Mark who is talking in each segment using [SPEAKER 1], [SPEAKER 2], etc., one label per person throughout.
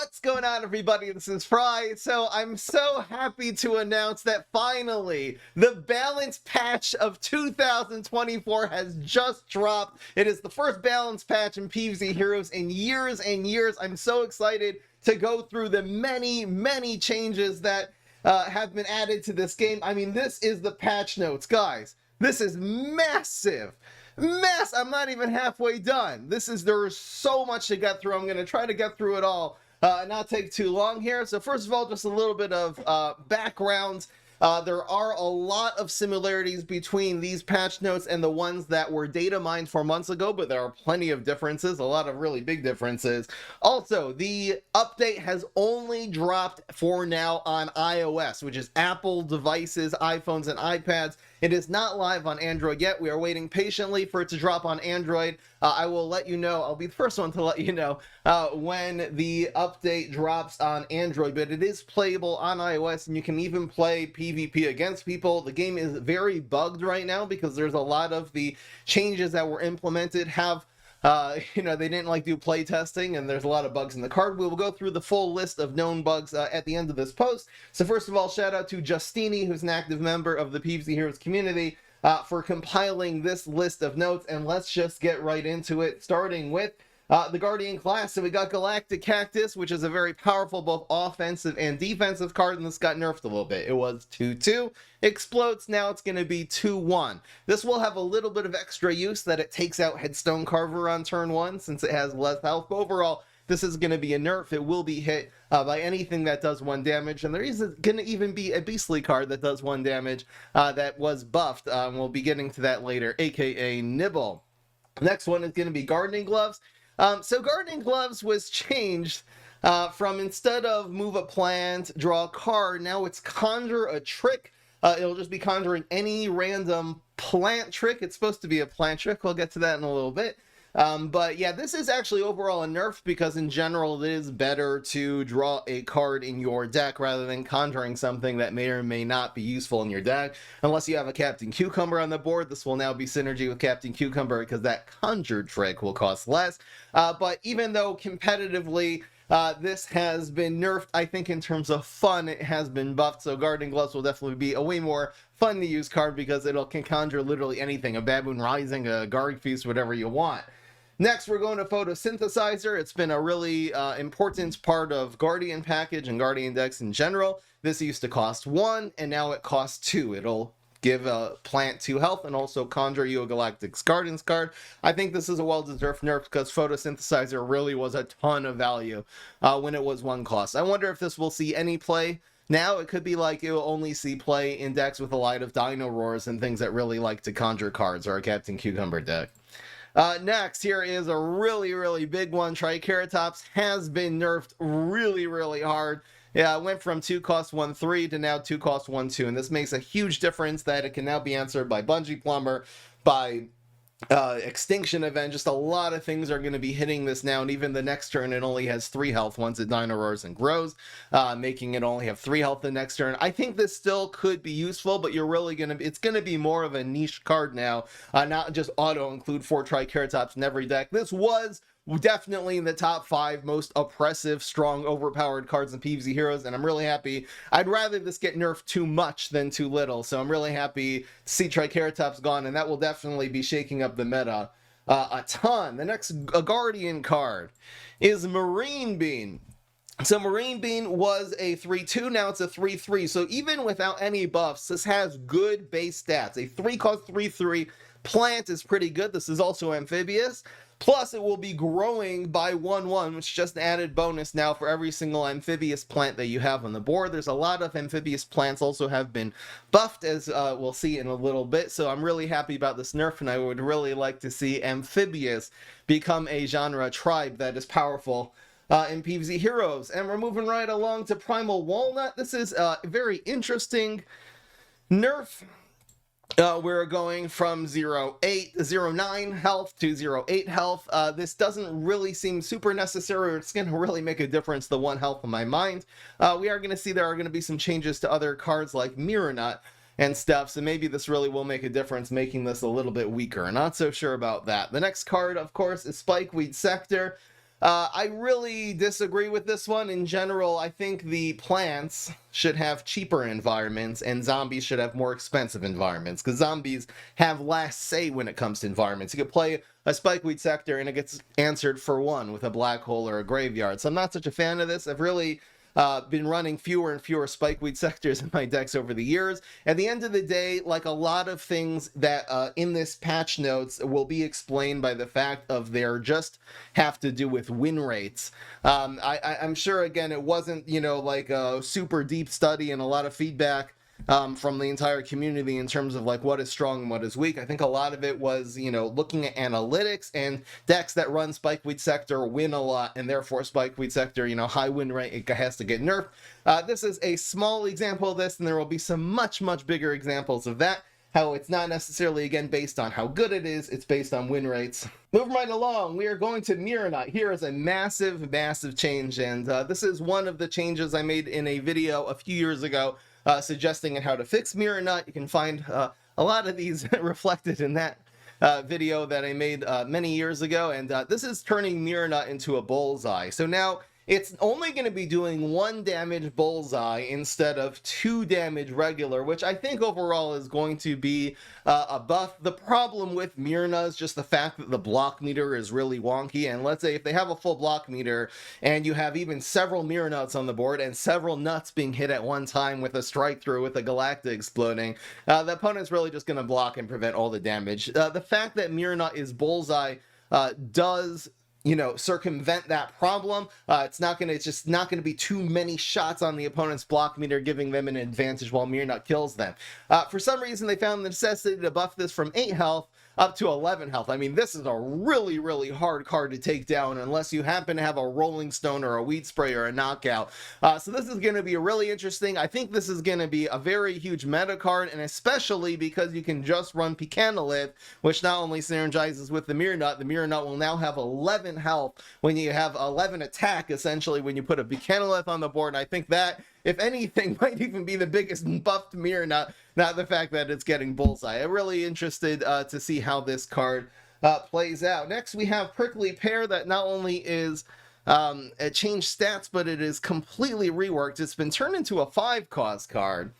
[SPEAKER 1] What's going on, everybody? This is Fry. So I'm so happy to announce that finally the balance patch of 2024 has just dropped. It is the first balance patch in PvZ Heroes in years and years. I'm so excited to go through the many changes that have been added to this game. I mean, this is the patch notes, guys. This is massive. I'm not even halfway done. There's so much to get through. I'm going to try to get through it all and not take too long here. So first of all, just a little bit of background. There are a lot of similarities between these patch notes and the ones that were data mined 4 months ago, but there are plenty of differences, a lot of really big differences. Also, the update has only dropped for now on iOS, which is Apple devices, iPhones, and iPads. It is not live on Android yet. We are waiting patiently for it to drop on Android. I will let you know. I'll be the first one to let you know when the update drops on Android, but it is playable on iOS, and you can even play PvP against people. The game is very bugged right now because there's a lot of the changes that were implemented have they didn't do play testing, and there's a lot of bugs in the card. We will go through the full list of known bugs at the end of this post. So first of all, shout out to Justini, who's an active member of the PvZ Heroes community, for compiling this list of notes, and let's just get right into it, starting with the Guardian class. So we got Galactic Cactus, which is a very powerful both offensive and defensive card, and this got nerfed a little bit. It was 2-2, explodes, now it's going to be 2-1. This will have a little bit of extra use that it takes out Headstone Carver on turn 1 since it has less health. But overall, this is going to be a nerf. It will be hit by anything that does 1 damage, and there is going to even be a beastly card that does 1 damage that was buffed. We'll be getting to that later, aka Nibble. Next one is going to be Gardening Gloves. So Gardening Gloves was changed from, instead of move a plant, draw a card, now it's conjure a trick. It'll just be conjuring any random plant trick. It's supposed to be a plant trick. We'll get to that in a little bit. But yeah, this is actually overall a nerf because in general it is better to draw a card in your deck rather than conjuring something that may or may not be useful in your deck. Unless you have a Captain Cucumber on the board, this will now be synergy with Captain Cucumber because that conjure trick will cost less. But even though competitively this has been nerfed, I think in terms of fun it has been buffed, so Gardening Gloves will definitely be a way more fun to use card because it can conjure literally anything, a Baboon Rising, a Guard Feast, whatever you want. Next, we're going to Photosynthesizer. It's been a really important part of Guardian package and Guardian decks in general. This used to cost 1, and now it costs 2. It'll give a plant 2 health and also conjure you a Galactic Gardens card. I think this is a well-deserved nerf because Photosynthesizer really was a ton of value when it was 1 cost. I wonder if this will see any play. Now it could be like it will only see play in decks with a lot of Dino Roars and things that really like to conjure cards, or a Captain Cucumber deck. Next, here is a really big one. Triceratops has been nerfed really hard. Yeah, it went from 2 cost 1-3 to now 2 cost 1-2, and this makes a huge difference that it can now be answered by Bungee Plumber, by Extinction Event. Just a lot of things are going to be hitting this now, and even the next turn it only has 3 health once it Dino Roars and grows, making it only have 3 health the next turn. I think this still could be useful, but you're really it's going to be more of a niche card now, not just auto include 4 Triceratops in every deck. This was definitely in the top 5 most oppressive, strong, overpowered cards in PvZ Heroes, and I'm really happy. I'd rather this get nerfed too much than too little, so I'm really happy to see Triceratops gone, and that will definitely be shaking up the meta a ton. The next Guardian card is Marine Bean. So Marine Bean was a 3-2, now it's a 3-3, so even without any buffs, this has good base stats. A 3 cost 3-3 plant is pretty good. This is also amphibious. Plus, it will be growing by 1-1, which is just an added bonus now for every single amphibious plant that you have on the board. There's a lot of amphibious plants also have been buffed, as we'll see in a little bit, so I'm really happy about this nerf, and I would really like to see amphibious become a genre tribe that is powerful in PvZ Heroes. And we're moving right along to Primal Walnut. This is a very interesting nerf. We're going from 0.9 health to 0.8 health. This doesn't really seem super necessary. It's going to really make a difference, the 1 health in my mind. We are going to see there are going to be some changes to other cards like Mirror Nut and stuff, so maybe this really will make a difference, making this a little bit weaker. Not so sure about that. The next card, of course, is Spikeweed Sector. I really disagree with this one. In general, I think the plants should have cheaper environments and zombies should have more expensive environments, because zombies have last say when it comes to environments. You could play a spikeweed sector and it gets answered for one with a black hole or a graveyard. So I'm not such a fan of this. I've really been running fewer and fewer spikeweed sectors in my decks over the years. At the end of the day, like a lot of things that in this patch notes will be explained by the fact of their just have to do with win rates. I'm sure, again, it wasn't, like a super deep study and a lot of feedback from the entire community in terms of like what is strong and what is weak. I think a lot of it was, looking at analytics, and decks that run Spikeweed Sector win a lot, and therefore Spikeweed Sector, high win rate, it has to get nerfed. This is a small example of this, and there will be some much, much bigger examples of that. How it's not necessarily, again, based on how good it is, it's based on win rates. Moving right along, we are going to Mirror Nut. Here is a massive, massive change, and this is one of the changes I made in a video a few years ago suggesting how to fix Mirror Nut. You can find a lot of these reflected in that video that I made many years ago, and this is turning Mirror Nut into a bullseye. So now it's only going to be doing 1 damage bullseye instead of 2 damage regular, which I think overall is going to be a buff. The problem with Mirror Nut is just the fact that the block meter is really wonky, and let's say if they have a full block meter and you have even several Mirror Nuts on the board and several nuts being hit at one time with a strike through with a Galactic exploding, the opponent's really just going to block and prevent all the damage. The fact that Mirror Nut is bullseye does circumvent that problem. It's just not going to be too many shots on the opponent's block meter, giving them an advantage while Mirror Nut kills them. For some reason, they found the necessity to buff this from 8 health up to 11 health. I mean, this is a really, really hard card to take down unless you happen to have a Rolling Stone or a Weed Spray or a Knockout. So this is going to be really interesting. I think this is going to be a very huge meta card, and especially because you can just run Pecanolith, which not only synergizes with the Mirror Nut will now have 11 health when you have 11 attack, essentially, when you put a Pecanolith on the board. And I think that, if anything, might even be the biggest buffed Mirror Nut, not the fact that it's getting bullseye. I'm really interested to see how this card plays out. Next, we have Prickly Pear, that not only is it changed stats, but it is completely reworked. It's been turned into a 5-cost card,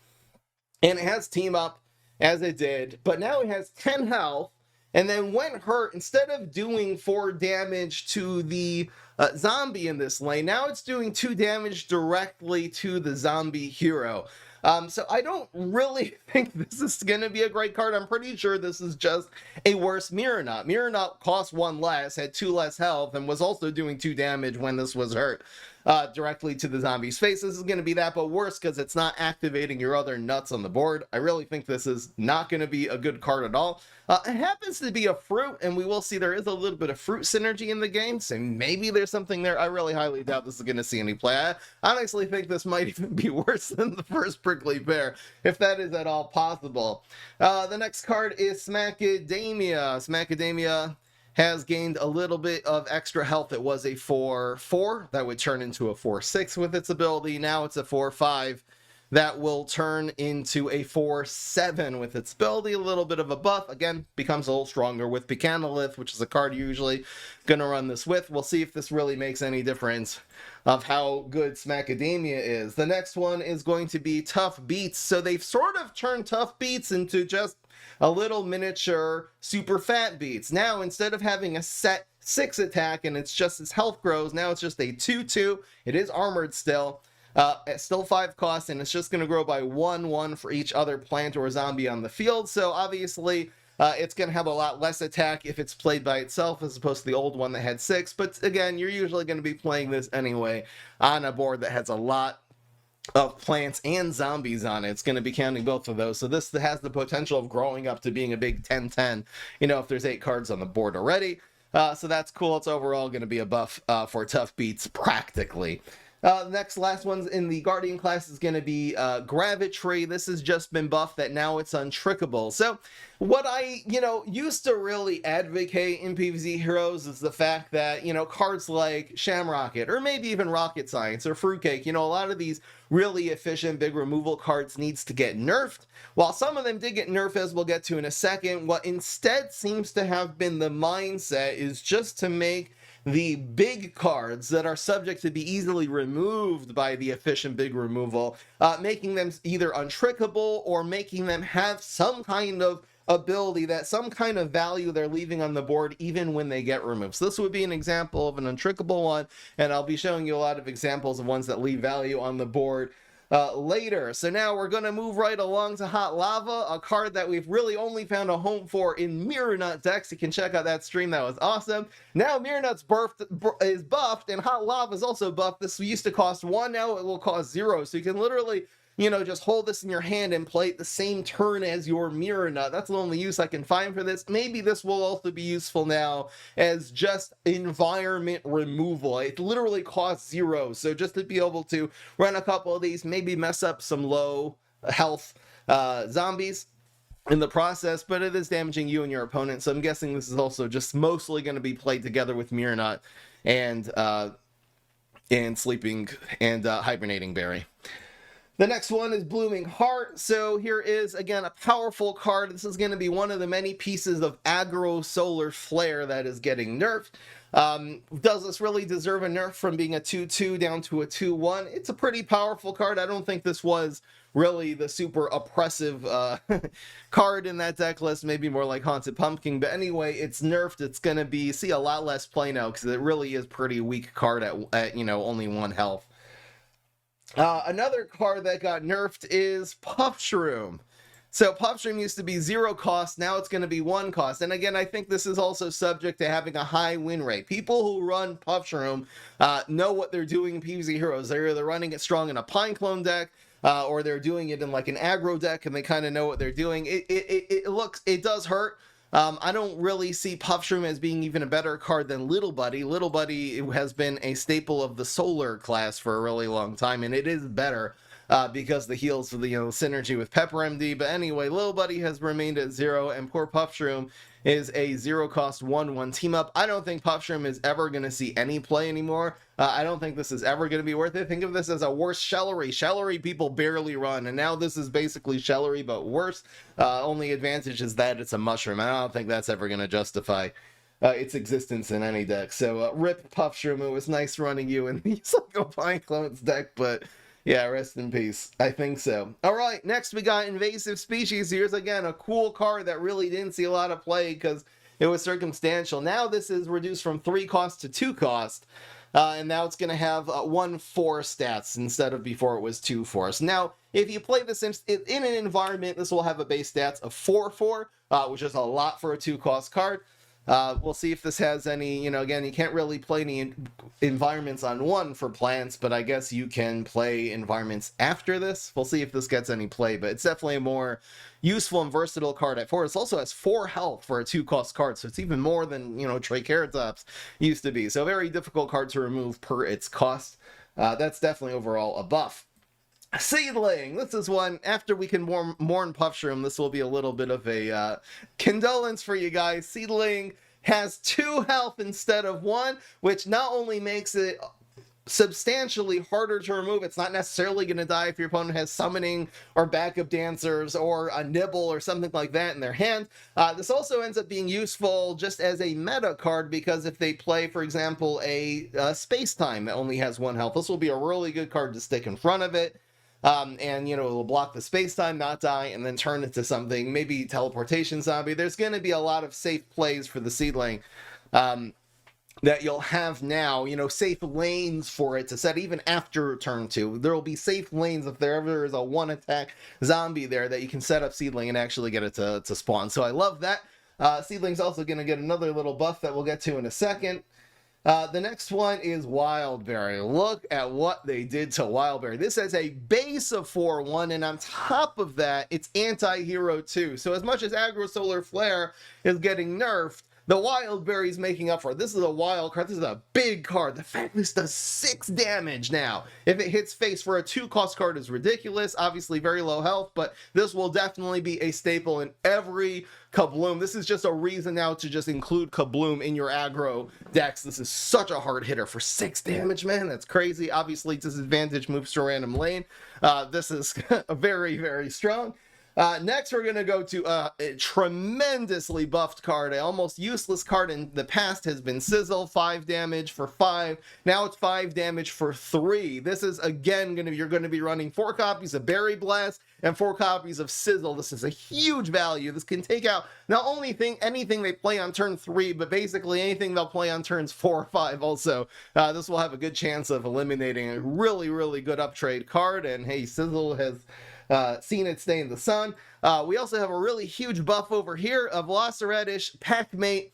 [SPEAKER 1] and it has Team Up as it did, but now it has 10 health, and then when hurt, instead of doing 4 damage to the zombie in this lane, now it's doing 2 damage directly to the zombie hero. So I don't really think this is going to be a great card. I'm pretty sure this is just a worse Mirror Nut. Mirror Nut cost 1 less, had 2 less health, and was also doing 2 damage when this was hurt directly to the zombie's face. This is going to be that, but worse, because it's not activating your other nuts on the board. I really think this is not going to be a good card at all. It happens to be a fruit, and we will see there is a little bit of fruit synergy in the game, so maybe there's something there. I really highly doubt this is going to see any play. I honestly think this might even be worse than the first Prickly Pear, if that is at all possible. The next card is Smackademia. Smackademia has gained a little bit of extra health. It was a 4-4 that would turn into a 4-6 with its ability. Now it's a 4-5 that will turn into a 4-7 with its ability. A little bit of a buff. Again, becomes a little stronger with Pecanolith, which is a card you're usually going to run this with. We'll see if this really makes any difference of how good Smackademia is. The next one is going to be Tough Beats. So they've sort of turned Tough Beats into just a little miniature super fat Beats. Now, instead of having a set 6 attack and it's just its health grows, now it's just a 2-2. It is armored still. It's still 5 cost, and it's just going to grow by 1-1 for each other plant or zombie on the field. So obviously, it's going to have a lot less attack if it's played by itself as opposed to the old one that had 6. But again, you're usually going to be playing this anyway on a board that has a lot of plants and zombies on it. It's going to be counting both of those. So this has the potential of growing up to being a big 10-10, if there's 8 cards on the board already. So that's cool. It's overall going to be a buff for Tough Beats practically. Last one's in the Guardian class is going to be Gravitry. This has just been buffed that now it's untrickable. So what I, used to really advocate in PvZ Heroes is the fact that, cards like Shamrocket or maybe even Rocket Science or Fruitcake, a lot of these really efficient big removal cards needs to get nerfed. While some of them did get nerfed, as we'll get to in a second, what instead seems to have been the mindset is just to make the big cards that are subject to be easily removed by the efficient big removal, making them either untrickable or making them have some kind of ability, that some kind of value they're leaving on the board even when they get removed. So this would be an example of an untrickable one, and I'll be showing you a lot of examples of ones that leave value on the board later. So now we're going to move right along to Hot Lava, a card that we've really only found a home for in Mirror Nut decks. You can check out that stream, that was awesome. Now Mirror Nut's is buffed, and Hot Lava is also buffed. This used to cost 1, now it will cost 0, so you can literally, you know, just hold this in your hand and play it the same turn as your Mirror Nut. That's the only use I can find for this. Maybe this will also be useful now as just environment removal. It literally costs 0, so just to be able to run a couple of these, maybe mess up some low health zombies in the process, but it is damaging you and your opponent, so I'm guessing this is also just mostly going to be played together with Mirror Nut and Sleeping and Hibernating Berry. The next one is Blooming Heart. So here is, again, a powerful card. This is going to be one of the many pieces of aggro solar flare that is getting nerfed. Does this really deserve a nerf from being a 2-2 down to a 2-1? It's a pretty powerful card. I don't think this was really the super oppressive card in that deck list, maybe more like Haunted Pumpkin. But anyway, it's nerfed. It's going to see a lot less play now because it really is pretty weak card at you know, only 1 health. Another card that got nerfed is Puff Shroom. So Puff Shroom used to be 0 cost, now it's going to be 1 cost. And again, I think this is also subject to having a high win rate. People who run Puff Shroom know what they're doing in PvZ Heroes. They're either running it strong in a Pine Clone deck, or they're doing it in like an aggro deck, and they kind of know what they're doing. It does hurt. I don't really see Puff Shroom as being even a better card than Little Buddy. Little Buddy has been a staple of the Solar class for a really long time, and it is better because the heals for the synergy with Pepper MD. But anyway, Little Buddy has remained at 0, and poor Puff Shroom is a 0 cost 1/1 team up. I don't think Puff Shroom is ever going to see any play anymore. I don't think this is ever going to be worth it. Think of this as a worse Shellery. Shellery people barely run, and now this is basically Shellery but worse. Only advantage is that it's a mushroom. I don't think that's ever going to justify its existence in any deck. So rip Puff Shroom. It was nice running you in the Psycho Pine Clones deck, but yeah, rest in peace. I think so. All right, next we got Invasive Species. Here's again a cool card that really didn't see a lot of play because it was circumstantial. Now this is reduced from 3 cost to 2 cost. And now it's going to have 1/4 stats instead of before it was 2/4. So now, if you play this in an environment, this will have a base stats of 4/4, which is a lot for a 2-cost card. We'll see if this has any, again, you can't really play any environments on 1 for plants, but I guess you can play environments after this. We'll see if this gets any play, but it's definitely a more useful and versatile card at 4. It also has 4 health for a 2-cost card, so it's even more than, Triceratops used to be. So a very difficult card to remove per its cost. That's definitely overall a buff. Seedling. This is one, after we can mourn Puff Shroom, this will be a little bit of a condolence for you guys. Seedling has 2 health instead of 1, which not only makes it substantially harder to remove. It's not necessarily going to die if your opponent has summoning or backup dancers or a nibble or something like that in their hand. This also ends up being useful just as a meta card, because if they play, for example, a space-time that only has 1 health, this will be a really good card to stick in front of it. And, it'll block the space-time, not die, and then turn into something, maybe teleportation zombie. There's going to be a lot of safe plays for the Seedling that you'll have now, safe lanes for it to set even after turn 2. There will be safe lanes if there ever is a 1-attack zombie there that you can set up Seedling and actually get it to spawn. So I love that. Seedling's also going to get another little buff that we'll get to in a second. The next one is Wildberry. Look at what they did to Wildberry. This has a base of 4/1, and on top of that, it's anti-hero 2. So as much as Aggro Solar Flare is getting nerfed, the Wildberry's making up for it. This is a wild card. This is a big card. The fact this does 6 damage now, if it hits face for a 2-cost card, is ridiculous. Obviously very low health, but this will definitely be a staple in every Kabloom. This is just a reason now to just include Kabloom in your aggro decks. This is such a hard hitter for 6 damage, man. That's crazy. Obviously, disadvantage moves to random lane. This is very, very strong. Next, we're going to go to a tremendously buffed card. An almost useless card in the past has been Sizzle, 5 damage for 5. Now it's 5 damage for 3. This is, again, you're going to be running 4 copies of Berry Blast and 4 copies of Sizzle. This is a huge value. This can take out not only anything they play on turn 3, but basically anything they'll play on turns 4 or 5 also. This will have a good chance of eliminating a really, really good uptrade card. And hey, Sizzle has seen its day in the sun. We also have a really huge buff over here. A Velociraptor Packmate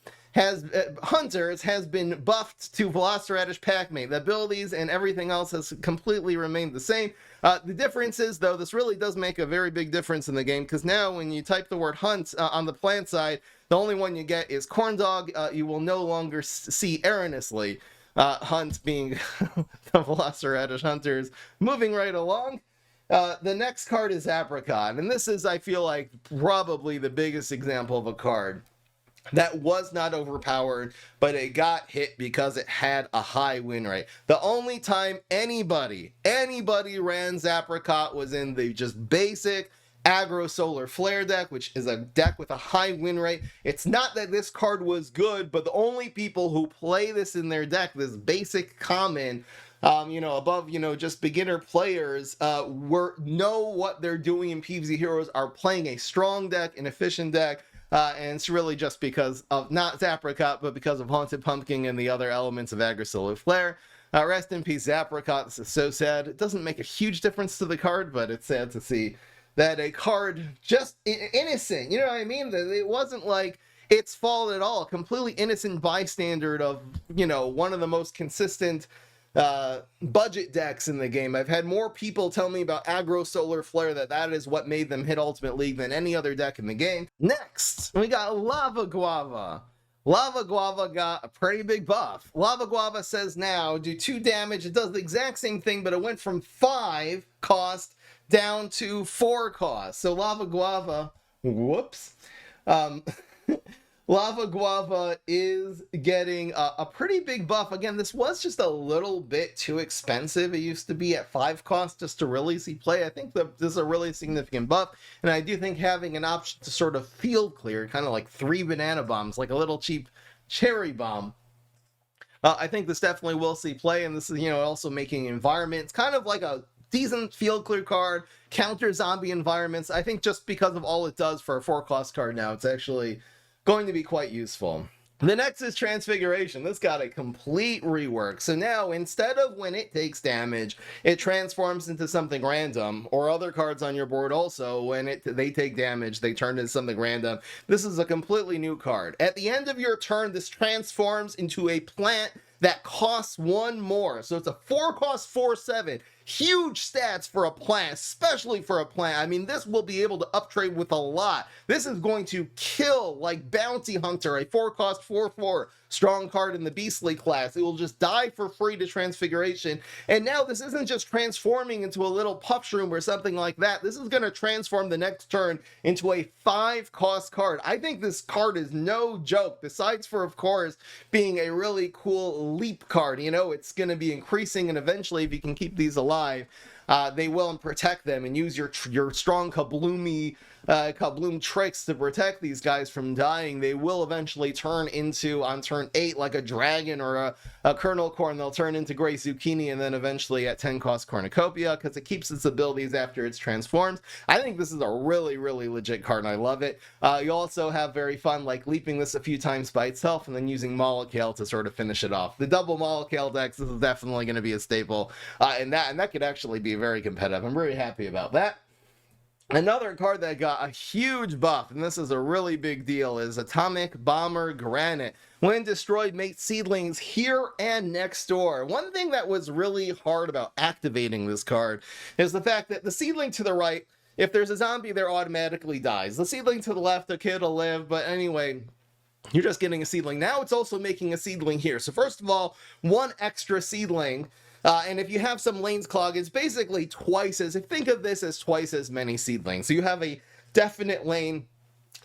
[SPEAKER 1] Hunters has been buffed to Velociraptor Packmate. The abilities and everything else has completely remained the same. The difference is, though, this really does make a very big difference in the game, because now when you type the word hunt on the plant side, the only one you get is Corndog. You will no longer see erroneously Hunt being the Velociraptor Hunters. Moving right along. The next card is Apricot, and this is, I feel like, probably the biggest example of a card that was not overpowered, but it got hit because it had a high win rate. The only time anybody ran Apricot was in the just basic aggro solar flare deck, which is a deck with a high win rate. It's not that this card was good, but the only people who play this in their deck, this basic common, above, just beginner players, know what they're doing in PvZ Heroes, are playing a strong deck, an efficient deck, and it's really just because of not Apricot, but because of Haunted Pumpkin and the other elements of Aggro Solar Flare. Rest in peace, Apricot. This is so sad. It doesn't make a huge difference to the card, but it's sad to see that a card just innocent, you know what I mean? That it wasn't like its fault at all. Completely innocent bystander of, one of the most consistent budget decks in the game. I've had more people tell me about Aggro Solar Flare that is what made them hit Ultimate League than any other deck in the game. Next, we got Lava Guava. Lava Guava got a pretty big buff. Lava Guava says now, do 2 damage. It does the exact same thing, but it went from 5 cost down to 4 cost. So Lava Guava, whoops. Lava Guava is getting a pretty big buff. Again, this was just a little bit too expensive. It used to be at 5 cost just to really see play. I think this is a really significant buff, and I do think having an option to sort of field clear, kind of like 3 banana bombs, like a little cheap cherry bomb, I think this definitely will see play, and this is, also making environments kind of like a decent field clear card, counter zombie environments. I think just because of all it does for a 4 cost card now, it's actually going to be quite useful. The next is Transfiguration. This got a complete rework. So now, instead of when it takes damage, it transforms into something random, or other cards on your board also, when they take damage, they turn into something random. This is a completely new card. At the end of your turn, this transforms into a plant that costs 1 more. So it's a 4 cost 4/7. Huge stats for a plant, especially for a plant. I mean, this will be able to uptrade with a lot. This is going to kill, like Bounty Hunter, a 4 cost 4/4 strong card in the Beastly class. It will just die for free to Transfiguration. And now this isn't just transforming into a little puff shroom or something like that. This is going to transform the next turn into a 5 cost card. I think this card is no joke, besides for, of course, being a really cool leap card. It's going to be increasing, and eventually, if you can keep these alive, they will protect them, and use your strong Kabloom tricks to protect these guys from dying. They will eventually turn into, on turn 8, like a dragon or a Kernel Corn. They'll turn into Gray Zucchini, and then eventually at 10 cost Cornucopia, because it keeps its abilities after it's transformed. I think this is a really, really legit card, and I love it. You also have very fun, like leaping this a few times by itself, and then using Molekale to sort of finish it off. The double Molekale decks, this is definitely going to be a staple, and that could actually be very competitive. I'm very happy about that. Another card that got a huge buff, and this is a really big deal, is Atomic Bomber Granite. When destroyed, make seedlings here and next door. One thing that was really hard about activating this card is the fact that the seedling to the right, if there's a zombie there, automatically dies. The seedling to the left, the kid will live, but anyway, you're just getting a seedling. Now it's also making a seedling here. So first of all, 1 extra seedling. And if you have some lanes clog, it's basically think of this as twice as many seedlings. So you have a definite lane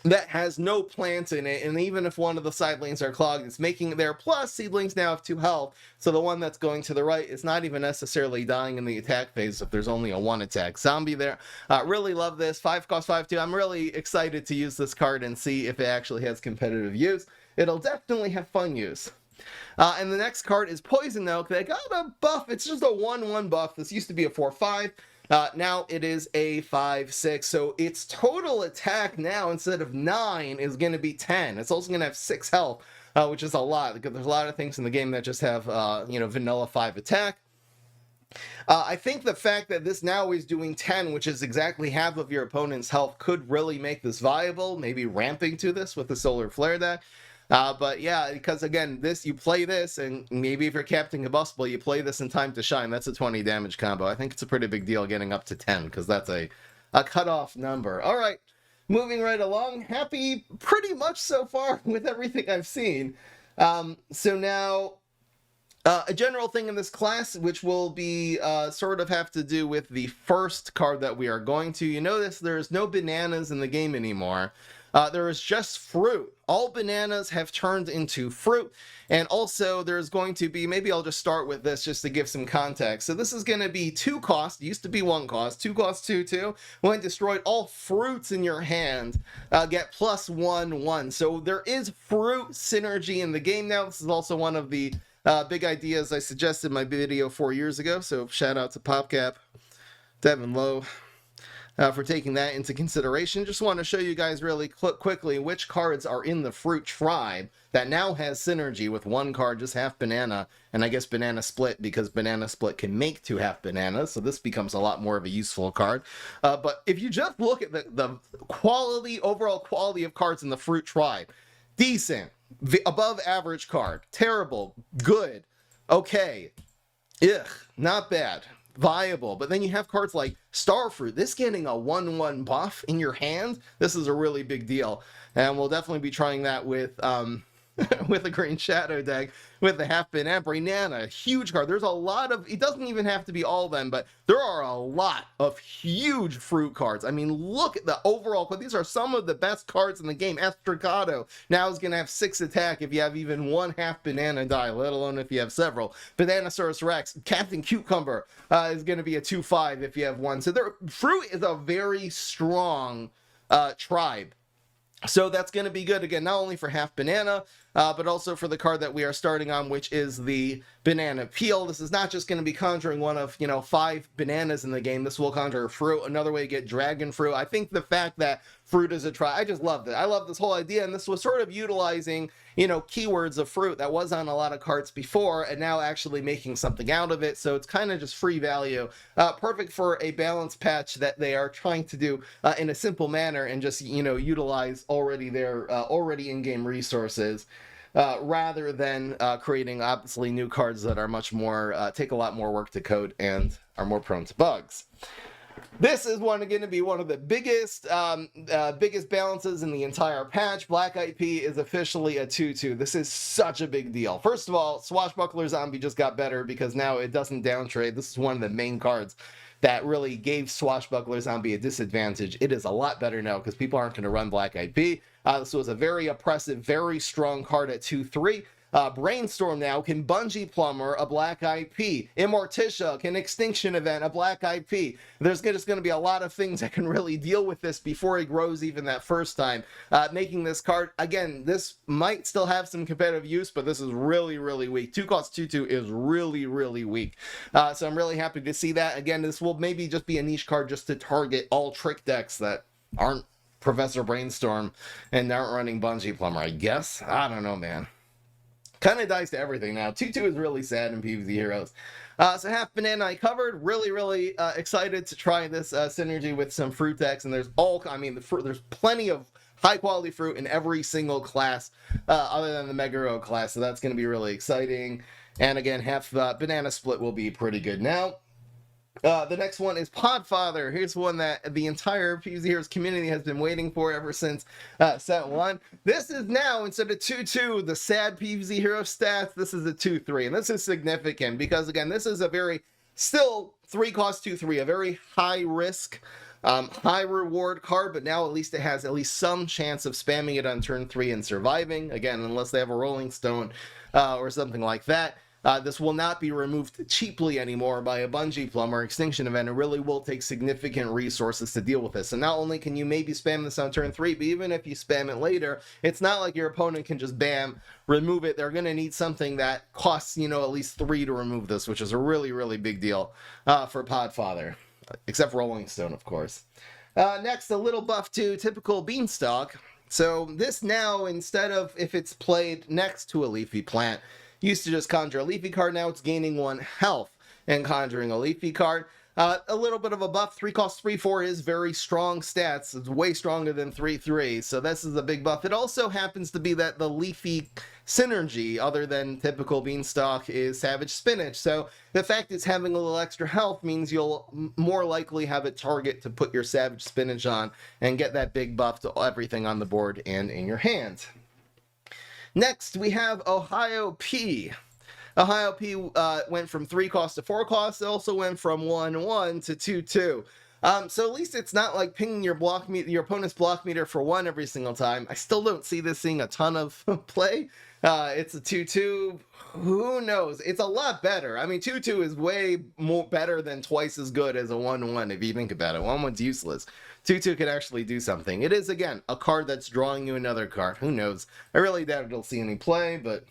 [SPEAKER 1] that has no plants in it, and even if one of the side lanes are clogged, it's making it there. Plus, seedlings now have 2 health, so the one that's going to the right is not even necessarily dying in the attack phase if there's only a 1 attack zombie there. Really love this. 5 cost 5/2. I'm really excited to use this card and see if it actually has competitive use. It'll definitely have fun use. And the next card is Poison Oak. They got a buff. It's just a 1/1 buff. This used to be a 4/5. Now it is a 5/6, so its total attack now, instead of 9, is going to be 10. It's also going to have 6 health, which is a lot, because there's a lot of things in the game that just have, vanilla 5 attack. I think the fact that this now is doing 10, which is exactly half of your opponent's health, could really make this viable, maybe ramping to this with the Solar Flare deck. But yeah, because again, you play this, and maybe if you're Captain Combustible, you play this in Time to Shine. That's a 20 damage combo. I think it's a pretty big deal getting up to 10, because that's a cutoff number. All right, moving right along. Happy pretty much so far with everything I've seen. So now, a general thing in this class, which will be sort of have to do with the first card that we are going to. You notice there's no bananas in the game anymore. There is just fruit. All bananas have turned into fruit. And also there's going to be, maybe I'll just start with this just to give some context. So this is going to be 2 cost, used to be 1 cost, 2 cost 2/2. When destroyed, all fruits in your hand get +1/1. So there is fruit synergy in the game now. This is also one of the big ideas I suggested in my video 4 years ago. So shout out to PopCap, Devin Lowe, for taking that into consideration. Just want to show you guys really quickly which cards are in the fruit tribe that now has synergy with 1 card, just half banana, and I guess banana split, because banana split can make 2 half bananas, so this becomes a lot more of a useful card. But if you just look at the overall quality of cards in the fruit tribe, decent, above average card, terrible, good, okay, ugh, not bad, viable. But then you have cards like Starfruit. This getting a 1/1 buff in your hand, this is a really big deal. And we'll definitely be trying that with with a Green Shadow deck with the half banana. Brainy, huge card. There's a lot of, it doesn't even have to be all of them, but there are a lot of huge fruit cards. I mean, look at the overall, these are some of the best cards in the game. Estricado now is going to have 6 attack if you have even 1 half banana die, let alone if you have several. Bananasaurus Rex, Captain Cucumber is going to be a 2/5 if you have 1. So fruit is a very strong tribe. So that's going to be good, again, not only for half banana, but also for the card that we are starting on, which is the banana peel. This is not just going to be conjuring one of, 5 bananas in the game. This will conjure fruit, another way to get dragon fruit. I think the fact that fruit is a tribe, I just loved it. I love this whole idea, and this was sort of utilizing, keywords of fruit that was on a lot of cards before, and now actually making something out of it. So it's kind of just free value. Perfect for a balance patch that they are trying to do in a simple manner, and just, utilize already their already in-game resources. Rather than creating obviously new cards that are much more, take a lot more work to code and are more prone to bugs. This is going to be one of the biggest balances in the entire patch. Black IP is officially a 2/2. This is such a big deal. First of all, Swashbuckler Zombie just got better because now it doesn't downtrade. This is one of the main cards that really gave Swashbuckler Zombie a disadvantage. It is a lot better now because people aren't going to run Black IP. This was a very oppressive, very strong card at 2/3. Brainstorm now can Bungee Plumber a Black IP. Immorticia can Extinction Event a Black IP. There's just going to be a lot of things that can really deal with this before it grows even that first time. Making this card, again, this might still have some competitive use, but this is really, really weak. 2 cost 2/2 is really, really weak. So I'm really happy to see that. Again, this will maybe just be a niche card just to target all trick decks that aren't Professor Brainstorm and aren't running Bungee Plumber, I guess. I don't know, man. Kind of dies to everything now. 2/2 is really sad in PvZ Heroes. So half banana I covered. Really, really excited to try this synergy with some fruit decks. And there's there's plenty of high quality fruit in every single class other than the Megaro class. So that's going to be really exciting. And again, half banana split will be pretty good. Now, the next one is Podfather. Here's one that the entire PvZ Heroes community has been waiting for ever since set 1. This is now, instead of 2/2, the sad PvZ Hero stats, this is a 2/3. And this is significant because, again, this is a very, still 3 cost 2/3, a very high risk High reward card, but now at least it has at least some chance of spamming it on turn 3 and surviving. Again, unless they have a Rolling Stone or something like that. This will not be removed cheaply anymore by a Bungee Plum or Extinction Event. It really will take significant resources to deal with this. So not only can you maybe spam this on turn 3, but even if you spam it later, it's not like your opponent can just bam, remove it. They're going to need something that costs, you know, at least 3 to remove this, which is a really, really big deal for Podfather. Except Rolling Stone, of course. Next, a little buff to typical Beanstalk. So this now, instead of if it's played next to a leafy plant, used to just conjure a leafy card, now it's gaining 1 health and conjuring a leafy card. A little bit of a buff. 3 cost 3/4 is very strong stats. It's way stronger than 3/3, so this is a big buff. It also happens to be that the leafy synergy, other than typical Beanstalk, is Savage Spinach. So the fact it's having a little extra health means you'll more likely have a target to put your Savage Spinach on and get that big buff to everything on the board and in your hand. Next, we have Ohio P. Ohio P went from 3 cost to 4 cost. It also went from 1/1 to 2/2. So at least it's not like pinging your opponent's block meter for 1 every single time. I still don't see this seeing a ton of play. It's a 2/2. Who knows? It's a lot better. I mean, 2/2 is way more better than twice as good as a 1/1 if you think about it. 1/1's useless. 2/2 can actually do something. It is, again, a card that's drawing you another card. Who knows? I really doubt it'll see any play, but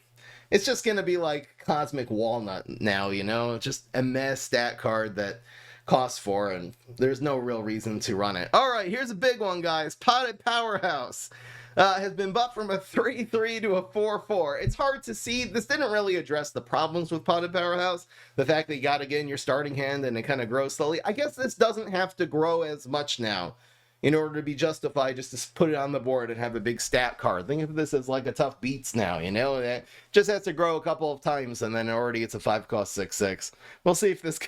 [SPEAKER 1] it's just going to be like Cosmic Walnut now, you know? Just a mess stat card that costs 4, and there's no real reason to run it. All right, here's a big one, guys. Potted Powerhouse has been buffed from a 3/3 to a 4/4. It's hard to see. This didn't really address the problems with Potted Powerhouse. The fact that you got to get in your starting hand and it kind of grows slowly. I guess this doesn't have to grow as much now in order to be justified just to put it on the board and have a big stat card. Think of this as like a tough beats now, you know? It just has to grow a couple of times and then already it's a 5 cost 6/6. We'll see if this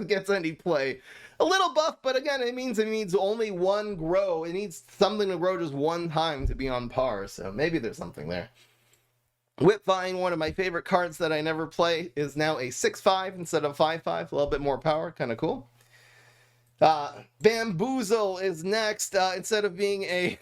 [SPEAKER 1] gets any play. A little buff, but again, it needs only 1 grow. It needs something to grow just 1 time to be on par, so maybe there's something there. Whipvine, one of my favorite cards that I never play, is now a 6/5 instead of 5/5. A little bit more power, kind of cool. Bamboozle is next. Instead of being a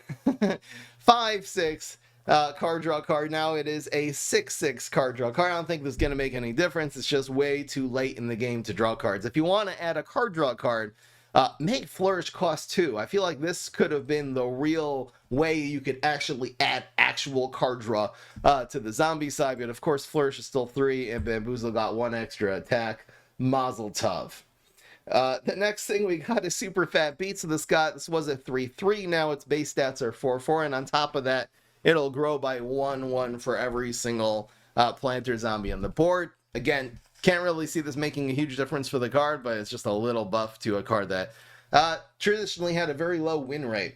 [SPEAKER 1] 5/6 card draw card, now it is a 6/6 card draw card. I don't think this is going to make any difference. It's just way too late in the game to draw cards. If you want to add a card draw card, make Flourish cost 2. I feel like this could have been the real way you could actually add actual card draw to the zombie side, but of course Flourish is still 3 and Bamboozle got 1 extra attack. Mazel tov. The next thing we got is Super Fat Beats. So this was a 3/3. Now its base stats are 4/4, and on top of that, it'll grow by 1/1 for every single planter zombie on the board. Again, can't really see this making a huge difference for the card, but it's just a little buff to a card that traditionally had a very low win rate.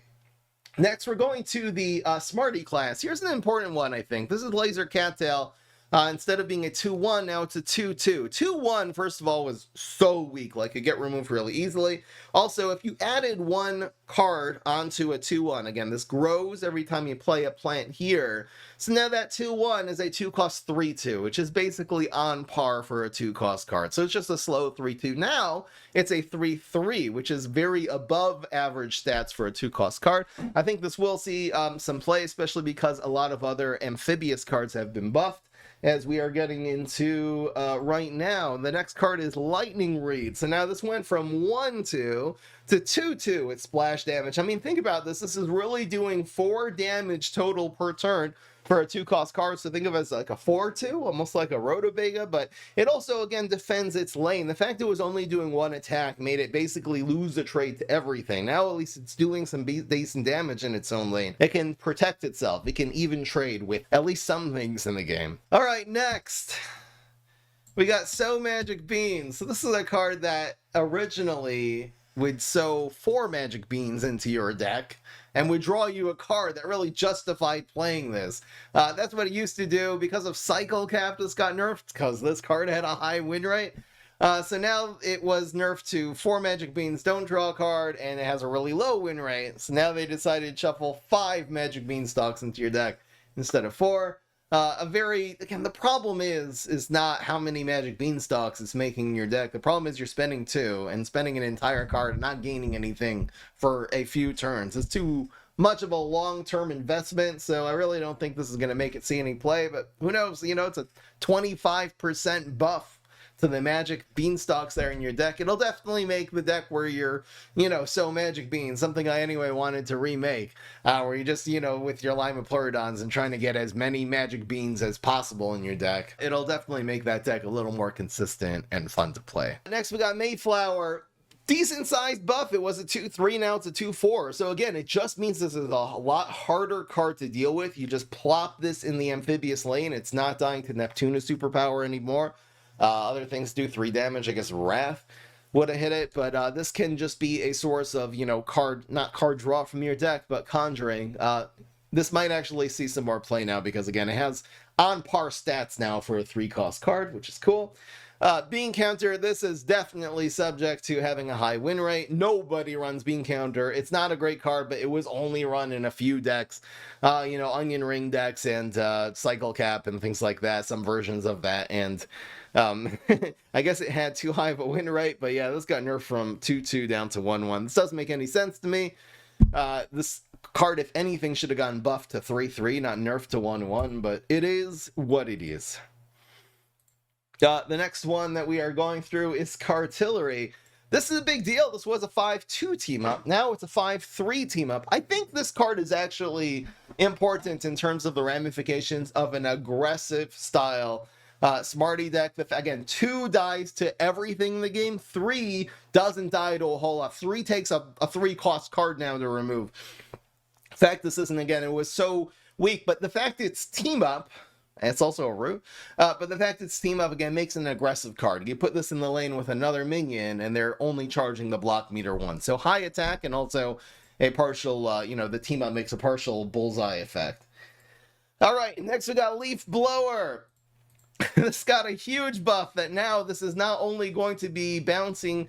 [SPEAKER 1] Next, we're going to the Smarty class. Here's an important one, I think. This is Laser Cattail. Instead of being a 2/1, now it's a 2/2. 2/1, first of all, was so weak, like it get removed really easily. Also, if you added 1 card onto a 2/1, again, this grows every time you play a plant here. So now that 2/1 is a 2 cost 3/2, which is basically on par for a 2 cost card. So it's just a slow 3/2. Now it's a 3/3, which is very above average stats for a 2 cost card. I think this will see some play, especially because a lot of other amphibious cards have been buffed, as we are getting into right now. The next card is Lightning Reed. So now this went from 1/2 to 2/2 with splash damage. I mean, think about this. This is really doing 4 damage total per turn for a 2 cost card. So think of it as like a 4/2, almost like a Rotobega, but it also, again, defends its lane. The fact it was only doing 1 attack made it basically lose a trade to everything. Now at least it's doing some decent damage in its own lane. It can protect itself. It can even trade with at least some things in the game. All right, next we got Sow Magic Beans. So this is a card that originally would sow 4 Magic Beans into your deck and would draw you a card that really justified playing this. That's what it used to do. Because of Cycle Cap, this got nerfed because this card had a high win rate. So now it was nerfed to 4 Magic Beans, don't draw a card, and it has a really low win rate. So now they decided to shuffle 5 Magic Beanstalks into your deck instead of 4. again, the problem is not how many magic beanstalks it's making in your deck. The problem is you're spending 2 and spending an entire card and not gaining anything for a few turns. It's too much of a long-term investment, so I really don't think this is going to make it see any play, but who knows? You know, it's a 25% buff to the magic beanstalks there in your deck. It'll definitely make the deck where you're, you know, so magic beans, something I anyway wanted to remake, where you just, you know, with your Lima Pleurodons and trying to get as many magic beans as possible in your deck. It'll definitely make that deck a little more consistent and fun to play. Next, we got Mayflower. Decent sized buff. It was a 2-3, now it's a 2-4. So again, it just means this is a lot harder card to deal with. You just plop this in the amphibious lane. It's not dying to Neptuna's superpower anymore. Other things do 3 damage. I guess Wrath would have hit it, but this can just be a source of, you know, not card draw from your deck, but conjuring. This might actually see some more play now because, again, it has on par stats now for a 3-cost card, which is cool. Bean Counter, this is definitely subject to having a high win rate. Nobody runs Bean Counter. It's not a great card, but it was only run in a few decks. You know, Onion Ring decks and Cycle Cap and things like that, some versions of that. And I guess it had too high of a win rate, but yeah, this got nerfed from 2-2 down to 1-1. This doesn't make any sense to me. This card, if anything, should have gotten buffed to 3-3, not nerfed to 1-1, but it is what it is. The next one that we are going through is Cartillery. This is a big deal. This was a 5-2 team up. Now it's a 5-3 team up. I think this card is actually important in terms of the ramifications of an aggressive style Smarty deck. Again, 2 dies to everything in the game. 3 doesn't die to a whole lot. 3 takes a 3-cost card now to remove. In fact, this isn't, again, it was so weak, but the fact it's team up, and it's also a root, but the fact it's team up, again, makes an aggressive card. You put this in the lane with another minion, and they're only charging the block meter 1. So high attack, and also a partial, you know, the team up makes a partial bullseye effect. All right, next we got Leaf Blower. This got a huge buff that now this is not only going to be bouncing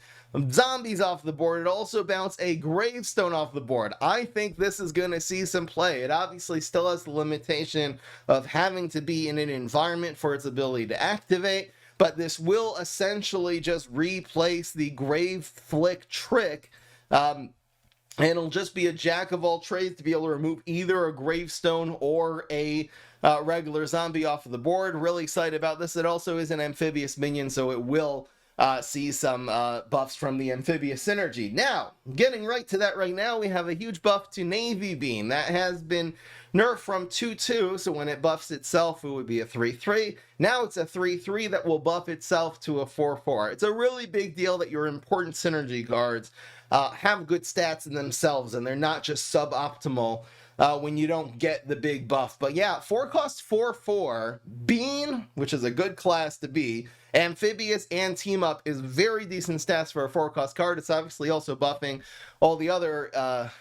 [SPEAKER 1] zombies off the board, it also bounced a gravestone off the board. I think this is going to see some play. It obviously still has the limitation of having to be in an environment for its ability to activate, but this will essentially just replace the grave flick trick. And it'll just be a jack of all trades to be able to remove either a gravestone or a regular zombie off of the board. Really excited about this. It also is an amphibious minion, so it will see some buffs from the amphibious synergy. Now, getting right to that right now, we have a huge buff to Navy Beam. That has been nerfed from 2-2, so when it buffs itself, it would be a 3-3. Now it's a 3-3 that will buff itself to a 4-4. It's a really big deal that your important synergy cards have good stats in themselves, and they're not just suboptimal when you don't get the big buff. But yeah, 4-cost 4-4, Bean, which is a good class to be, Amphibious and Team Up is very decent stats for a 4-cost card. It's obviously also buffing all the other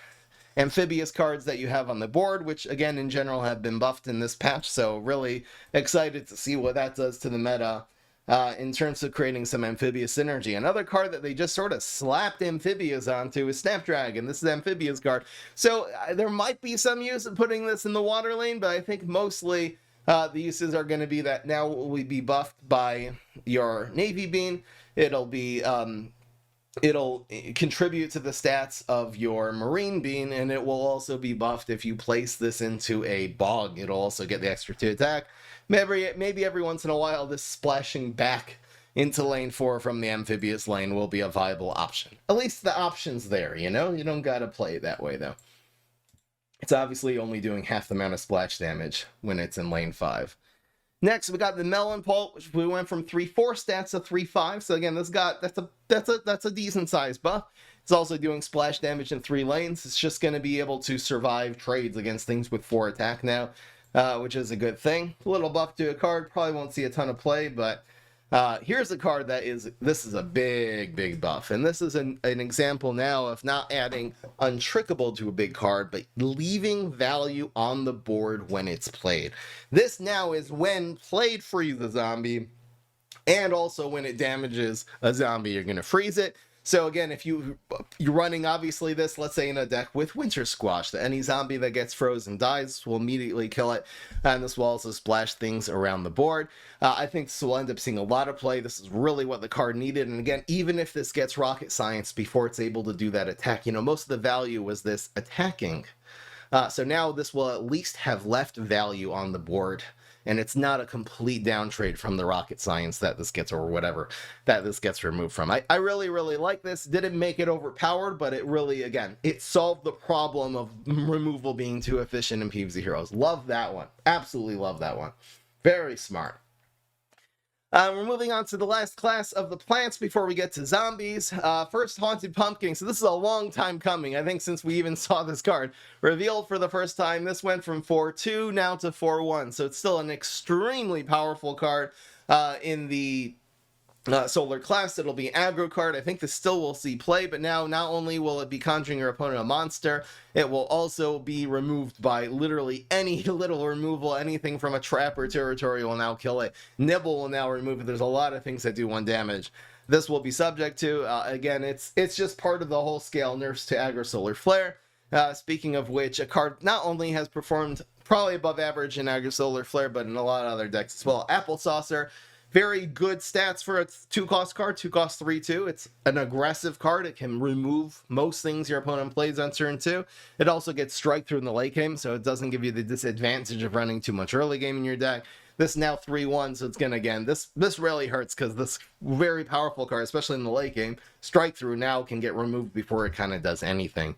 [SPEAKER 1] amphibious cards that you have on the board, which again in general have been buffed in this patch, so really excited to see what that does to the meta in terms of creating some amphibious synergy. Another card that they just sort of slapped amphibious onto is Snapdragon. This is amphibious card, so there might be some use of putting this in the water lane, but I think mostly the uses are going to be that now it will be buffed by your Navy Bean. It'll be it'll contribute to the stats of your Marine Bean, and it will also be buffed if you place this into a bog. It'll also get the extra 2 attack. Maybe every once in a while, this splashing back into lane 4 from the amphibious lane will be a viable option. At least the option's there, you know? You don't gotta play it that way, though. It's obviously only doing half the amount of splash damage when it's in lane 5. Next, we got the Melon Pulp, which we went from 3-4 stats to 3-5. So again, that's a decent size buff. It's also doing splash damage in 3 lanes. It's just going to be able to survive trades against things with 4 attack now, which is a good thing. A little buff to a card, probably won't see a ton of play, but here's a card that this is a big buff, and this is an example now of not adding untrickable to a big card, but leaving value on the board when it's played. This now is when played freeze a zombie, and also when it damages a zombie, you're going to freeze it. So again, if you're running obviously this, let's say in a deck with Winter Squash, that any zombie that gets frozen dies will immediately kill it, and this will also splash things around the board. I think this will end up seeing a lot of play. This is really what the card needed, and again, even if this gets rocket science before it's able to do that attack, most of the value was this attacking. So now this will at least have left value on the board, and it's not a complete downtrade from the rocket science that this gets, or whatever that this gets removed from. I really, really like this. Didn't make it overpowered, but it really, again, it solved the problem of removal being too efficient in PvZ Heroes. Love that one. Absolutely love that one. Very smart. We're moving on to the last class of the plants before we get to zombies. First, Haunted Pumpkin. So this is a long time coming, I think, since we even saw this card. Revealed for the first time, this went from 4-2 now to 4-1. So it's still an extremely powerful card in the solar class. It'll be aggro card. I think this still will see play, but now not only will it be conjuring your opponent a monster, it will also be removed by literally any little removal. Anything from a trap or territory will now kill it. Nibble will now remove it. There's a lot of things that do 1 damage. This will be subject to, again, it's just part of the whole scale nerfs to aggro solar flare. Speaking of which, a card not only has performed probably above average in aggro solar flare, but in a lot of other decks as well. Apple Saucer. Very good stats for its 2-cost card, 2-cost 3/2. It's an aggressive card. It can remove most things your opponent plays on turn 2. It also gets strike through in the late game, so it doesn't give you the disadvantage of running too much early game in your deck. This now 3-1, so it's gonna, again, this really hurts because this very powerful card, especially in the late game, strike through now can get removed before it kind of does anything.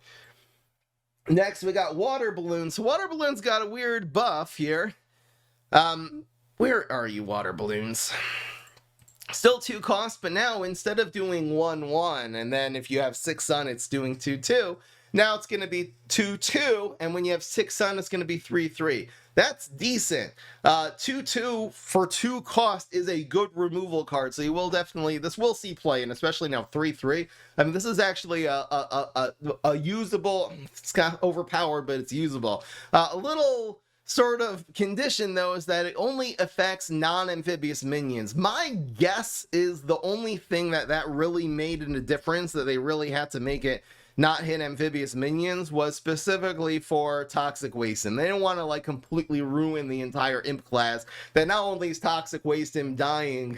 [SPEAKER 1] Next, we got Water Balloons. So Water Balloons got a weird buff here. Where are you, Water Balloons? Still 2 cost, but now instead of doing 1-1, and then if you have 6 sun, it's doing 2-2, now it's going to be 2-2, and when you have 6 sun, it's going to be 3-3. That's decent. 2-2 for 2 cost is a good removal card, so you will definitely, this will see play, and especially now 3-3. I mean, this is actually a usable, it's kind of overpowered, but it's usable. A little sort of condition, though, is that it only affects non-amphibious minions. My guess is the only thing that really made a difference, that they really had to make it not hit amphibious minions, was specifically for Toxic Waste. And they didn't want to, like, completely ruin the entire imp class. That not only is Toxic Waste him dying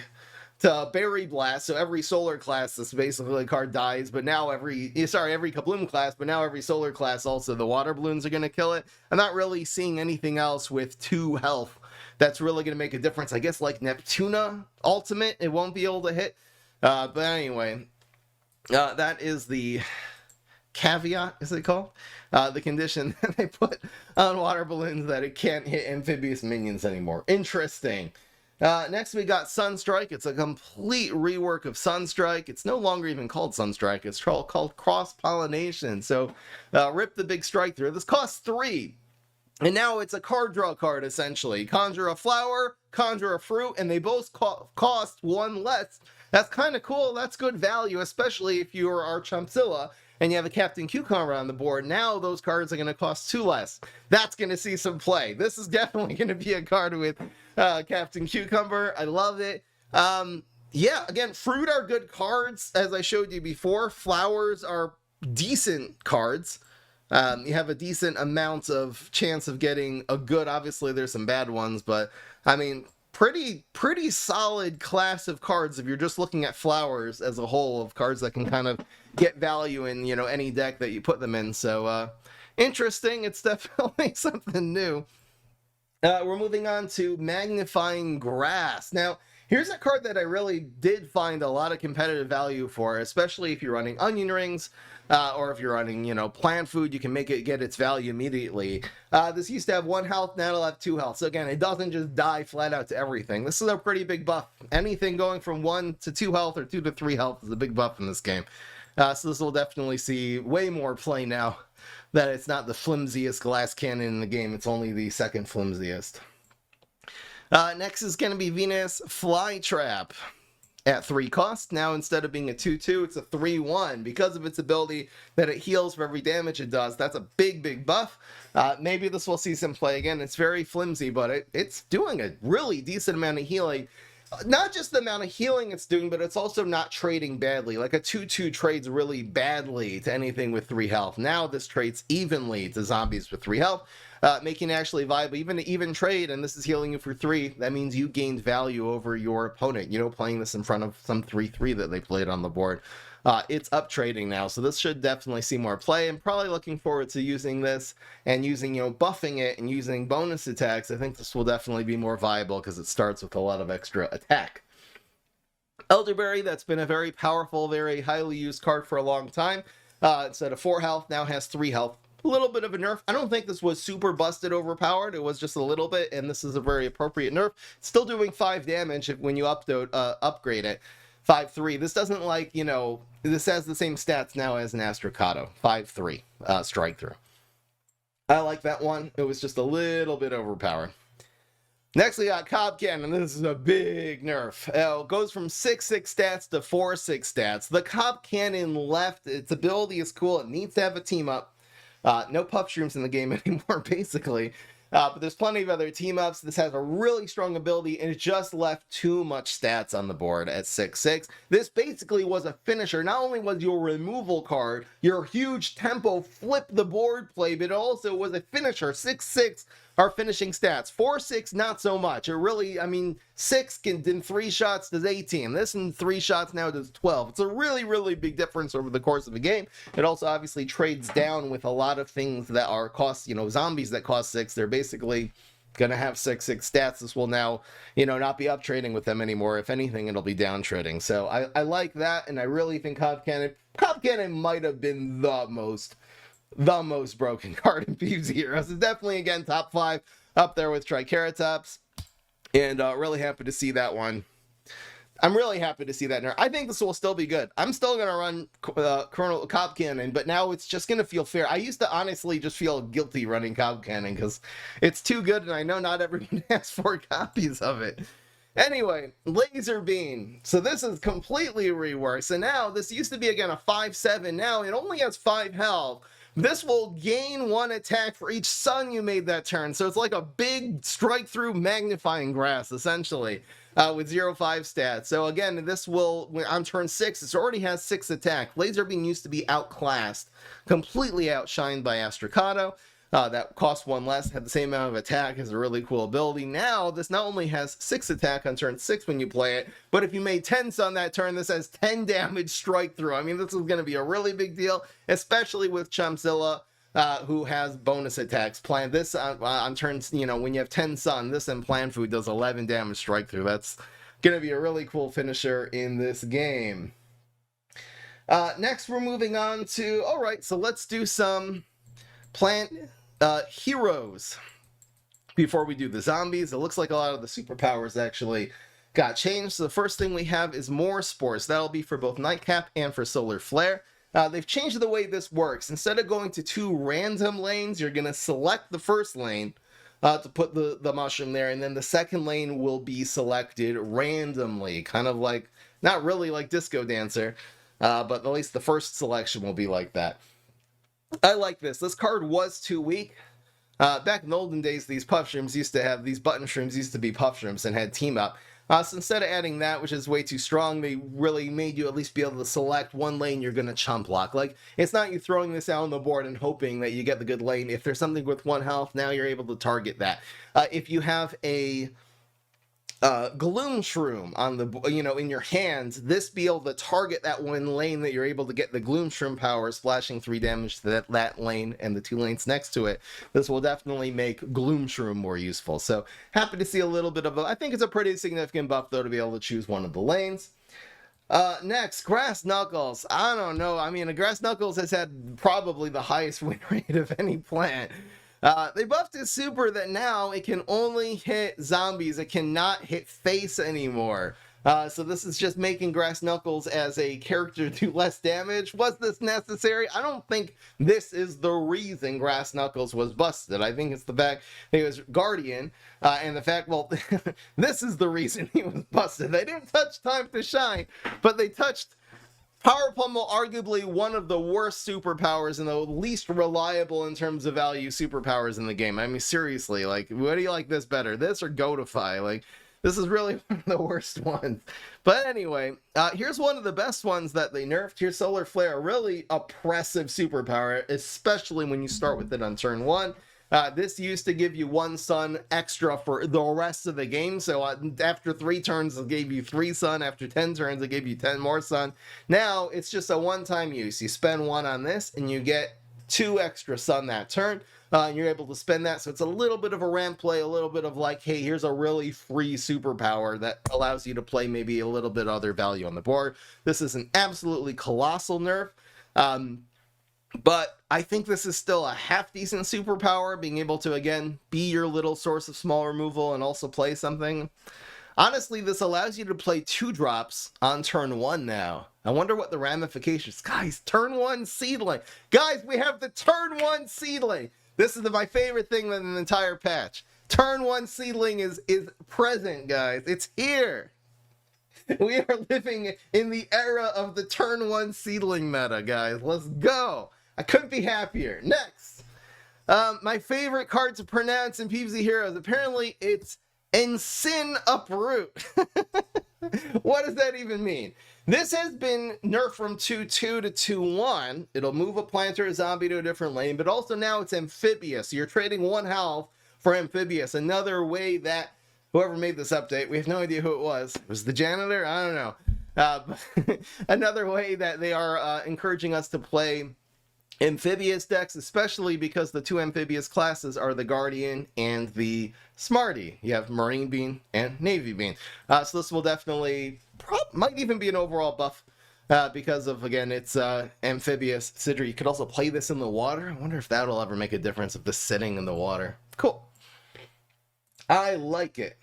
[SPEAKER 1] to Berry Blast, so every solar class, this basically card dies, but now every Kabloom class, but now every solar class also, the Water Balloons are going to kill it. I'm not really seeing anything else with 2 health that's really going to make a difference. I guess like Neptuna Ultimate, it won't be able to hit. But anyway, that is the caveat, is it called? The condition that they put on Water Balloons, that it can't hit amphibious minions anymore. Interesting. Next we got Sunstrike. It's a complete rework of Sunstrike. It's no longer even called Sunstrike. It's called Cross Pollination. So rip the big strike through. This costs 3. And now it's a card draw card, essentially. Conjure a flower, conjure a fruit, and they both cost 1 less. That's kind of cool. That's good value, especially if you're our Chumpzilla and you have a Captain Cucumber on the board. Now those cards are going to cost 2 less. That's going to see some play. This is definitely going to be a card with Captain Cucumber. I love it. Yeah, again, fruit are good cards, as I showed you before. Flowers are decent cards. You have a decent amount of chance of getting a good, obviously there's some bad ones, but I mean, pretty solid class of cards if you're just looking at flowers as a whole, of cards that can kind of get value in, any deck that you put them in. So interesting. It's definitely something new. We're moving on to Magnifying Grass. Now, here's a card that I really did find a lot of competitive value for, especially if you're running Onion Rings, or if you're running, plant food, you can make it get its value immediately. This used to have 1 health, now it'll have 2 health. So again, it doesn't just die flat out to everything. This is a pretty big buff. Anything going from 1 to 2 health or 2 to 3 health is a big buff in this game. So this will definitely see way more play now that it's not the flimsiest glass cannon in the game. It's only the second flimsiest. Next is going to be Venus Flytrap at 3 cost. Now instead of being a 2-2, it's a 3-1 because of its ability that it heals for every damage it does. That's a big buff. Maybe this will see some play again. It's very flimsy, but it's doing a really decent amount of healing. Not just the amount of healing it's doing, but it's also not trading badly. Like a 2/2 trades really badly to anything with 3 health. Now this trades evenly to zombies with 3 health, making it actually viable. Even an even trade, and this is healing you for 3, that means you gained value over your opponent, you know, playing this in front of some 3/3 that they played on the board. It's up trading now, so this should definitely see more play. I'm probably looking forward to using this and using, you know, buffing it and using bonus attacks. I think this will definitely be more viable because it starts with a lot of extra attack. Elderberry, that's been a very powerful, very highly used card for a long time. Instead of 4 health, now has 3 health. A little bit of a nerf. I don't think this was super busted overpowered. It was just a little bit, and this is a very appropriate nerf. Still doing 5 damage when you upgrade it. 5/3. This doesn't, like, you know, this has the same stats now as an Astrocado. 5/3 strike through. I like that one. It was just a little bit overpowered. Next, we got Cob Cannon. This is a big nerf. It goes from 6/6 stats to 4/6 stats. The Cob Cannon left. Its ability is cool. It needs to have a team up. No puff shrooms in the game anymore, basically. But there's plenty of other team-ups. This has a really strong ability, and it just left too much stats on the board at 6/6. This basically was a finisher. Not only was your removal card, your huge tempo flip the board play, but it also was a finisher. 6/6 are finishing stats. 4/6, not so much. It really, I mean, 6 in 3 shots does 18. This in 3 shots now does 12. It's a really, really big difference over the course of a game. It also obviously trades down with a lot of things that are cost, you know, zombies that cost 6. They're basically going to have 6/6 stats. This will now, you know, not be up trading with them anymore. If anything, it'll be down trading. So I like that, and I really think Cob Cannon might have been the most broken card in PvZ Heroes. It's definitely, again, top 5 up there with Triceratops, and really happy to see that one. I'm really happy to see that nerf. I think this will still be good. I'm still going to run Colonel Cob Cannon, but now it's just going to feel fair. I used to honestly just feel guilty running Cob Cannon because it's too good, and I know not everyone has 4 copies of it. Anyway, Laser Beam. So this is completely reworked. So now, this used to be, again, a 5/7. Now it only has 5 health. This will gain 1 attack for each sun you made that turn. So it's like a big strike-through magnifying glass, essentially, with 0/5 stats. So again, this will, on turn 6, it already has 6 attack. Laser Beam used to be outclassed, completely outshined by Astrocado. That cost 1 less, had the same amount of attack, has a really cool ability. Now, this not only has 6 attack on turn 6 when you play it, but if you made 10 sun that turn, this has 10 damage strike through. I mean, this is going to be a really big deal, especially with Chumpzilla, who has bonus attacks. Plan this on turns, you know, when you have 10 sun, this and Plan Food does 11 damage strike through. That's going to be a really cool finisher in this game. Next, we're moving on to, all right, so let's do some plant heroes before we do the zombies. It looks like a lot of the superpowers actually got changed. So the first thing we have is more spores. That'll be for both Nightcap and for Solar Flare. They've changed the way this works. Instead of going to 2 random lanes, you're going to select the first lane to put the mushroom there, and then the second lane will be selected randomly, kind of like, not really like Disco Dancer, but at least the first selection will be like that. I like this. This card was too weak. Back in the olden days, these puff shrooms used to have, these button shrooms used to be puff shrooms and had team up. So instead of adding that, which is way too strong, they really made you at least be able to select 1 lane you're going to chump block. Like, it's not you throwing this out on the board and hoping that you get the good lane. If there's something with 1 health, now you're able to target that. If you have a Gloom Shroom on the, you know, in your hands, this be able to target that 1 lane that you're able to get the Gloom Shroom power, splashing 3 damage to that lane and the 2 lanes next to it. This will definitely make Gloom Shroom more useful. So happy to see a little bit of I think it's a pretty significant buff, though, to be able to choose 1 of the lanes. Next, Grass Knuckles. I don't know. I mean, Grass Knuckles has had probably the highest win rate of any plant. They buffed his super that now it can only hit zombies. It cannot hit face anymore. So this is just making Grass Knuckles as a character do less damage. Was this necessary? I don't think this is the reason Grass Knuckles was busted. I think it's the fact he was Guardian, and the fact, well, this is the reason he was busted. They didn't touch Time to Shine, but they touched Power Pummel, arguably one of the worst superpowers and the least reliable in terms of value superpowers in the game. I mean, seriously, like, what do you like this better? This or Goatify? Like, This is really one of the worst ones. But anyway, here's one of the best ones that they nerfed. Here's Solar Flare, a really oppressive superpower, especially when you start with it on turn 1. This used to give you 1 sun extra for the rest of the game. So after 3 turns, it gave you 3 sun. After 10 turns, it gave you 10 more sun. Now, it's just a one-time use. You spend 1 on this, and you get 2 extra sun that turn. And you're able to spend that. So it's a little bit of a ramp play, a little bit of like, hey, here's a really free superpower that allows you to play maybe a little bit other value on the board. This is an absolutely colossal nerf. But I think this is still a half-decent superpower, being able to, again, be your little source of small removal and also play something. Honestly, this allows you to play 2 drops on turn 1 now. I wonder what the ramifications... Guys, turn 1 seedling. Guys, we have the turn 1 seedling. This is my favorite thing in the entire patch. Turn 1 seedling is present, guys. It's here. We are living in the era of the turn 1 seedling meta, guys. Let's go. I couldn't be happier. Next. My favorite card to pronounce in PvZ Heroes. Apparently, it's Ensign Uproot. What does that even mean? This has been nerfed from 2-2 to 2-1. It'll move a planter, a zombie to a different lane, but also now it's amphibious. So you're trading 1 health for amphibious. Another way that whoever made this update, we have no idea who it was. It was the janitor? I don't know. Another way that they are encouraging us to play amphibious decks, especially because the 2 amphibious classes are the Guardian and the Smarty. You have Marine Bean and Navy Bean. So this will definitely, might even be an overall buff because of, again, it's amphibious. Sidra, you could also play this in the water. I wonder if that'll ever make a difference if this sitting in the water. Cool. I like it.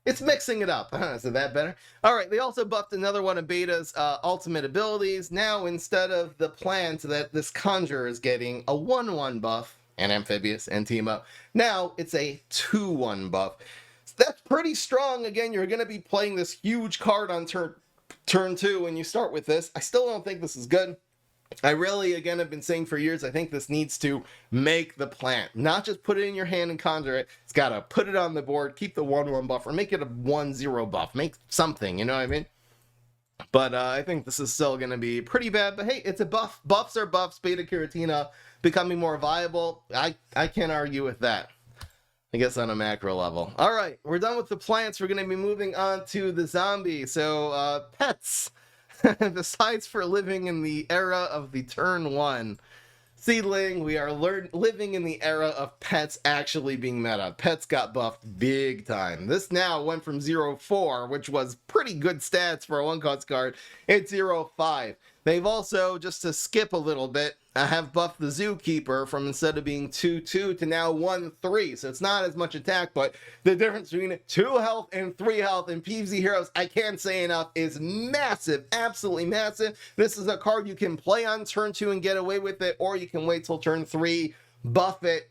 [SPEAKER 1] It's mixing it up. Is that better? All right, they also buffed another one of Beta's ultimate abilities. Now, instead of the plant that this Conjurer is getting, a 1-1 buff, and amphibious, and team up. Now, it's a 2-1 buff. So that's pretty strong. Again, you're going to be playing this huge card on turn 2 when you start with this. I still don't think this is good. I really, again, have been saying for years, I think this needs to make the plant. Not just put it in your hand and conjure it. It's got to put it on the board, keep the 1-1 buff, or make it a 1-0 buff. Make something, you know what I mean? But I think this is still going to be pretty bad. But hey, it's a buff. Buffs are buffs. Beta Curatina becoming more viable. I can't argue with that. I guess on a macro level. All right, we're done with the plants. We're going to be moving on to the zombie. So, pets. Besides for living in the era of the turn 1 seedling, we are living in the era of pets actually being meta. Pets got buffed big time. This now went from 0-4, which was pretty good stats for a 1-cost card, it's 0-5. They've also, just to skip a little bit, have buffed the Zookeeper from instead of being 2-2 to now 1-3. So it's not as much attack, but the difference between 2 health and 3 health in PvZ Heroes, I can't say enough, is massive. Absolutely massive. This is a card you can play on turn 2 and get away with it, or you can wait till turn 3, buff it,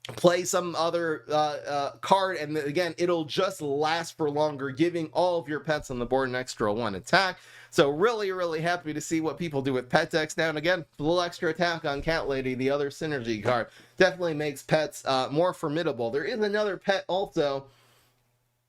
[SPEAKER 1] play some other card, and again, it'll just last for longer, giving all of your pets on the board an extra 1 attack. So really, really happy to see what people do with pet decks now. And again, a little extra attack on Cat Lady, the other synergy card, definitely makes pets more formidable. There is another pet also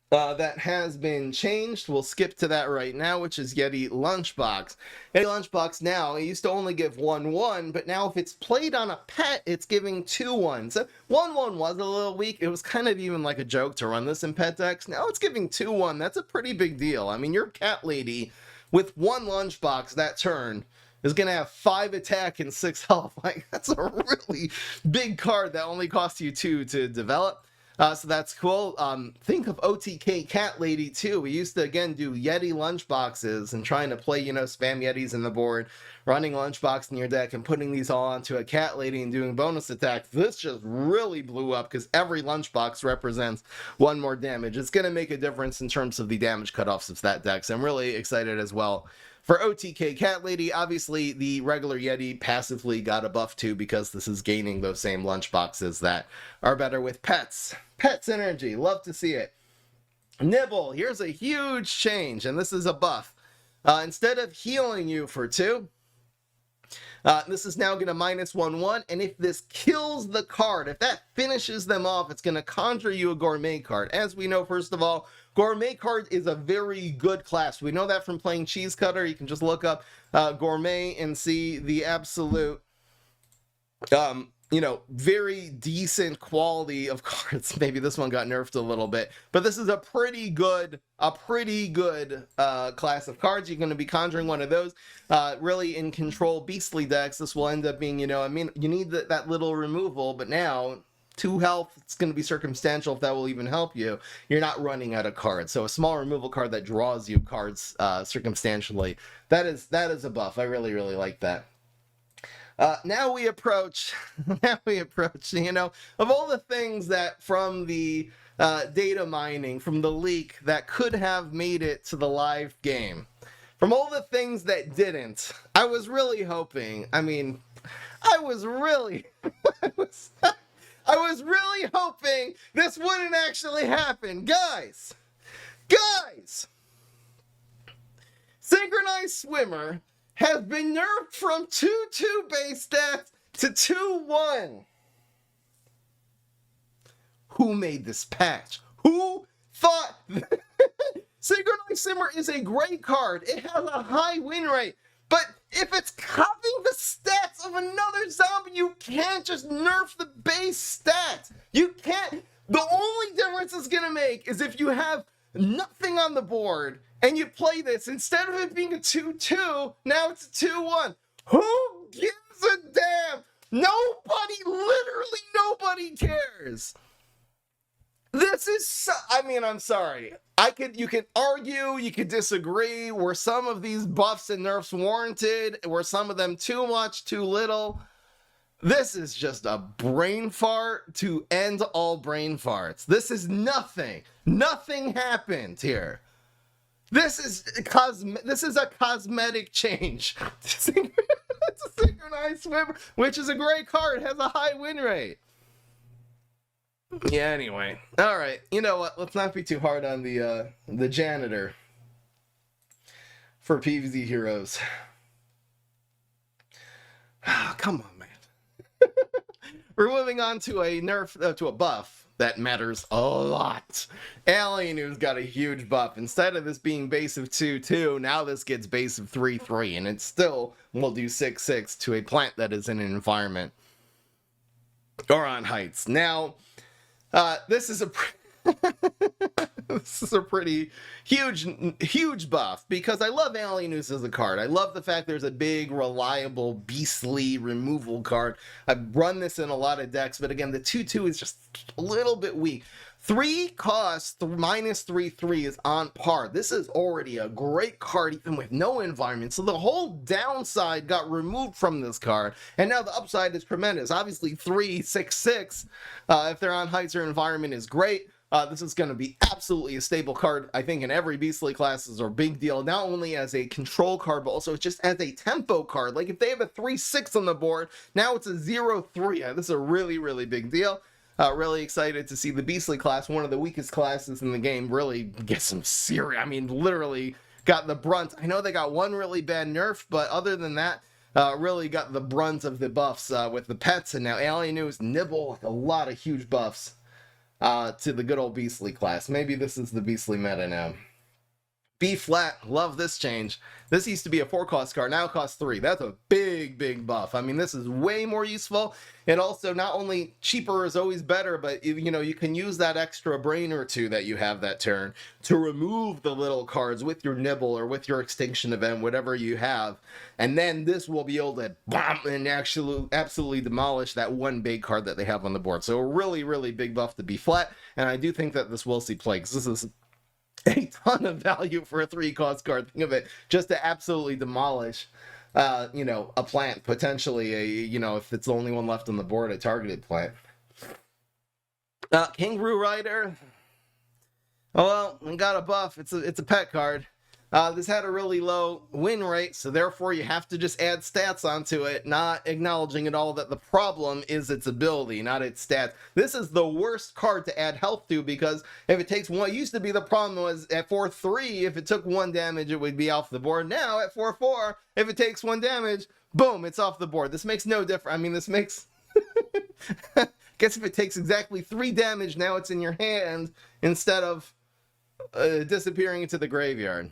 [SPEAKER 1] that has been changed. We'll skip to that right now, which is Yeti Lunchbox. Yeti Lunchbox now, it used to only give 1-1, but now if it's played on a pet, it's giving 2-1. So 1-1 was a little weak. It was kind of even like a joke to run this in pet decks. Now it's giving 2-1. That's a pretty big deal. I mean, your Cat Lady with 1 Lunchbox that turn is going to have 5 attack and 6 health. Like, that's a really big card that only costs you 2 to develop. So that's cool. Think of OTK Cat Lady too. We used to, again, do Yeti Lunchboxes and trying to play, spam Yetis in the board, running Lunchbox in your deck and putting these all onto a Cat Lady and doing bonus attacks. This just really blew up because every Lunchbox represents 1 more damage. It's going to make a difference in terms of the damage cutoffs of that deck. So I'm really excited as well. For OTK Cat Lady, obviously the regular Yeti passively got a buff too because this is gaining those same Lunchboxes that are better with pets. Pets energy, love to see it. Nibble, here's a huge change, and this is a buff. Instead of healing you for 2, This is now going to -1/1, and if this kills the card, if that finishes them off, it's going to conjure you a Gourmet card. As we know, first of all, Gourmet card is a very good class. We know that from playing Cheese Cutter. You can just look up Gourmet and see the absolute very decent quality of cards. Maybe this one got nerfed a little bit, but this is a pretty good class of cards. You're going to be conjuring one of those. Really in control beastly decks, this will end up being, you need that little removal, but now 2 health, it's going to be circumstantial if that will even help you. You're not running out of cards. So a small removal card that draws you cards circumstantially, that is a buff. I really, really like that. Now we approach, of all the things that from the data mining, from the leak, that could have made it to the live game, from all the things that didn't, I was really hoping, I was really hoping this wouldn't actually happen. Guys! Synchronized Swimmer has been nerfed from 2/2 base stats to 2/1. Who made this patch? Who thought? Synchronized Swimmer is a great card. It has a high win rate. But if it's copying the stats of another zombie, you can't just nerf the base stats. You can't. The only difference it's going to make is if you have nothing on the board and you play this, instead of it being a 2/2, now it's a 2/1. Who gives a damn? Literally nobody cares. This is I'm sorry. You can argue, you can disagree. Were some of these buffs and nerfs warranted? Were some of them too much, too little? This is just a brain fart to end all brain farts. This is nothing. Nothing happened here. This is a cosmetic change. It's a Synchronized Swimmer, which is a great card, has a high win rate. Yeah, anyway. Alright, you know what? Let's not be too hard on the janitor for PvZ Heroes. Come on, man. We're moving on to a to a buff that matters a lot. Alien, who's got a huge buff. Instead of this being base of 2/2, now this gets base of 3/3, and it still will do 6/6 to a plant that is in an environment or on heights. Now, this is a pretty huge buff, because I love Alien News as a card. I love the fact there's a big, reliable, beastly removal card. I've run this in a lot of decks, but again, the 2/2 is just a little bit weak. 3 cost -3/3 is on par. This is already a great card even with no environment. So the whole downside got removed from this card, and now the upside is tremendous. Obviously 3/6/6 if they're on heights or environment is great. This is going to be absolutely a stable card, I think, in every beastly class. Is a big deal, not only as a control card, but also just as a tempo card. Like if they have a 3/6 on the board, now it's a 0/3. This is a really, really big deal. Really excited to see the beastly class, one of the weakest classes in the game, really get some serious, literally got the brunt. I know they got one really bad nerf, but other than that, really got the brunt of the buffs with the pets, and now Alien News nibble with a lot of huge buffs to the good old beastly class. Maybe this is the beastly meta now. B flat, love this change. This used to be a 4-cost card, now it costs 3. That's a big, big buff. This is way more useful. And also, not only cheaper is always better, but you can use that extra brain or 2 that you have that turn to remove the little cards with your nibble or with your extinction event, whatever you have. And then this will be able to bomb and absolutely demolish that one big card that they have on the board. So a really, really big buff to B flat. And I do think that this will see play, because this is a ton of value for a 3-cost card. Think of it, just to absolutely demolish, a plant, potentially if it's the only one left on the board, a targeted plant. Kangaroo Rider. Oh well, we got a buff. It's a pet card. This had a really low win rate, so therefore you have to just add stats onto it, not acknowledging at all that the problem is its ability, not its stats. This is the worst card to add health to, because if it takes one, it used to be the problem was at 4/3, if it took 1 damage, it would be off the board. Now at 4/4, if it takes 1 damage, boom, it's off the board. This makes no difference. I mean, this makes... Guess if it takes exactly 3 damage, now it's in your hand instead of disappearing into the graveyard.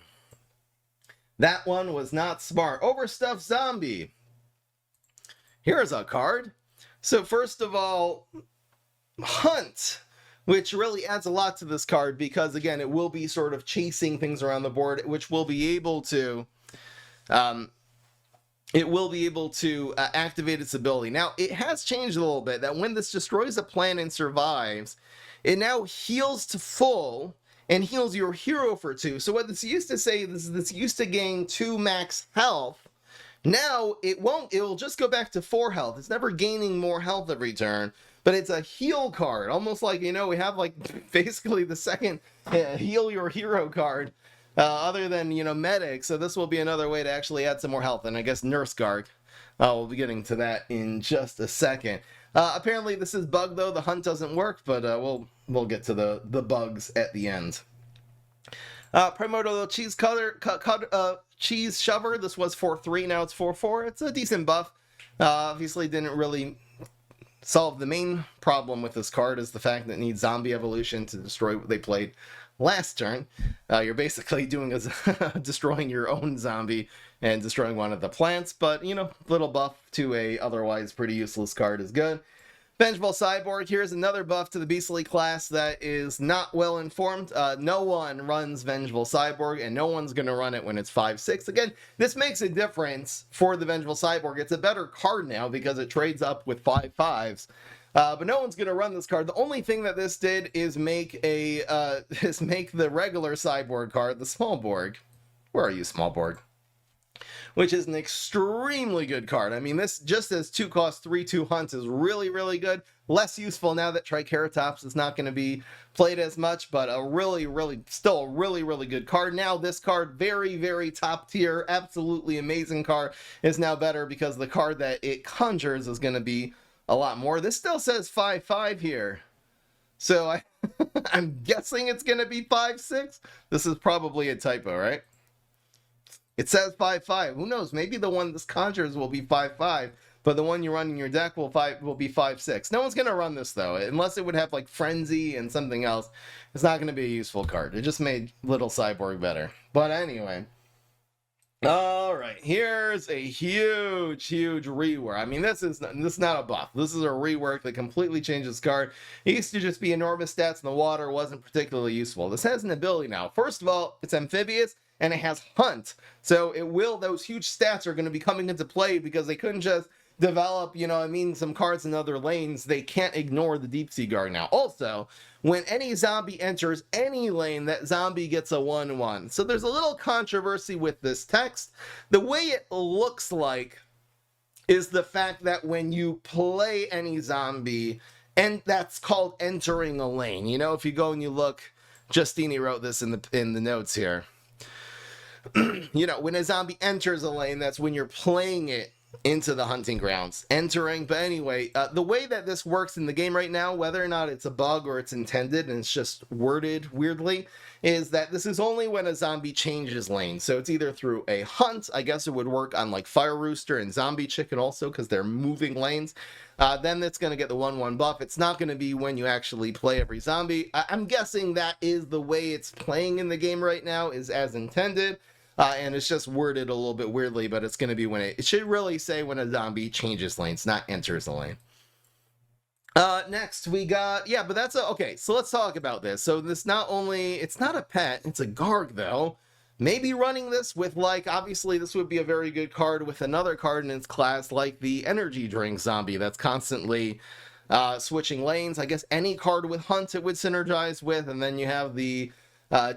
[SPEAKER 1] That one was not smart. Overstuffed Zombie. Here's a card. So first of all, Hunt, which really adds a lot to this card because, again, it will be sort of chasing things around the board, which will be able to... activate its ability. Now, it has changed a little bit, that when this destroys a plan and survives, it now heals to full and heals your hero for 2. So what this used to say, this used to gain 2 max health. Now, it won't. It'll just go back to 4 health. It's never gaining more health every turn, but it's a heal card. Almost like, you know, we have, like, basically the second heal your hero card. Other than, you know, medic, so this will be another way to actually add some more health, and I guess Nurse Guard. We'll be getting to that in just a second. Apparently this is bugged, though. The Hunt doesn't work, but we'll get to the bugs at the end. Primordial Cheese Cheese Shover. This was 4-3, now it's 4-4. It's a decent buff. Obviously didn't really solve the main problem with this card, is the fact that it needs zombie evolution to destroy what they played last turn. You're basically doing destroying your own zombie and destroying one of the plants, but, you know, little buff to a otherwise pretty useless card is good. Vengeful Cyborg. Here's another buff to the Beastly class that is not well informed. No one runs Vengeful Cyborg, and no one's going to run it when it's 5-6. Again, this makes a difference for the Vengeful Cyborg. It's a better card now because it trades up with 5/5s. But no one's going to run this card. The only thing that this did is make the regular Cyborg card, the Smallborg. Where are you, Smallborg? Which is an extremely good card. I mean, this just as 2-cost 3/2 Hunt is really, really good. Less useful now that Triceratops is not going to be played as much, but still a really, really good card. Now this card, very, very top tier, absolutely amazing card, is now better because the card that it conjures is going to be a lot more. This still says 5/5 here. So I'm guessing it's going to be 5/6. This is probably a typo, right? It says 5/5. Who knows? Maybe the one this conjures will be 5/5, but the one you run in your deck will be 5/6. No one's going to run this, though, unless it would have, like, Frenzy and something else. It's not going to be a useful card. It just made Little Cyborg better. But anyway. Alright, here's a huge rework. I mean, this is not a buff. This is a rework that completely changes card. It used to just be enormous stats in the water, wasn't particularly useful. This has an ability now. First of all, it's amphibious, and it has Hunt. So those huge stats are going to be coming into play because they couldn't just develop, you know, I mean, some cards in other lanes. They can't ignore the Deep Sea Guard now. Also, when any zombie enters any lane, that zombie gets a 1/1. So there's a little controversy with this text. The way it looks like is the fact that when you play any zombie, and that's called entering a lane. You know, if you go and you look, Justini wrote this in the notes here. You know, when a zombie enters a lane, that's when you're playing it into the hunting grounds. Entering, but anyway, the way that this works in the game right now, whether or not it's a bug or it's intended and it's just worded weirdly, is that this is only when a zombie changes lanes. So it's either through a hunt, I guess it would work on like Fire Rooster and Zombie Chicken also because they're moving lanes. Then it's going to get the 1/1 buff. It's not going to be when you actually play every zombie. I'm guessing that is the way it's playing in the game right now, is as intended. And it's just worded a little bit weirdly, but it's going to be when it should really say when a zombie changes lanes, not enters a lane. Next we got, but that's okay. So let's talk about this. So this it's not a pet, it's a Garg though. Maybe running this with, like, obviously this would be a very good card with another card in its class, like the Energy Drink Zombie that's constantly switching lanes. I guess any card with Hunt it would synergize with, and then you have the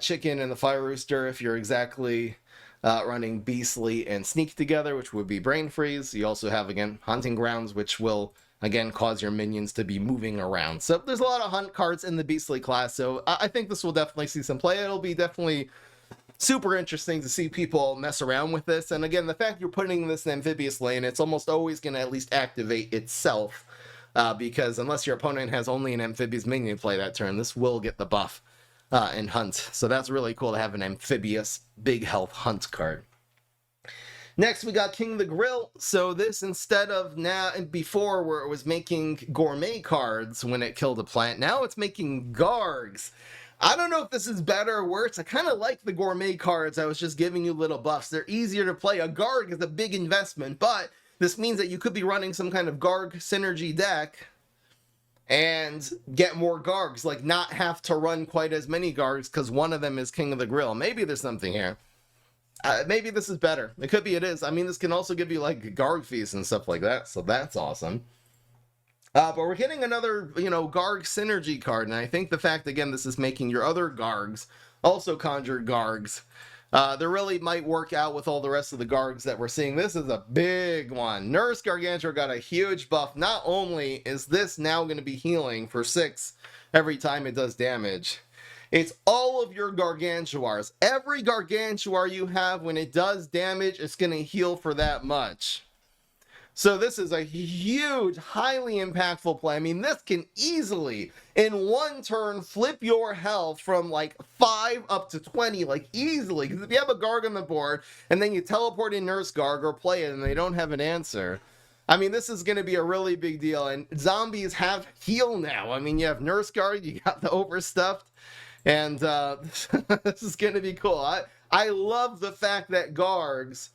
[SPEAKER 1] Chicken and the Fire Rooster if you're exactly running Beastly and Sneak together, which would be Brain Freeze. You also have, again, Hunting Grounds, which will, again, cause your minions to be moving around. So there's a lot of Hunt cards in the Beastly class, so I think this will definitely see some play. It'll be definitely super interesting to see people mess around with this. And again, the fact you're putting this in Amphibious lane, it's almost always going to at least activate itself, because unless your opponent has only an Amphibious minion to play that turn, this will get the buff. And Hunt. So that's really cool to have an amphibious big health Hunt card. Next, we got King the Grill. So this, instead of now and before where it was making gourmet cards when it killed a plant, now it's making Gargs. I don't know if this is better or worse. I kind of like the gourmet cards. I was just giving you little buffs. They're easier to play. A Garg is a big investment, but this means that you could be running some kind of Garg synergy deck and get more Gargs, like not have to run quite as many Gargs because one of them is King of the Grill. Maybe there's something here. Maybe this is better. It could be it is. I mean, this can also give you like Garg feast and stuff like that, so that's awesome. But we're getting another, Garg synergy card, and I think the fact, again, this is making your other Gargs also conjure Gargs. They really might work out with all the rest of the Gargs that we're seeing. This is a big one. Nurse Gargantua got a huge buff. Not only is this now going to be healing for 6 every time it does damage, it's all of your Gargantuars. Every Gargantuar you have, when it does damage, it's going to heal for that much. So this is a huge, highly impactful play. I mean, this can easily, in one turn, flip your health from like 5 up to 20, like easily. Because if you have a Garg on the board, and then you teleport in Nurse Garg or play it, and they don't have an answer, I mean, this is going to be a really big deal. And zombies have heal now. I mean, you have Nurse Garg, you got the Overstuffed, and this is going to be cool. I love the fact that Gargs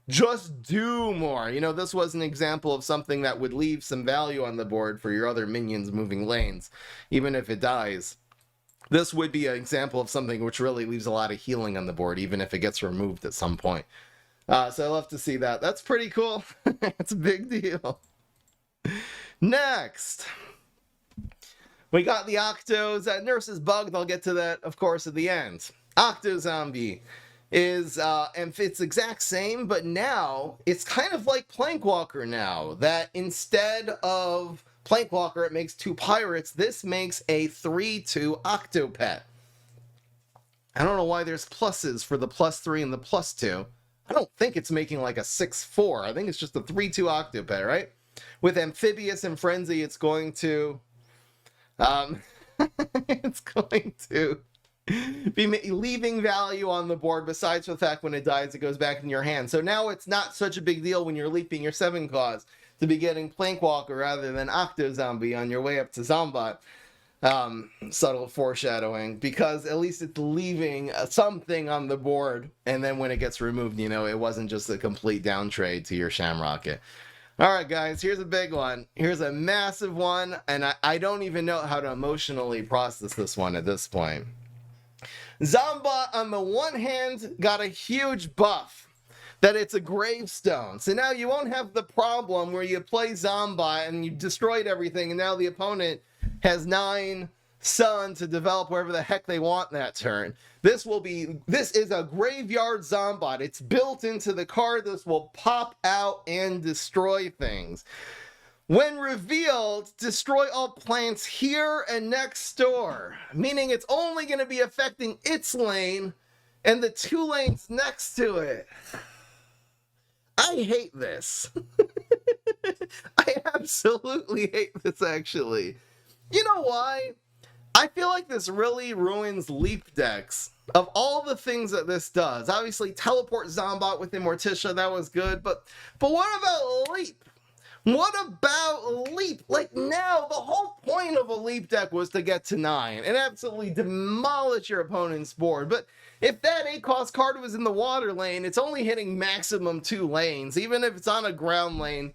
[SPEAKER 1] just do more. This was an example of something that would leave some value on the board for your other minions moving lanes, even if it dies. This would be an example of something which really leaves a lot of healing on the board, even if it gets removed at some point. So I love to see that. That's pretty cool. It's a big deal. Next, we got the Octos. Nurse's bugged. I'll get to that, of course, at the end. Octo Zombie is, and it's exact same, but now it's kind of like Plankwalker now, that instead of Plankwalker, it makes 2 pirates. This makes a 3/2 Octopet. I don't know why there's pluses for the +3 and the +2. I don't think it's making like a 6/4. I think it's just a 3/2 Octopet, right? With Amphibious and Frenzy, it's going to it's going to be leaving value on the board, besides the fact when it dies, it goes back in your hand. So now it's not such a big deal when you're leaping your 7 claws to be getting Plankwalker rather than Octo Zombie on your way up to Zombot. Subtle foreshadowing, because at least it's leaving something on the board, and then when it gets removed, it wasn't just a complete down trade to your Shamrocket. Alright guys, here's a big one. Here's a massive one, and I don't even know how to emotionally process this one at this point. Zombot, on the one hand, got a huge buff that it's a gravestone. So now you won't have the problem where you play Zombot and you've destroyed everything, and now the opponent has 9 sun to develop wherever the heck they want that turn. This is a graveyard Zombot. It's built into the card. This will pop out and destroy things. When revealed, destroy all plants here and next door, meaning it's only going to be affecting its lane and the 2 lanes next to it. I hate this. I absolutely hate this, actually. You know why? I feel like this really ruins Leap decks. Of all the things that this does, obviously teleport Zombot with Immorticia, that was good, but what about Leap? What about Leap? Like, now, the whole point of a Leap deck was to get to 9 and absolutely demolish your opponent's board. But if that 8-cost card was in the water lane, it's only hitting maximum 2 lanes. Even if it's on a ground lane,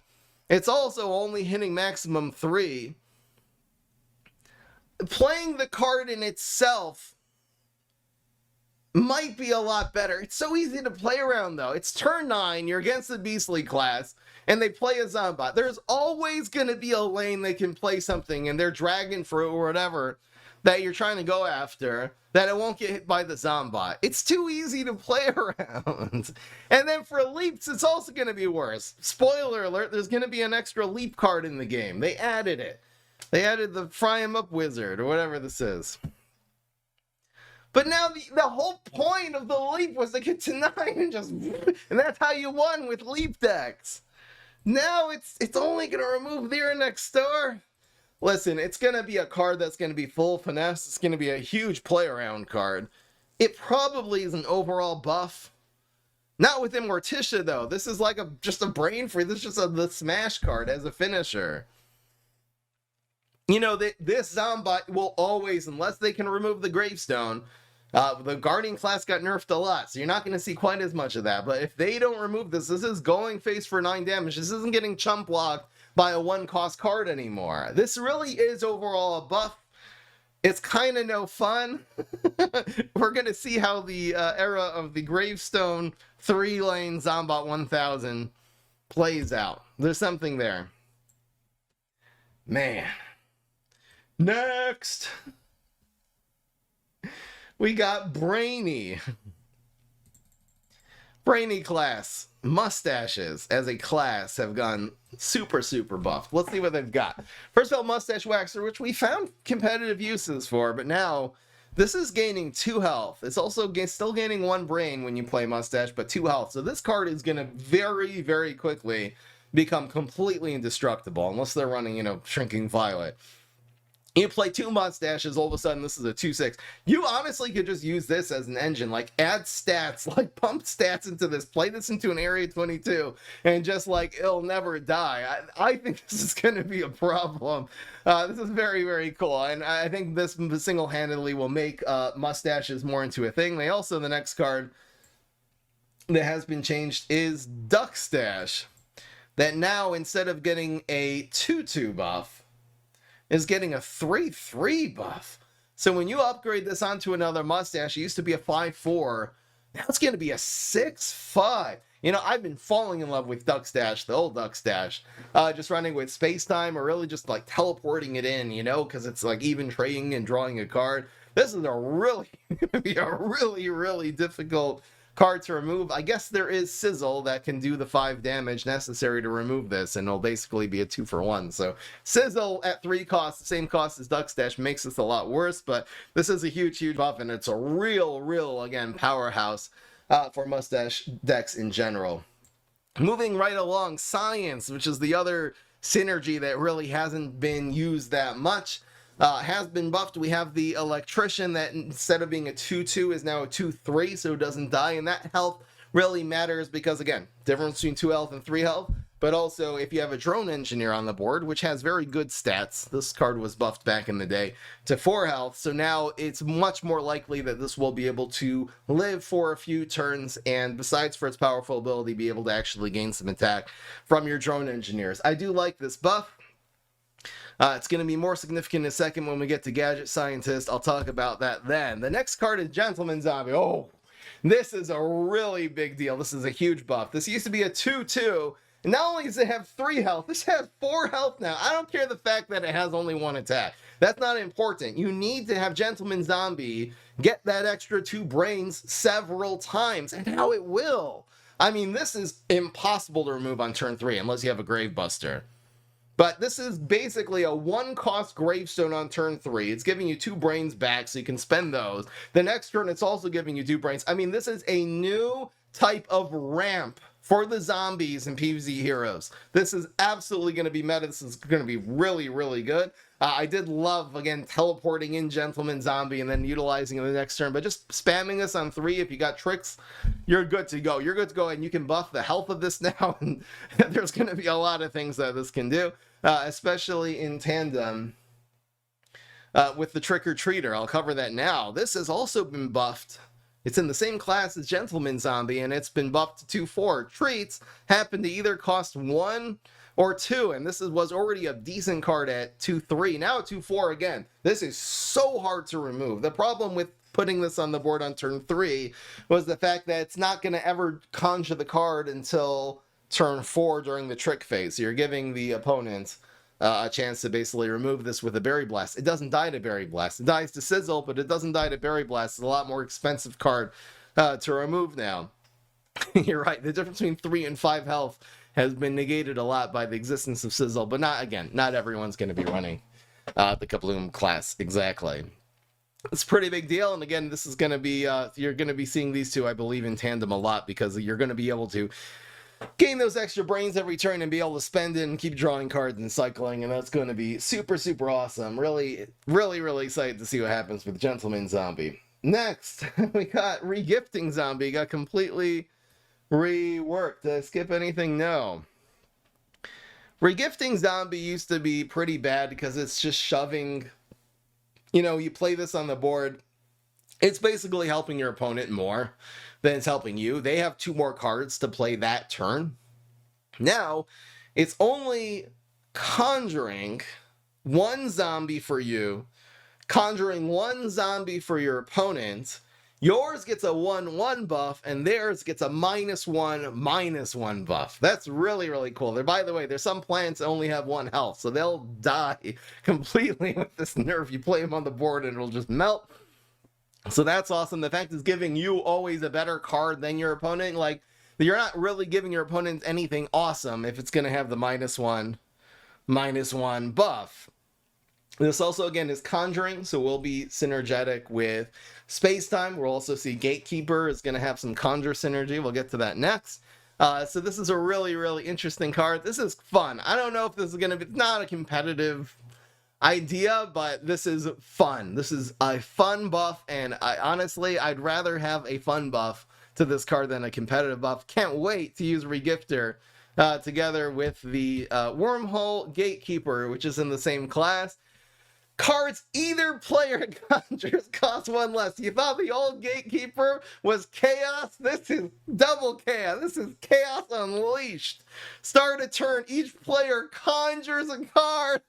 [SPEAKER 1] it's also only hitting maximum 3. Playing the card in itself might be a lot better. It's so easy to play around, though. It's turn 9, you're against the Beastly class, and they play a Zombot. There's always going to be a lane they can play something, and their Dragon Fruit or whatever that you're trying to go after, that it won't get hit by the Zombot. It's too easy to play around. And then for Leaps, it's also going to be worse. Spoiler alert, there's going to be an extra Leap card in the game. They added it. They added the Fry 'em Up Wizard, or whatever this is. But now the whole point of the Leap was to get to 9 and and that's how you won with Leap decks. Now it's only going to remove there next door. Listen, it's going to be a card that's going to be full finesse. It's going to be a huge play around card. It probably is an overall buff. Not with Immorticia, though. This is like just a brain freeze. This is just the Smash card as a finisher. You know, this Zombot will always, unless they can remove the Gravestone, the Guardian class got nerfed a lot, so you're not going to see quite as much of that. But if they don't remove this, this is going face for 9 damage. This isn't getting chump blocked by a 1-cost card anymore. This really is overall a buff. It's kind of no fun. We're going to see how the era of the Gravestone 3-lane Zombot 1000 plays out. There's something there. Man. Next, we got Brainy. Brainy class. Mustaches as a class have gone super buffed. Let's see what they've got. First of all, Mustache Waxer, which we found competitive uses for, but now this is gaining 2 health. It's also still gaining 1 brain when you play Mustache, but 2 health. So this card is going to very quickly become completely indestructible, unless they're running, you know, Shrinking Violet. You play 2 Mustaches, all of a sudden this is a 2/6. You honestly could just use this as an engine, like add stats, like pump stats into this, play this into an Area 22, and just like, it'll never die. I think this is going to be a problem. This is very cool, and I think this single-handedly will make Mustaches more into a thing. They also, the next card that has been changed is Duckstache, that now, instead of getting a 2/2 buff, is getting a 3/3 buff. So when you upgrade this onto another Mustache, it used to be a 5/4. Now it's going to be a 6/5. You know, I've been falling in love with Duckstache, the old Duckstache. Just running with Space Time, or really just like teleporting it in, you know, because it's like even trading and drawing a card. This is a really difficult card to remove. I guess there is Sizzle that can do the 5 damage necessary to remove this, and it'll basically be a 2-for-1. So Sizzle at 3 costs, the same cost as Duckstache, makes this a lot worse, but this is a huge buff, and it's a real again, powerhouse for Mustache decks in general. Moving right along, Science, which is the other synergy that really hasn't been used that much. Has been buffed. We have the Electrician that, instead of being a 2/2, is now a 2/3, so it doesn't die, and that health really matters because, again, difference between 2 health and 3 health, but also if you have a Drone Engineer on the board, which has very good stats. This card was buffed back in the day to 4 health, so now it's much more likely that this will be able to live for a few turns, and besides for its powerful ability, be able to actually gain some attack from your Drone Engineers. I do like this buff. It's going to be more significant in a second when we get to Gadget Scientist. I'll talk about that then. The next card is Gentleman Zombie. Oh, this is a really big deal. This is a huge buff. This used to be a 2/2. And not only does it have 3 health, this has 4 health now. I don't care the fact that it has only 1 attack. That's not important. You need to have Gentleman Zombie get that extra 2 brains several times, and how it will. I mean, this is impossible to remove on turn 3 unless you have a Gravebuster. But this is basically a 1-cost Gravestone on turn 3. It's giving you 2 brains back, so you can spend those. The next turn, it's also giving you 2 brains. I mean, this is a new type of ramp for the zombies in PvZ Heroes. This is absolutely going to be meta. This is going to be really good. I did love, again, teleporting in Gentleman Zombie and then utilizing it the next turn. But just spamming this on 3, if you got tricks, you're good to go. You're good to go, and you can buff the health of this now. And there's going to be a lot of things that this can do, especially in tandem with the Trick or Treater. I'll cover that now. This has also been buffed. It's in the same class as Gentleman Zombie, and it's been buffed to 2/4. Treats happen to either cost 1 or 2, and this was already a decent card at 2/3. Now at 2/4 again. This is so hard to remove. The problem with putting this on the board on turn 3 was the fact that it's not going to ever conjure the card until turn 4 during the trick phase. So you're giving the opponent a chance to basically remove this with a Berry Blast. It doesn't die to Berry Blast. It dies to Sizzle, but it doesn't die to Berry Blast. It's a lot more expensive card to remove now. You're right. The difference between 3 and 5 health has been negated a lot by the existence of Sizzle, but not everyone's going to be running the Kabloom class exactly. It's a pretty big deal, and again, this is going to be, you're going to be seeing these two, I believe, in tandem a lot, because you're going to be able to gain those extra brains every turn and be able to spend it and keep drawing cards and cycling, and that's going to be super awesome. Really excited to see what happens with Gentleman Zombie. Next, we got Regifting Zombie. Got completely Reworked. Did I skip anything? No. Regifting zombie used to be pretty bad because it's just shoving. You play this on the board. It's basically helping your opponent more than it's helping you. They have 2 more cards to play that turn. Now, it's only conjuring 1 zombie for you, conjuring 1 zombie for your opponent. Yours gets a 1/1 buff, and theirs gets a -1/-1 buff. That's really, really cool. By the way, there's some plants that only have 1 health, so they'll die completely with this nerf. You play them on the board, and it'll just melt. So that's awesome. The fact is giving you always a better card than your opponent. Like, you're not really giving your opponent anything awesome if it's going to have the -1/-1 buff. This also, again, is conjuring, so we'll be synergetic with space-time. We'll also see Gatekeeper is going to have some conjure synergy. We'll get to that next. So this is a really, really interesting card. This is fun. I don't know if this is going to be... It's not a competitive idea, but this is fun. This is a fun buff, and honestly, I'd rather have a fun buff to this card than a competitive buff. Can't wait to use Regifter together with the Wormhole Gatekeeper, which is in the same class. Cards either player conjures cost 1 less. You thought the old Gatekeeper was chaos? This is double chaos. This is chaos unleashed. Start a turn, each player conjures a card.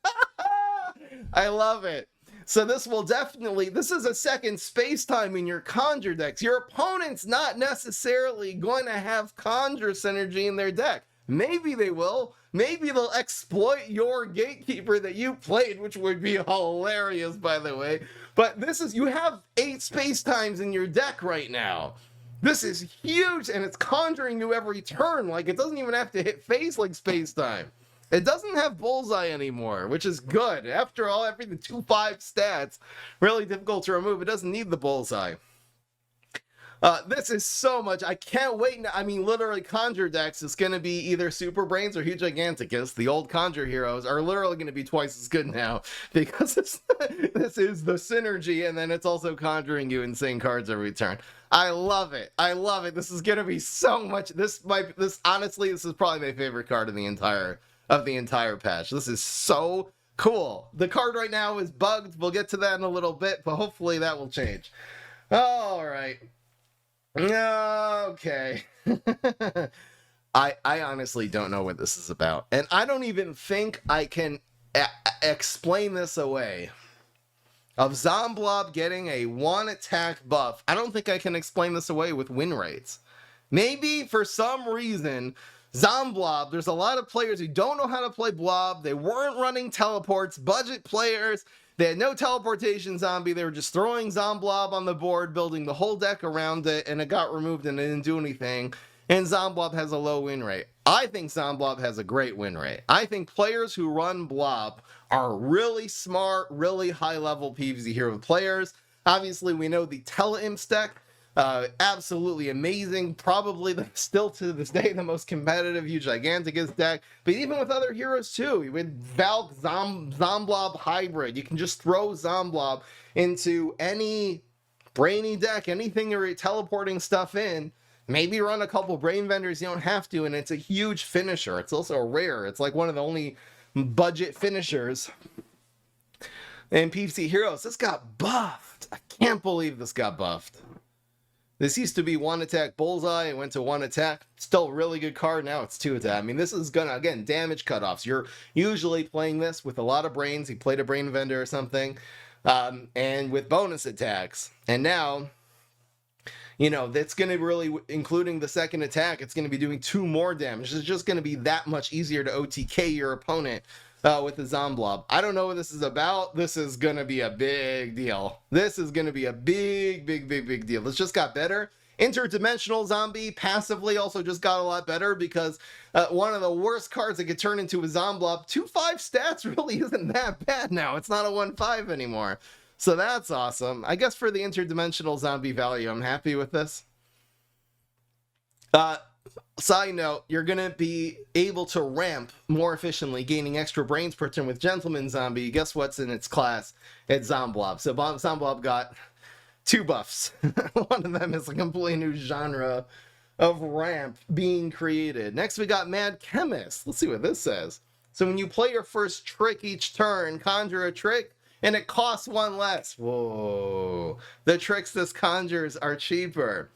[SPEAKER 1] I love it. So this will definitely, this is a second space-time in your conjure decks. Your opponent's not necessarily going to have conjure synergy in their deck. Maybe they will. Maybe they'll exploit your Gatekeeper that you played, which would be hilarious, by the way. But this is, you have 8 space-times in your deck right now. This is huge, and it's conjuring you every turn. Like, it doesn't even have to hit face like space-time. It doesn't have bullseye anymore, which is good. After all, every 2/5 stats, really difficult to remove. It doesn't need the bullseye. This is so much. I can't wait. I mean, literally, Conjure decks is going to be either Super Brains or Huge Giganticus. The old Conjure heroes are literally going to be twice as good now because this is the synergy, and then it's also conjuring you insane cards every turn. I love it. I love it. This is going to be so much. Honestly, this is probably my favorite card in the entire patch. This is so cool. The card right now is bugged. We'll get to that in a little bit, but hopefully that will change. All right. Okay. I honestly don't know what this is about, and I don't even think I can explain this away. Of Zomblob getting a 1 attack buff, I don't think I can explain this away with win rates. Maybe for some reason, Zomblob, there's a lot of players who don't know how to play Blob. They weren't running teleports, budget players. They had no teleportation zombie. They were just throwing Zomblob on the board, building the whole deck around it, and it got removed and it didn't do anything. And Zomblob has a low win rate. I think Zomblob has a great win rate. I think players who run Blob are really smart, really high-level PvZ Hero players. Obviously, we know the Tele-Imps deck. Absolutely amazing. Probably still to this day the most competitive Huge Giganticus deck. But even with other heroes too, with Valk Zomblob hybrid, you can just throw Zomblob into any Brainy deck, anything you're teleporting stuff in. Maybe run a couple Brain Vendors, you don't have to, and it's a huge finisher. It's also a rare. It's like one of the only budget finishers in PvZ Heroes. This got buffed. I can't believe this got buffed. This used to be 1 attack bullseye. It went to 1 attack. Still a really good card. Now it's 2 attack. I mean, this is gonna, again, damage cutoffs. You're usually playing this with a lot of brains. You played a brain vendor or something, and with bonus attacks. And now, that's going to really, including the second attack, it's going to be doing 2 more damage. It's just going to be that much easier to OTK your opponent with the Zomblob. I don't know what this is about. This is going to be a big deal. This is going to be a big deal. This just got better. Interdimensional Zombie passively also just got a lot better because one of the worst cards that could turn into a Zomblob, 2/5 stats really isn't that bad now. It's not a 1/5 anymore. So that's awesome. I guess for the interdimensional zombie value, I'm happy with this. Side note, you're going to be able to ramp more efficiently, gaining extra brains per turn with Gentleman Zombie. Guess what's in its class? It's Zomblob. So Zomblob got 2 buffs. One of them is a completely new genre of ramp being created. Next, we got Mad Chemist. Let's see what this says. So when you play your first trick each turn, conjure a trick, and it costs one less. Whoa. The tricks this conjures are cheaper.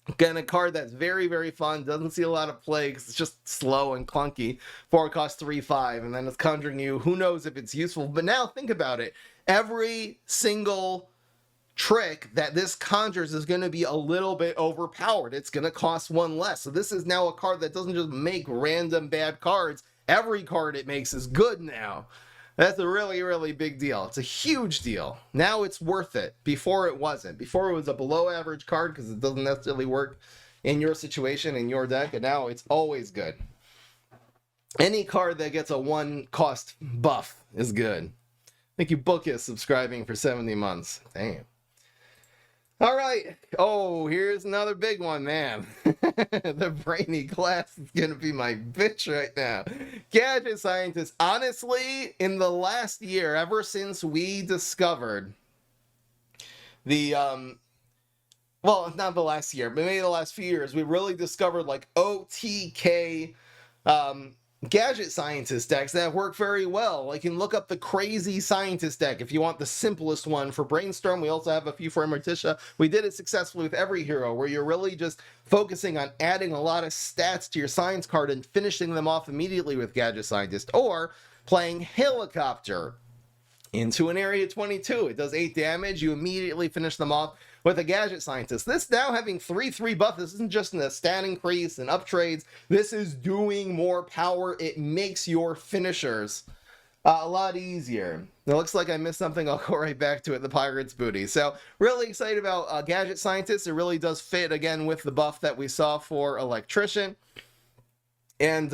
[SPEAKER 1] Again, a card that's very, very fun. Doesn't see a lot of play because it's just slow and clunky. 4 costs 3/5, and then it's conjuring you. Who knows if it's useful? But now think about it. Every single trick that this conjures is going to be a little bit overpowered. It's going to cost one less. So this is now a card that doesn't just make random bad cards. Every card it makes is good now. That's a really, really big deal. It's a huge deal. Now it's worth it. Before it wasn't. Before it was a below average card because it doesn't necessarily work in your situation, in your deck, and now it's always good. Any card that gets a 1 cost buff is good. Thank you, Bookus, subscribing for 70 months. Damn. All right. Oh, here's another big one, man. The Brainy class is going to be my bitch right now. Gadget Scientist. Honestly, in the last year, ever since we discovered the, well, not the last year, but maybe the last few years, we really discovered like OTK, Gadget Scientist decks that work very well. Like, you can look up the Crazy Scientist deck if you want the simplest one for Brainstorm. We also have a few for Morticia. We did it successfully with every hero, where you're really just focusing on adding a lot of stats to your science card and finishing them off immediately with Gadget Scientist, or playing Helicopter into an area 22. It does 8 damage. You immediately finish them off with a Gadget Scientist. This now having 3/3 buff, this isn't just a stat increase and up trades. This is doing more power. It makes your finishers a lot easier. It looks like I missed something. I'll go right back to it, the Pirate's Booty. So really excited about Gadget Scientist. It really does fit, again, with the buff that we saw for Electrician. And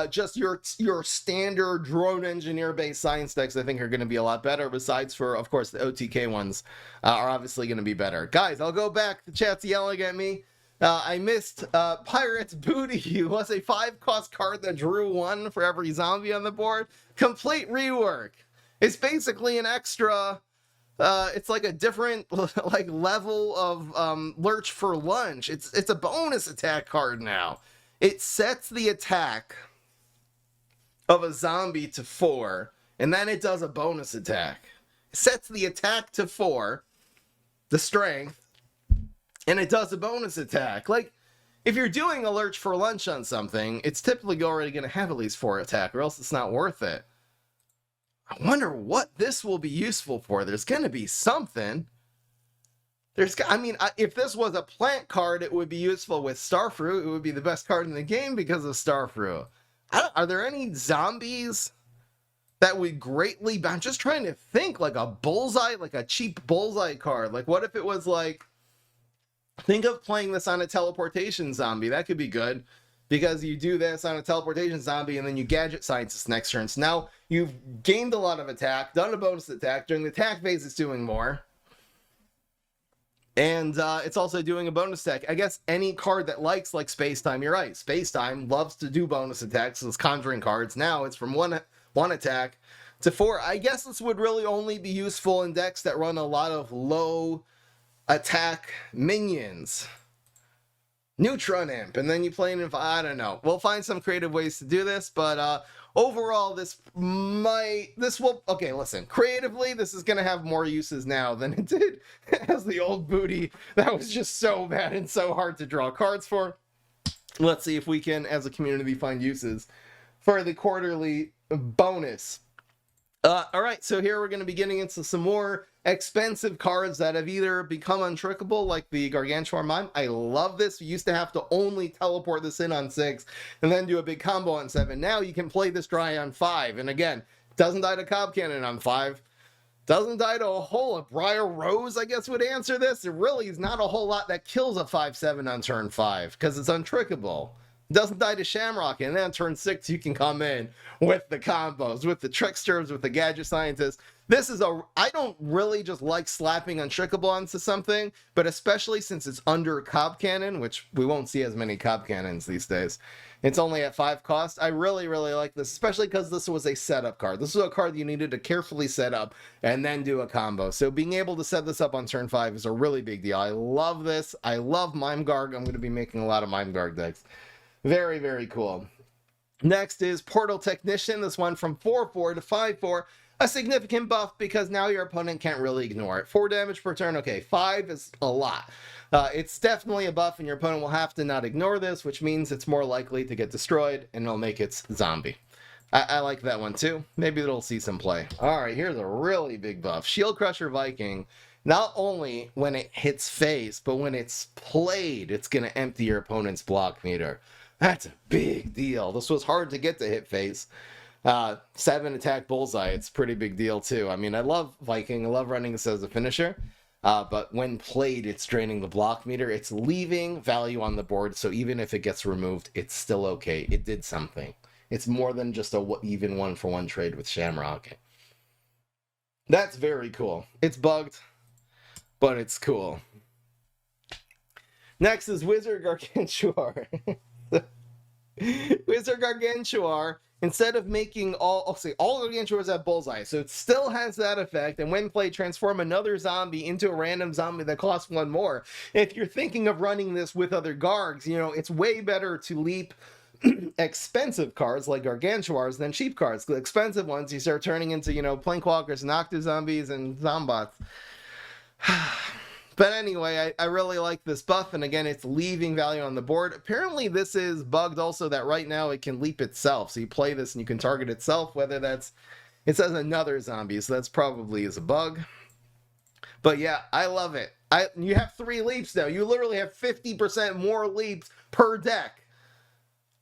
[SPEAKER 1] just your standard drone engineer based science decks, I think, are going to be a lot better. Besides, for of course, the OTK ones are obviously going to be better. Guys, I'll go back. The chat's yelling at me. I missed Pirate's Booty. It was a 5-cost card that drew 1 for every zombie on the board. Complete rework. It's basically an extra. It's like a different like level of Lurch for Lunch. It's a bonus attack card now. It sets the attack of a zombie to 4, and then it does a bonus attack. It sets the attack to 4, the strength, and it does a bonus attack. Like, if you're doing a Lurch for Lunch on something, it's typically already going to have at least 4 attack, or else it's not worth it. I wonder what this will be useful for. There's going to be something. If this was a plant card, it would be useful with Starfruit. It would be the best card in the game because of Starfruit. Are there any zombies that would greatly... I'm just trying to think, like a bullseye, like a cheap bullseye card. Like, what if it was like... Think of playing this on a teleportation zombie. That could be good, because you do this on a teleportation zombie, and then you Gadget Scientist next turn. So now you've gained a lot of attack, done a bonus attack. During the attack phase, it's doing more. And it's also doing a bonus attack. I guess any card that likes, like Space-Time, you're right. Space-Time loves to do bonus attacks. It's conjuring cards. Now it's from one attack to 4. I guess this would really only be useful in decks that run a lot of low attack minions. Neutron Imp, and then you play it. I don't know. We'll find some creative ways to do this, but overall, okay, listen, creatively, this is going to have more uses now than it did as the old booty that was just so bad and so hard to draw cards for. Let's see if we can, as a community, find uses for the quarterly bonus. All right, so here we're going to be getting into some more expensive cards that have either become untrickable, like the Gargantuar Mime. I love this. You used to have to only teleport this in on 6 and then do a big combo on 7. Now you can play this dry on 5. And again, doesn't die to Cob Cannon on 5. Doesn't die to a Briar Rose, I guess, would answer this. There really is not a whole lot that kills a 5/7 on turn 5, because it's untrickable. Doesn't die to Shamrock, and then on turn 6 you can come in with the combos, with the tricksters, with the gadget scientists. This is I don't really just like slapping Unshrinkable onto something, but especially since it's under Cob Cannon, which we won't see as many Cob Cannons these days. It's only at 5 cost. I really, really like this, especially because this was a setup card. This was a card you needed to carefully set up and then do a combo. So being able to set this up on turn 5 is a really big deal. I love this. I love Mime Garg. I'm going to be making a lot of Mime Garg decks. Very, very cool. Next is Portal Technician. This one from 4/4 to 5/4. A significant buff because now your opponent can't really ignore it. 4 damage per turn. Okay, 5 is a lot. It's definitely a buff, and your opponent will have to not ignore this, which means it's more likely to get destroyed, and it'll make its zombie. I like that one too. Maybe it'll see some play. All right, here's a really big buff. Shield Crusher Viking. Not only when it hits face, but when it's played, it's going to empty your opponent's block meter. That's a big deal. This was hard to get to hit face. 7 attack bullseye, it's a pretty big deal too. I mean, I love Viking. I love running this as a finisher. But when played, it's draining the block meter. It's leaving value on the board, so even if it gets removed, it's still okay. It did something. It's more than just a even 1-for-1 trade with Shamrock. That's very cool. It's bugged, but it's cool. Next is Wizard Gargantuar. Wizard Gargantuar, instead of making all Gargantuars have bullseye, so it still has that effect, and when played, transform another zombie into a random zombie that costs 1 more. If you're thinking of running this with other Gargs, you know, it's way better to leap expensive cards like Gargantuars than cheap cards. The expensive ones you start turning into, you know, Plankwalkers and Octo Zombies and Zombots. But anyway, I really like this buff, and again, it's leaving value on the board. Apparently, this is bugged also that right now it can leap itself. So you play this and you can target itself, whether that's... It says another zombie, so that's probably is a bug. But yeah, I love it. You have 3 leaps now. You literally have 50% more leaps per deck.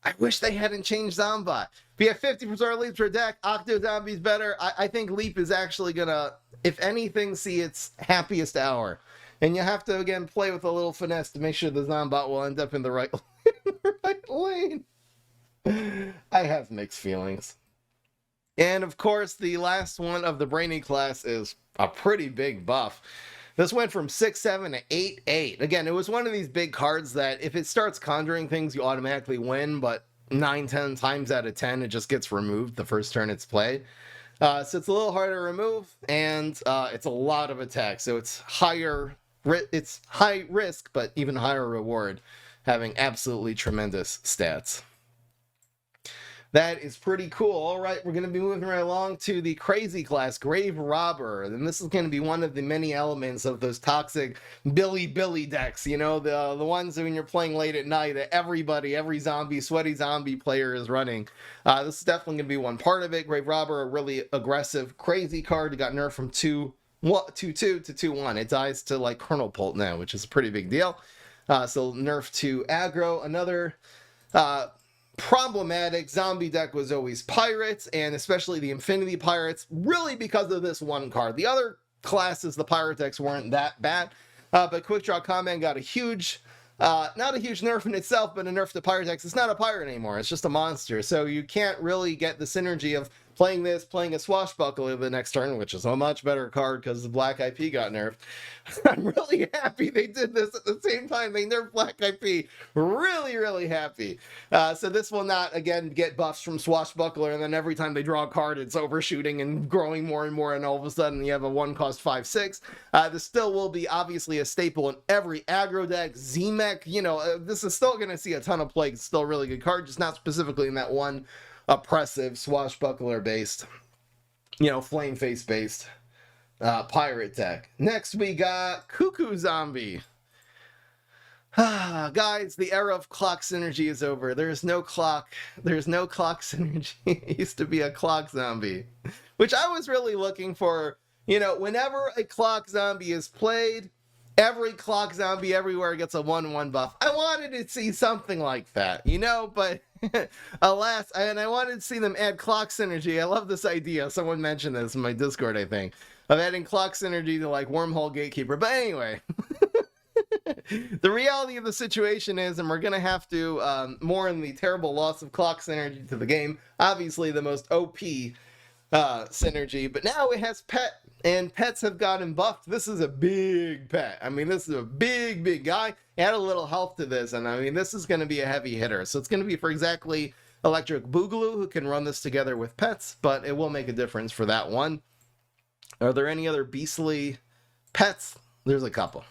[SPEAKER 1] I wish they hadn't changed Zombot. If you have 50% leaps per deck, Octo Zombie's better. I think Leap is actually gonna, if anything, see its happiest hour. And you have to, again, play with a little finesse to make sure the Zombot will end up in the right lane. I have mixed feelings. And, of course, the last one of the Brainy class is a pretty big buff. This went from 6/7 to 8/8. Again, it was one of these big cards that if it starts conjuring things, you automatically win, but 9-10 times out of 10, it just gets removed the first turn it's played. So it's a little harder to remove, and it's a lot of attack. So it's it's high risk, but even higher reward, having absolutely tremendous stats. That is pretty cool. All right, we're going to be moving right along to the crazy class, Grave Robber. And this is going to be one of the many elements of those toxic Billy decks. You know, the ones that when you're playing late at night that every zombie, sweaty zombie player is running. This is definitely going to be one part of it. Grave Robber, a really aggressive, crazy card. It got nerfed from 2/2 to 2/1. It dies to like Colonel Pult now, which is a pretty big deal. So nerf to aggro. Another problematic zombie deck was always Pirates, and especially the Infinity Pirates, really because of this one card. The other classes, the Pirate decks, weren't that bad, but Quick Draw Combat got a huge, not a huge nerf in itself, but a nerf to Pirate decks. It's not a pirate anymore, it's just a monster, so you can't really get the synergy of playing a Swashbuckler the next turn, which is a much better card because the Black IP got nerfed. I'm really happy they did this at the same time they nerfed Black IP. Really, really happy. So this will not, again, get buffs from Swashbuckler, and then every time they draw a card, it's overshooting and growing more and more, and all of a sudden you have a 1-cost 5/6. This still will be obviously a staple in every aggro deck. Z-Mech, you know, this is still going to see a ton of play. It's still a really good card, just not specifically in that one oppressive Swashbuckler based, you know, flame face based pirate deck. Next we got Cuckoo Zombie. Guys, the era of clock synergy is over. There's no clock synergy. It used to be a clock zombie, which I was really looking for. You know, whenever a clock zombie is played, every clock zombie everywhere gets a 1/1 buff. I wanted to see something like that, you know, but alas, and I wanted to see them add clock synergy. I love this idea. Someone mentioned this in my Discord, I think, of adding clock synergy to like Wormhole Gatekeeper. But anyway, The reality of the situation is, and we're going to have to mourn the terrible loss of clock synergy to the game. Obviously, the most OP synergy, but now it has pet, and pets have gotten buffed. This is a big pet. I mean, this is a big guy. Add a little health to this, and I mean, this is going to be a heavy hitter. So it's going to be for exactly Electric Boogaloo, who can run this together with pets, but it will make a difference for that one. Are there any other beastly pets? There's a couple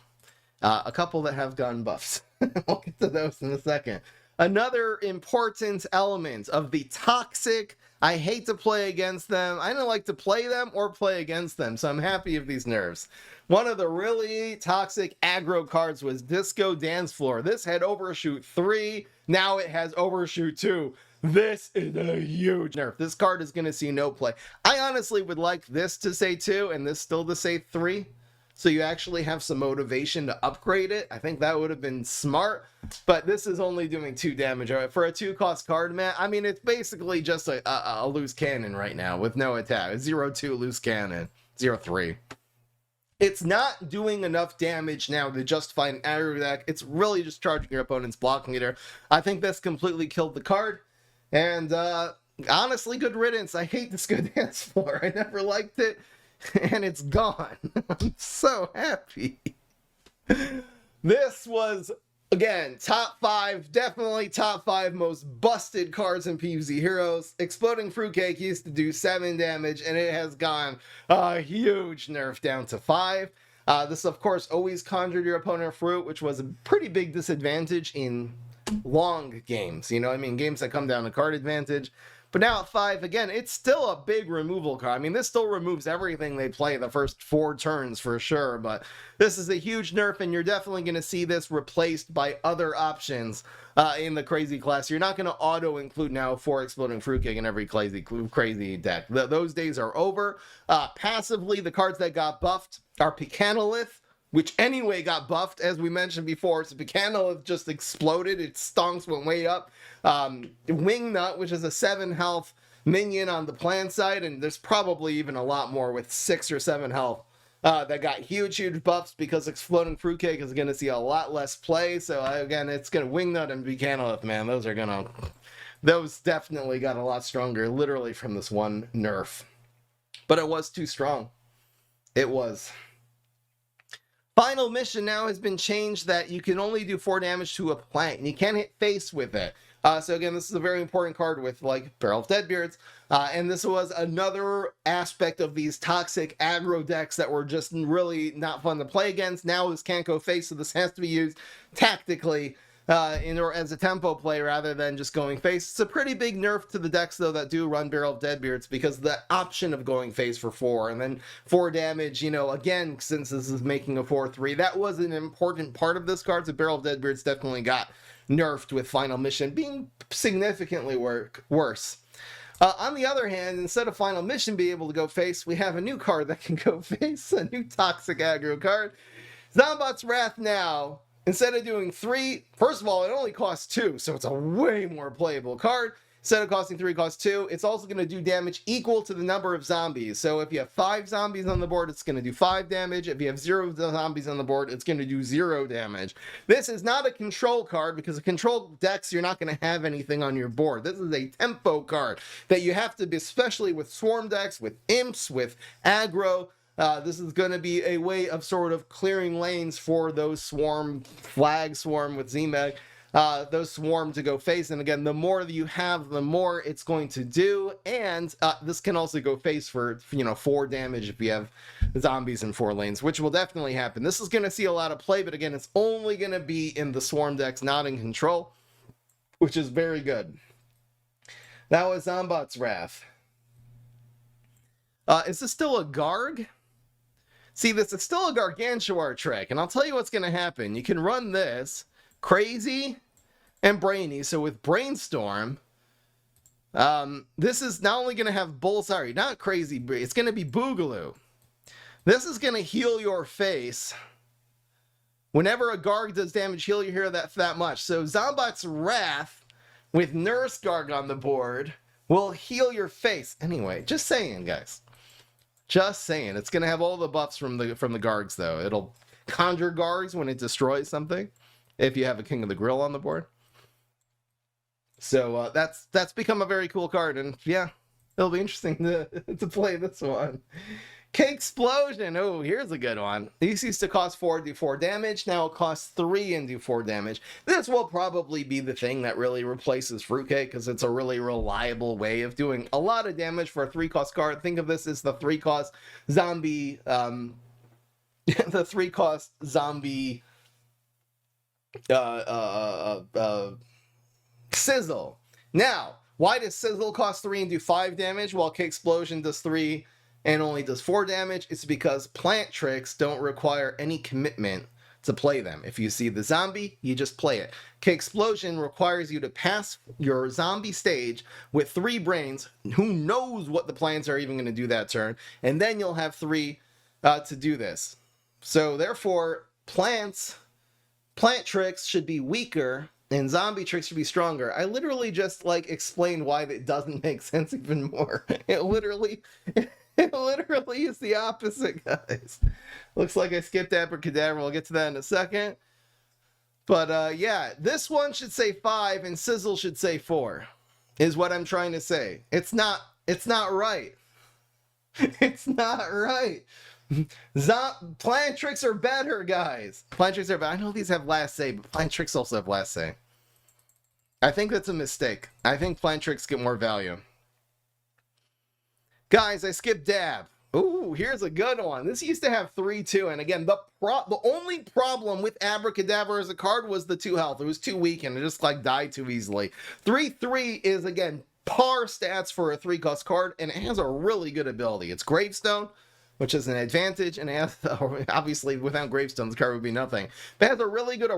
[SPEAKER 1] that have gotten buffs. We'll get to those in a second. Another important element of the toxic, I hate to play against them. I don't like to play them or play against them, so I'm happy of these nerfs. One of the really toxic aggro cards was Disco Dance Floor. This had Overshoot 3, now it has Overshoot 2. This is a huge nerf. This card is going to see no play. I honestly would like this to say 2 and this still to say 3. So you actually have some motivation to upgrade it. I think that would have been smart, but this is only doing 2 damage. For a 2-cost card, man, I mean, it's basically just a loose cannon right now with no attack. 0-2 loose cannon, 0-3. It's not doing enough damage now to justify an aggro deck. It's really just charging your opponent's blocking meter. I think this completely killed the card, and honestly, good riddance. I hate this Good Dance Floor. I never liked it. And it's gone. I'm so happy. This was, again, top 5, definitely top 5 most busted cards in PvZ Heroes. Exploding Fruitcake used to do 7 damage, and it has gone a huge nerf down to 5. This, of course, always conjured your opponent fruit, which was a pretty big disadvantage in long games. You know what I mean? Games that come down to card advantage. But now at 5, again, it's still a big removal card. I mean, this still removes everything they play the first 4 turns for sure, but this is a huge nerf, and you're definitely going to see this replaced by other options in the crazy class. You're not going to auto-include now 4 Exploding Fruitcake in every crazy deck. Those days are over. Passively, the cards that got buffed are Pecanolith, which anyway got buffed, as we mentioned before. So Pecanolith just exploded. Its stonks went way up. Wingnut, which is a 7 health minion on the plant side, and there's probably even a lot more with 6 or 7 health that got huge buffs because Exploding Fruitcake is going to see a lot less play. So again, it's going to Wingnut and Pecanolith, man. Those definitely got a lot stronger, literally from this one nerf. But it was too strong. It was. Final mission now has been changed that you can only do 4 damage to a plant, and you can't hit face with it. So again, this is a very important card with, like, Barrel of Deadbeards, and this was another aspect of these toxic aggro decks that were just really not fun to play against. Now this can't go face, so this has to be used tactically or as a tempo play rather than just going face. It's a pretty big nerf to the decks, though, that do run Barrel of Deadbeards, because the option of going face for 4 and then 4 damage, you know, again, since this is making a 4-3, that was an important part of this card. So Barrel of Deadbeards definitely got nerfed with Final Mission being significantly worse. On the other hand, instead of Final Mission being able to go face, we have a new card that can go face, a new toxic aggro card. Zombat's Wrath now, instead of doing 3, first of all, it only costs 2, so it's a way more playable card. Instead of costing 3, it costs 2. It's also going to do damage equal to the number of zombies. So if you have 5 zombies on the board, it's going to do 5 damage. If you have 0 zombies on the board, it's going to do 0 damage. This is not a control card, because a control decks, you're not going to have anything on your board. This is a tempo card that you have to be, especially with swarm decks, with imps, with aggro. This is going to be a way of sort of clearing lanes for those flag swarm with Z-Meg, those swarm to go face. And again, the more that you have, the more it's going to do. And this can also go face for, 4 damage if you have zombies in 4 lanes, which will definitely happen. This is going to see a lot of play, but again, it's only going to be in the swarm decks, not in control, which is very good. That was Zombat's Wrath. Is this still a Garg? See, this is still a Gargantuar trick, and I'll tell you what's going to happen. You can run this, Crazy, and Brainy. So with Brainstorm, this is not only going to have not Crazy, it's going to be Boogaloo. This is going to heal your face. Whenever a Garg does damage, heal your hero that much. So Zombat's Wrath with Nurse Garg on the board will heal your face. Anyway, just saying, guys. Just saying. It's going to have all the buffs from the Gargs, though. conjure guards when it destroys something, if you have a King of the Grill on the board. So that's become a very cool card, and yeah, it'll be interesting to play this one. K-Explosion. Oh, here's a good one. These used to cost 4 and do 4 damage. Now it costs 3 and do 4 damage. This will probably be the thing that really replaces Fruitcake, because it's a really reliable way of doing a lot of damage for a 3-cost card. Think of this as the 3-cost zombie, the 3-cost zombie Sizzle. Now, why does Sizzle cost 3 and do 5 damage while K-Explosion does 3 and only does 4 damage? It's because plant tricks don't require any commitment to play them. If you see the zombie, you just play it. K-Explosion requires you to pass your zombie stage with 3 brains. Who knows what the plants are even going to do that turn? And then you'll have 3 to do this. So therefore, plant tricks should be weaker and zombie tricks should be stronger. I literally just explained why that doesn't make sense even more. It literally is the opposite, guys. Looks like I skipped Abracadabra. We'll get to that in a second. But yeah, this one should say 5 and Sizzle should say 4, is what I'm trying to say. It's not right. It's not right. Plant tricks are better, guys. Plant tricks are better. I know these have last say, but plant tricks also have last say. I think that's a mistake. I think plant tricks get more value. Guys, I skipped Dab. Ooh, here's a good one. This used to have 3 too, and again, the only problem with Abracadabra as a card was the 2 health. It was too weak and it just died too easily. 3/3 is again par stats for a 3-cost card, and it has a really good ability. It's Gravestone, which is an advantage, and it has, obviously without Gravestone, this card would be nothing. But it has a really good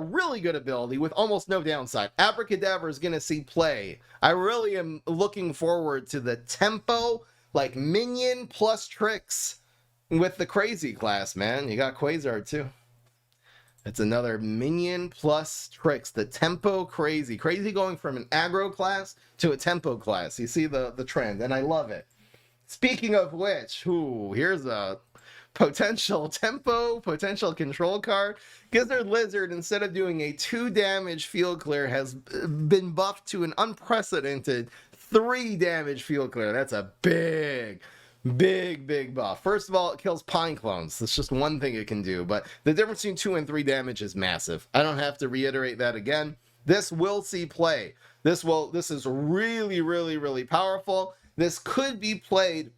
[SPEAKER 1] ability with almost no downside. Abracadabra is going to see play. I really am looking forward to the tempo, minion plus tricks with the crazy class, man. You got Quasar too. It's another minion plus tricks. The tempo crazy. Crazy going from an aggro class to a tempo class. You see the trend, and I love it. Speaking of which, here's a potential control card. Gizzard Lizard, instead of doing a 2 damage field clear, has been buffed to an unprecedented 3 damage field clear. That's a big buff. First of all, it kills Pine Clones. That's just one thing it can do, but the difference between 2 and 3 damage is massive. I don't have to reiterate that again. This will see play. This is really powerful. This could be played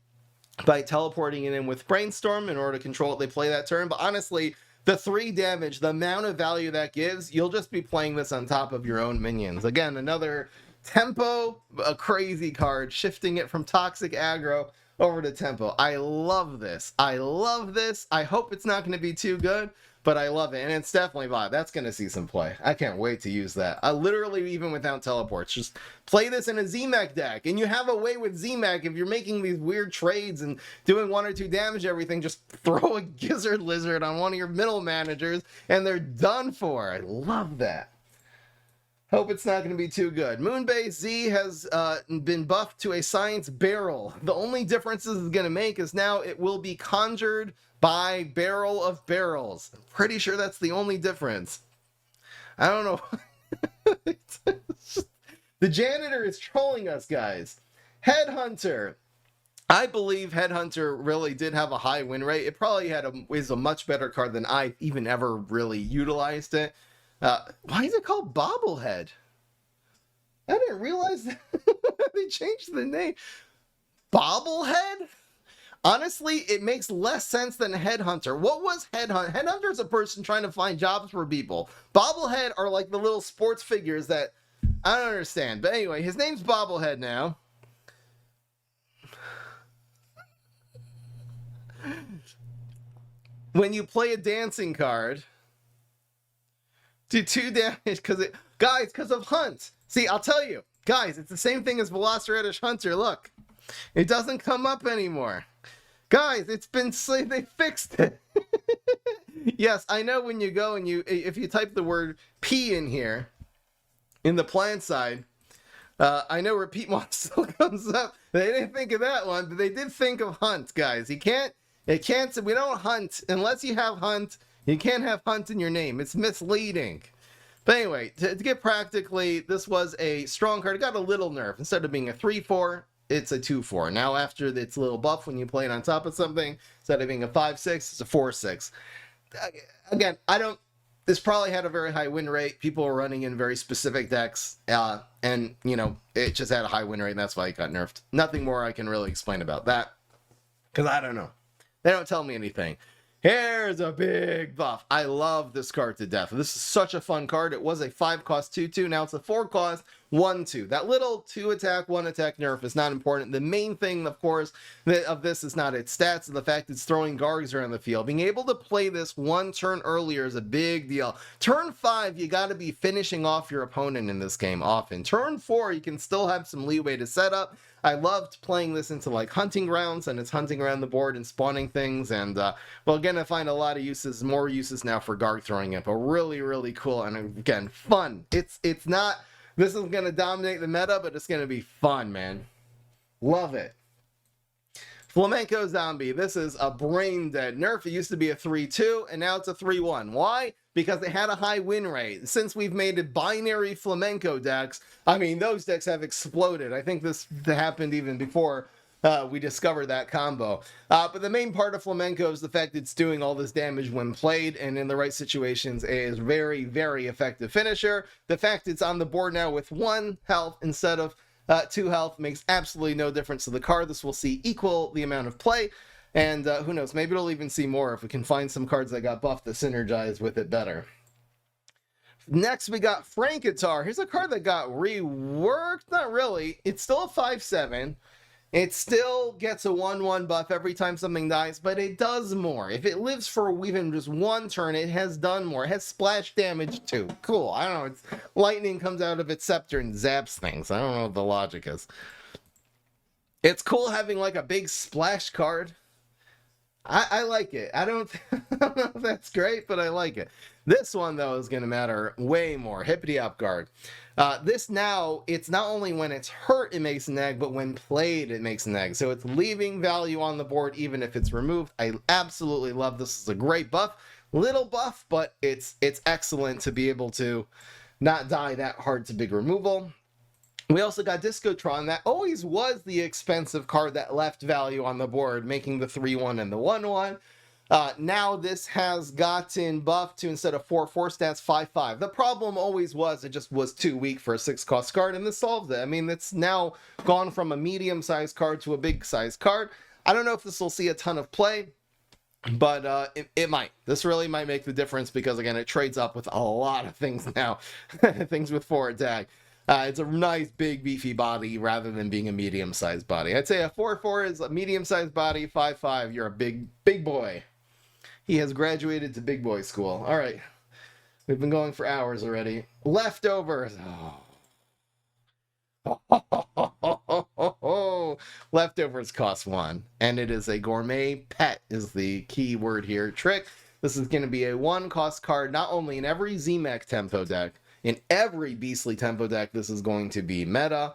[SPEAKER 1] by teleporting it in with Brainstorm in order to control what they play that turn, but honestly, the 3 damage, the amount of value that gives, you'll just be playing this on top of your own minions. Again, another tempo, a crazy card, shifting it from toxic aggro over to tempo. I love this. I hope it's not going to be too good, but I love it, and it's definitely vibe. That's going to see some play. I can't wait to use that. I literally, even without teleports, just play this in a Z-Mech deck, and you have a way with Z-Mech, if you're making these weird trades and doing 1 or 2 damage everything, just throw a Gizzard Lizard on one of your middle managers, and they're done for. I love that. Hope it's not going to be too good. Moonbase Z has been buffed to a Science Barrel. The only difference this is going to make is now it will be conjured by Barrel of Barrels. I'm pretty sure that's the only difference. I don't know. The janitor is trolling us, guys. Headhunter. I believe Headhunter really did have a high win rate. It probably is a much better card than I even ever really utilized it. Why is it called Bobblehead? I didn't realize that they changed the name. Bobblehead? Honestly, it makes less sense than Headhunter. What was Headhunter? Headhunter is a person trying to find jobs for people. Bobblehead are the little sports figures that I don't understand. But anyway, his name's Bobblehead now. When you play a dancing card, do 2 damage because of Hunt. See, I'll tell you, guys, it's the same thing as Velociraptor Hunter. Look, it doesn't come up anymore. Guys, they fixed it. Yes, I know when you go and if you type the word P in here, in the plant side, I know Repeat Mod still comes up. They didn't think of that one, but they did think of Hunt, guys. We don't hunt unless you have Hunt. You can't have Hunt in your name. It's misleading. But anyway, to get practically, this was a strong card. It got a little nerf. Instead of being a 3-4, it's a 2-4. Now after its little buff when you play it on top of something, instead of being a 5-6, it's a 4-6. Again, this probably had a very high win rate. People were running in very specific decks, and, you know, it just had a high win rate, and that's why it got nerfed. Nothing more I can really explain about that, because I don't know. They don't tell me anything. Here's a big buff. I love this card to death. This is such a fun card. It was a 5-cost 2-2. Now it's a 4-cost 1-2. That little 2-attack, 1-attack nerf is not important. The main thing, of course, of this is not its stats and the fact it's throwing Gargs around the field. Being able to play this one turn earlier is a big deal. Turn 5, you got to be finishing off your opponent in this game often. Turn 4, you can still have some leeway to set up. I loved playing this into like hunting grounds, and it's hunting around the board and spawning things, and well, again, I find a lot of uses, more uses now for Garg throwing it, but really, really cool, and again, fun. It's not, this is going to dominate the meta, but it's going to be fun, man. Love it. Flamenco Zombie. This is a brain dead nerf. It used to be a 3-2, and now it's a 3-1. Why? Because it had a high win rate. Since we've made it binary flamenco decks, I mean, those decks have exploded. I think this happened even before we discovered that combo. But the main part of flamenco is the fact it's doing all this damage when played, and in the right situations, it is very, very effective finisher. The fact it's on the board now with 1 health instead of 2 health makes absolutely no difference to the card. This will see equal the amount of play. And who knows, maybe it'll even see more if we can find some cards that got buffed to synergize with it better. Next, we got Frankatar. Here's a card that got reworked. Not really. It's still a 5-7. It still gets a 1-1 buff every time something dies, but it does more. If it lives for even just 1 turn, it has done more. It has splash damage too. Cool. I don't know. It's, lightning comes out of its scepter and zaps things. I don't know what the logic is. It's cool having like a big splash card. I like it. I don't know if that's great, but I like it. This one, though, is going to matter way more. Hippity Hop Guard. This now, it's not only when it's hurt it makes an egg, but when played it makes an egg. So it's leaving value on the board even if it's removed. I absolutely love this. It's a great buff. Little buff, but it's excellent to be able to not die that hard to big removal. We also got Discotron. That always was the expensive card that left value on the board, making the 3-1 and the 1-1. Now this has gotten buffed to, instead of 4-4 stats, 5-5. The problem always was it just was too weak for a 6-cost card, and this solved it. I mean, it's now gone from a medium-sized card to a big-sized card. I don't know if this will see a ton of play, but it might. This really might make the difference because, again, it trades up with a lot of things now. Things with 4 attack. It's a nice, big, beefy body rather than being a medium-sized body. I'd say a 4-4 is a medium-sized body. 5-5, you're a big boy. He has graduated to big boy school. All right. We've been going for hours already. Leftovers. Oh. Leftovers cost 1. And it is a gourmet pet is the key word here. Trick. This is going to be a 1-cost card, not only in every Z-Mech tempo deck, in every Beastly tempo deck, this is going to be meta.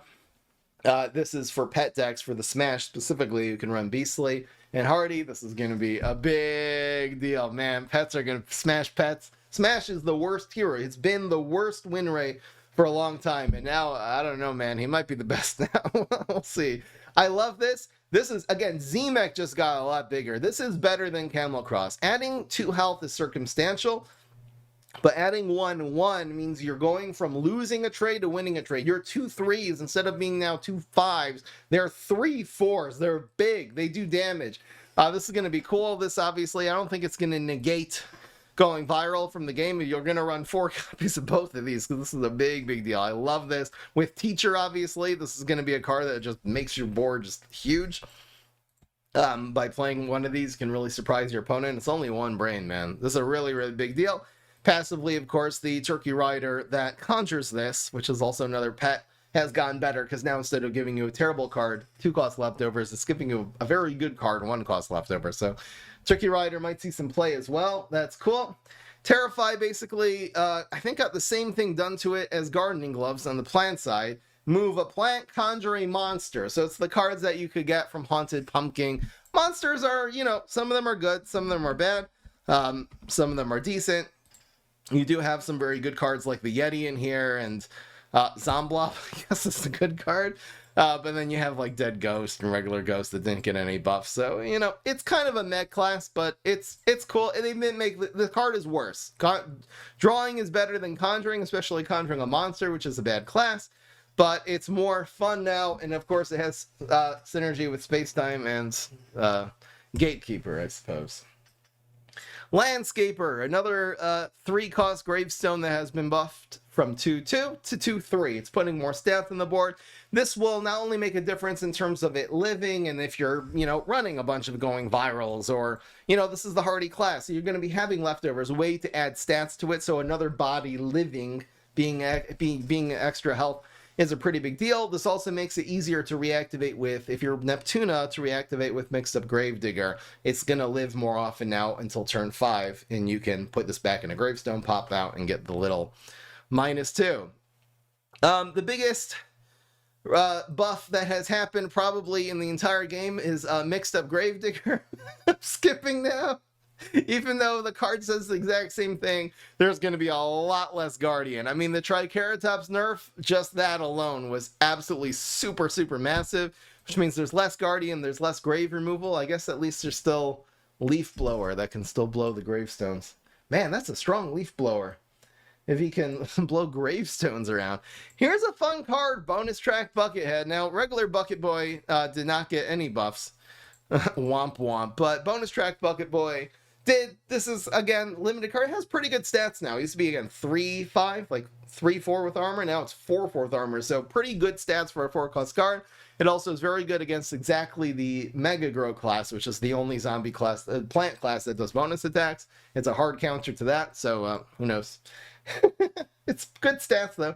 [SPEAKER 1] This is for pet decks. For the Smash specifically, you can run Beastly and Hardy. This is going to be a big deal, man. Pets are going to smash pets. Smash is the worst hero. It's been the worst win rate for a long time. And now, I don't know, man. He might be the best now. We'll see. I love this. This is, again, Z-Mech just got a lot bigger. This is better than Camel Cross. Adding 2 health is circumstantial. But adding 1-1 means you're going from losing a trade to winning a trade. You're 2 3s instead of being now 2 5s. They're 3 4s. They're big. They do damage. This is going to be cool. This, obviously, I don't think it's going to negate going viral from the game. You're going to run 4 copies of both of these because this is a big deal. I love this. With Teacher, obviously, this is going to be a card that just makes your board just huge. By playing one of these, you can really surprise your opponent. It's only 1 brain, man. This is a really big deal. Passively, of course, the Turkey Rider that conjures this, which is also another pet, has gotten better because now instead of giving you a terrible card, 2-cost leftovers, it's giving you a very good card, 1-cost leftover. So Turkey Rider might see some play as well. That's cool. Terrify basically, I think got the same thing done to it as Gardening Gloves on the plant side. Move a plant, conjure a monster. So it's the cards that you could get from Haunted Pumpkin. Monsters are, you know, some of them are good, some of them are bad. Some of them are decent. You do have some very good cards like the Yeti in here, and Zomblop, I guess is a good card. But then you have like Dead Ghost and regular Ghost that didn't get any buffs. So, you know, it's kind of a mech class, but it's cool. And they didn't make the card is worse. Drawing is better than Conjuring, especially Conjuring a monster, which is a bad class. But it's more fun now, and of course it has synergy with Spacetime and Gatekeeper, I suppose. Landscaper, another 3-cost gravestone that has been buffed from 2-2 to 2-3. It's putting more stats on the board. This will not only make a difference in terms of it living, and if you're, you know, running a bunch of going virals, or, you know, this is the hardy class, so you're going to be having leftovers, a way to add stats to it, so another body living, being extra health, is a pretty big deal. This also makes it easier to reactivate with, if you're Neptuna, to reactivate with Mixed Up Gravedigger. It's going to live more often now until turn 5, and you can put this back in a gravestone, pop out, and get the little -2. The biggest buff that has happened probably in the entire game is Mixed Up Gravedigger. I'm skipping now. Even though the card says the exact same thing, there's going to be a lot less Guardian. I mean, the Triceratops nerf, just that alone, was absolutely super, super massive, which means there's less Guardian, there's less grave removal. I guess at least there's still Leaf Blower that can still blow the gravestones. Man, that's a strong Leaf Blower, if he can blow gravestones around. Here's a fun card, Bonus Track Buckethead. Now, regular Bucket Boy did not get any buffs. Womp womp. But Bonus Track Bucket Boy did. This is, again, limited card. It has pretty good stats now. It used to be, again, 3-5, like 3-4 with armor. Now it's 4-4 with armor. So pretty good stats for a 4-cost card. It also is very good against exactly the Mega Grow class, which is the only zombie class, plant class that does bonus attacks. It's a hard counter to that, so who knows. It's good stats, though.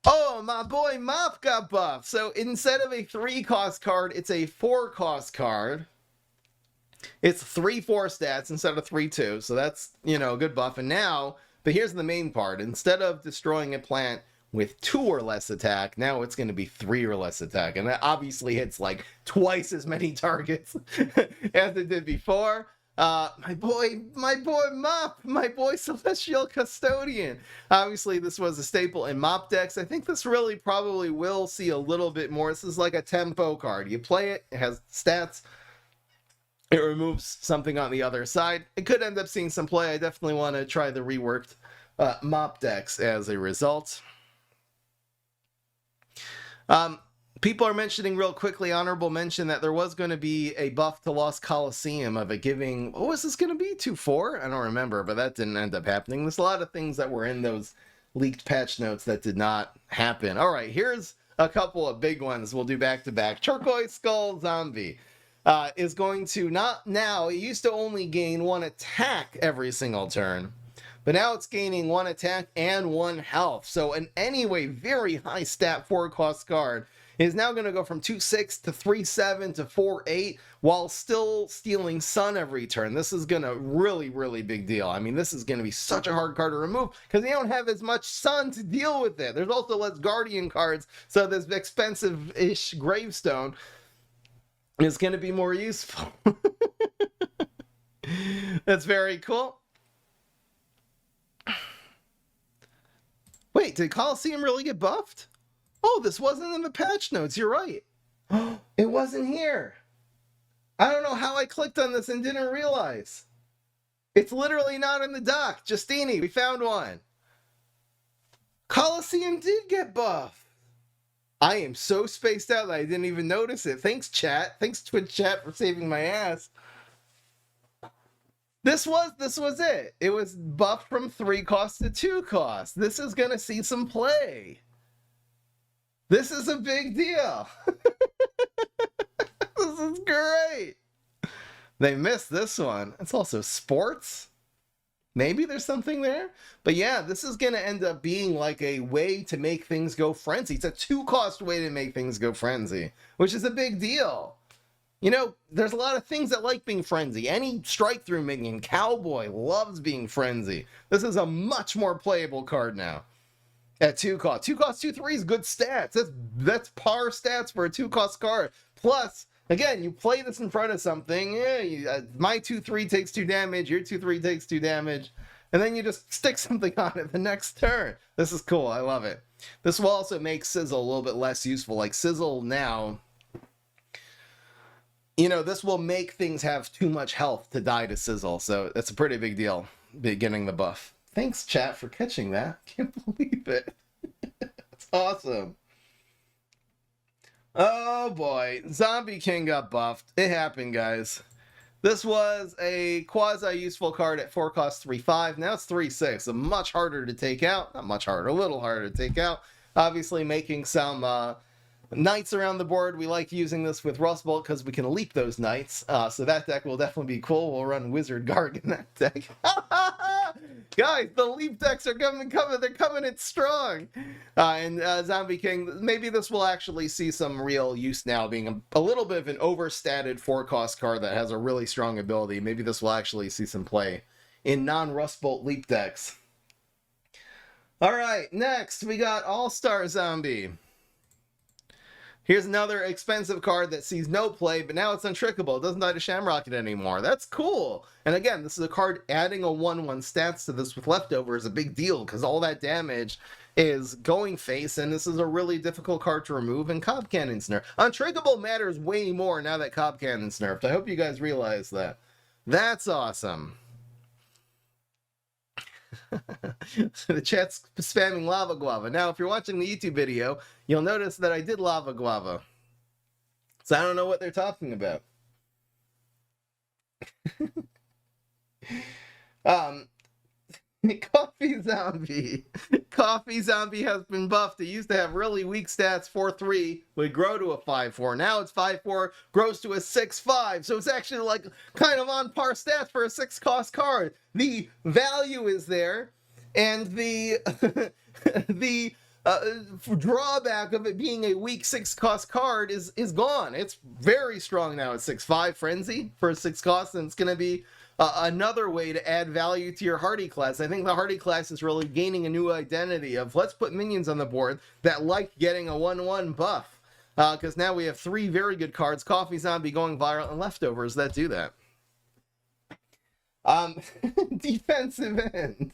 [SPEAKER 1] Oh, my boy Mop got buffed. So instead of a 3-cost card, it's a 4-cost card. It's 3-4 stats instead of 3-2. So that's, you know, a good buff. And now, but here's the main part. Instead of destroying a plant with 2 or less attack, now it's going to be 3 or less attack. And that obviously hits like twice as many targets as it did before. My boy Mop, my boy Celestial Custodian. Obviously, this was a staple in Mop decks. I think this really probably will see a little bit more. This is like a tempo card. You play it, it has stats, it removes something on the other side. It could end up seeing some play. I definitely want to try the reworked Mop decks as a result. People are mentioning real quickly, honorable mention, that there was going to be a buff to Lost Coliseum of it giving, what was this going to be, 2-4? I don't remember, but that didn't end up happening. There's a lot of things that were in those leaked patch notes that did not happen. All right, here's a couple of big ones we'll do back to back. Turquoise Skull Zombie is going to, not now, it used to only gain 1 attack every single turn, but now it's gaining 1 attack and 1 health. So an anyway very high stat 4-cost card is now going to go from 2-6 to 3-7 to 4-8 while still stealing sun every turn. This is going to really, really big deal. I mean, this is going to be such a hard card to remove because you don't have as much sun to deal with it. There's also less Guardian cards, so this expensive-ish gravestone is going to be more useful. That's very cool. Wait, did Coliseum really get buffed? Oh, this wasn't in the patch notes. You're right. It wasn't here. I don't know how I clicked on this and didn't realize. It's literally not in the doc. Justini, we found one. Coliseum did get buffed. I am so spaced out that I didn't even notice it. Thanks, chat. Thanks, Twitch chat, for saving my ass. This was it. It was buffed from 3 cost to 2 cost. This is going to see some play. This is a big deal. This is great. They missed this one. It's also sports. Maybe there's something there. But yeah, this is going to end up being like a way to make things go frenzy. It's a 2-cost way to make things go frenzy, which is a big deal. You know, there's a lot of things that like being frenzy. Any strike-through minion, Cowboy, loves being frenzy. This is a much more playable card now. At 2 cost. 2 cost, 2-3 is good stats. That's par stats for a 2-cost card. Plus, Again, you play this in front of something, my 2/3 takes 2 damage, your 2/3 takes 2 damage, and then you just stick something on it the next turn. This is cool, I love it. This will also make Sizzle a little bit less useful. Like Sizzle now, this will make things have too much health to die to Sizzle, so that's a pretty big deal, getting the buff. Thanks, chat, for catching that. Can't believe it. It's awesome. Oh boy, Zombie King got buffed. It happened, guys. This was a quasi-useful card at 4 cost 3/5. Now it's 3/6. So much harder to take out. Not much harder, a little harder to take out. Obviously making some knights around the board. We like using this with Rust Bolt because we can leap those knights. So that deck will definitely be cool. We'll run Wizard Garg in that deck. Guys, the leap decks are coming. They're coming in strong. And Zombie King, maybe this will actually see some real use now, being a little bit of an overstated 4-cost card that has a really strong ability. Maybe this will actually see some play in non-Rust Bolt leap decks. All right, next we got All-Star Zombie. Here's another expensive card that sees no play, but now it's untrickable. It doesn't die to Shamrocket anymore. That's cool. And again, this is a card adding a 1/1 stats to this with leftover is a big deal because all that damage is going face, and this is a really difficult card to remove, and Cob Cannon's nerfed. Untrickable matters way more now that Cob Cannon's nerfed. I hope you guys realize that. That's awesome. The chat's spamming Lava Guava. Now, if you're watching the YouTube video, you'll notice that I did Lava Guava. So I don't know what they're talking about. Coffee Zombie. Coffee Zombie has been buffed. It used to have really weak stats, 4/3, would grow to a 5/4. Now it's 5/4, grows to a 6/5. So it's actually like kind of on par stats for a 6-cost card. The value is there, and the the drawback of it being a weak 6-cost card is gone. It's very strong now at 6/5. Frenzy for a 6-cost, and it's going to be another way to add value to your Hardy class. I think the Hardy class is really gaining a new identity of let's put minions on the board that like getting a 1/1 buff. Because now we have 3 very good cards, Coffee Zombie, Going Viral, and Leftovers that do that. Defensive end.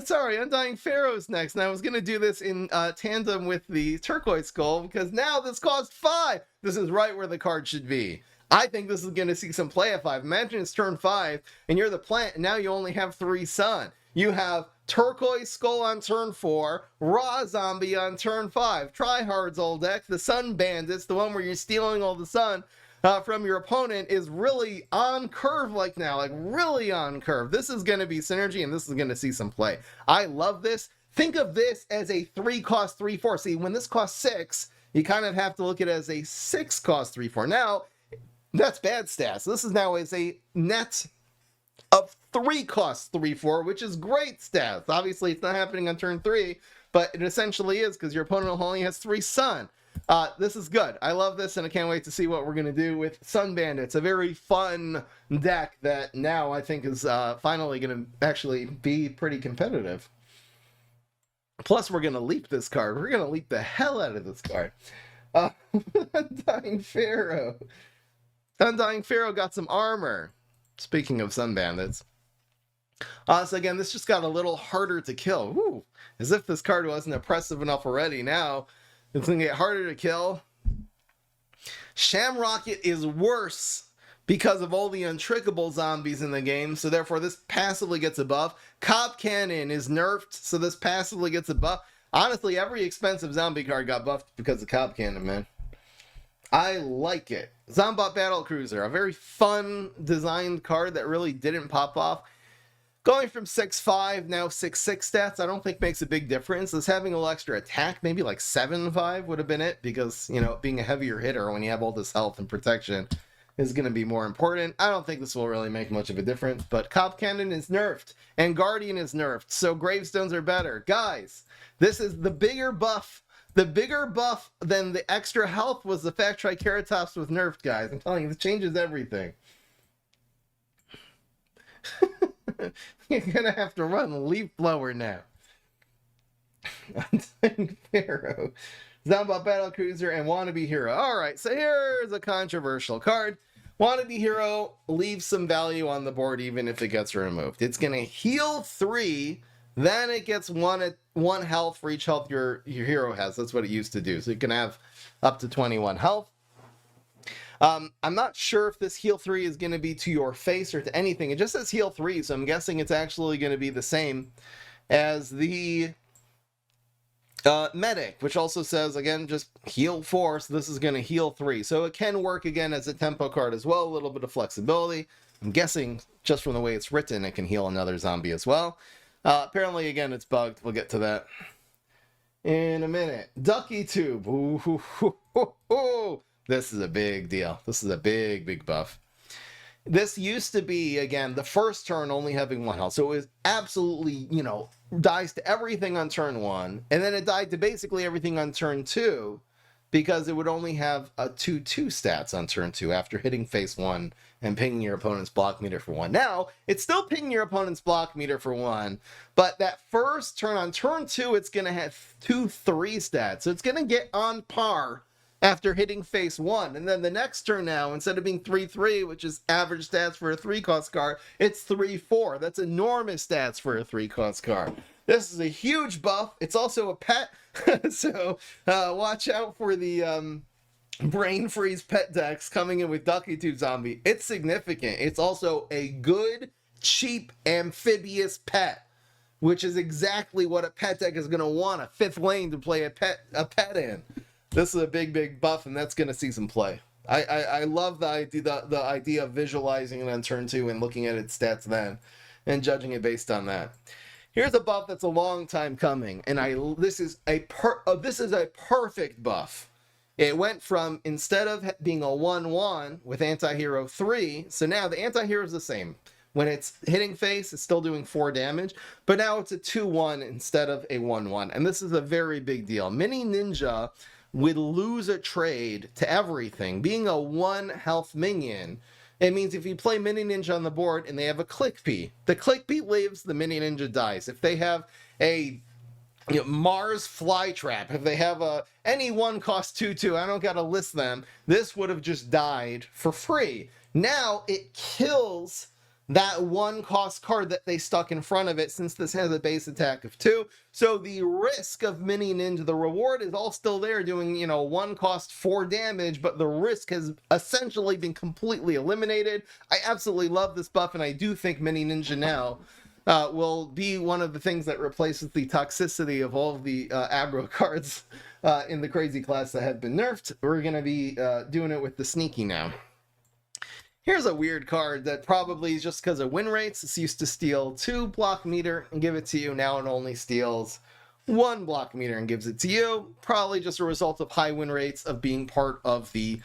[SPEAKER 1] Sorry, Undying Pharaoh's next, and I was going to do this in tandem with the Turquoise Skull, because now this costs 5! This is right where the card should be. I think this is going to see some play at 5. Imagine it's turn 5, and you're the plant, and now you only have 3 sun. You have Turquoise Skull on turn 4, Raw Zombie on turn 5, Tryhard's old deck, the Sun Bandits, the one where you're stealing all the sun from your opponent, is really on curve like now, like really on curve. This is going to be synergy, and this is going to see some play. I love this. Think of this as a 3-cost 3/4. See, when this costs 6, you kind of have to look at it as a 6-cost 3/4. Now, that's bad stats. This is now as a net of 3 costs 3/4, which is great stats. Obviously, it's not happening on turn 3, but it essentially is because your opponent only has 3 sun. This is good. I love this, and I can't wait to see what we're going to do with Sun Bandits. A very fun deck that now I think is finally going to actually be pretty competitive. Plus, we're going to leap this card. We're going to leap the hell out of this card. Undying Pharaoh. Undying Pharaoh got some armor. Speaking of Sun Bandits. So again, this just got a little harder to kill. Woo! As if this card wasn't oppressive enough already. Now, it's going to get harder to kill. Shamrocket is worse because of all the untrickable zombies in the game, so therefore this passively gets a buff. Cob Cannon is nerfed, so this passively gets a buff. Honestly, every expensive zombie card got buffed because of Cob Cannon, man. I like it. Zombot Battle Cruiser, a very fun designed card that really didn't pop off. Going from 6/5, now 6/6 stats, I don't think makes a big difference. This having a little extra attack, maybe like 7/5 would have been it, because, you know, being a heavier hitter when you have all this health and protection is going to be more important. I don't think this will really make much of a difference, but Cob Cannon is nerfed, and Guardian is nerfed, so Gravestones are better. Guys, this is the bigger buff. The bigger buff than the extra health was the fact Triceratops was nerfed, guys. I'm telling you, this changes everything. You're gonna have to run Leaf Blower now. Undying Pharaoh. Zombot Battlecruiser, and Wannabe Hero. Alright, so here's a controversial card. Wannabe Hero leaves some value on the board even if it gets removed. It's going to heal 3, then it gets 1 health for each health your hero has. That's what it used to do. So you can have up to 21 health. I'm not sure if this heal 3 is going to be to your face or to anything. It just says heal 3, so I'm guessing it's actually going to be the same as the medic, which also says, again, just heal 4, so this is going to heal 3. So it can work, again, as a tempo card as well, a little bit of flexibility. I'm guessing, just from the way it's written, it can heal another zombie as well. Apparently, again, it's bugged. We'll get to that in a minute. Ducky Tube. Ooh, hoo, hoo, hoo, hoo. This is a big deal. This is a big, big buff. This used to be, again, the first turn only having 1 health. So it was absolutely, you know, dies to everything on turn 1. And then it died to basically everything on turn 2 because it would only have a 2/2 stats on turn 2 after hitting face 1 and pinging your opponent's block meter for 1. Now, it's still pinging your opponent's block meter for 1, but that first turn on turn 2, it's going to have 2/3 stats. So it's going to get on par after hitting face 1. And then the next turn now, instead of being 3/3, which is average stats for a 3-cost card, it's 3/4. That's enormous stats for a 3-cost card. This is a huge buff. It's also a pet, so watch out for the Brain Freeze pet decks coming in with Ducky Tube Zombie. It's significant. It's also a good, cheap, amphibious pet, which is exactly what a pet deck is going to want, a 5th lane to play a pet in. This is a big, big buff, and that's going to see some play. I love the idea of visualizing it on turn 2 and looking at its stats then, and judging it based on that. Here's a buff that's a long time coming, and this is a perfect buff. It went from, instead of being a 1/1 with Anti-Hero 3, so now the Anti-Hero is the same. When it's hitting face, it's still doing 4 damage, but now it's a 2/1 instead of a 1/1, and this is a very big deal. Mini Ninja would lose a trade to everything. Being a 1 health minion, it means if you play Mini Ninja on the board and they have a Click P, the Click P lives, the Mini Ninja dies. If they have a Mars Flytrap, if they have any 1 cost 2/2, I don't gotta list them, this would have just died for free. Now it kills that 1 cost card that they stuck in front of it, since this has a base attack of 2. So the risk of Mini Ninja, the reward is all still there, doing, 1 cost 4 damage, but the risk has essentially been completely eliminated. I absolutely love this buff, and I do think Mini Ninja now will be one of the things that replaces the toxicity of all of the aggro cards in the crazy class that have been nerfed. We're going to be doing it with the Sneaky now. Here's a weird card that probably is just because of win rates. It's used to steal 2 block meter and give it to you. Now it only steals 1 block meter and gives it to you. Probably just a result of high win rates of being part of the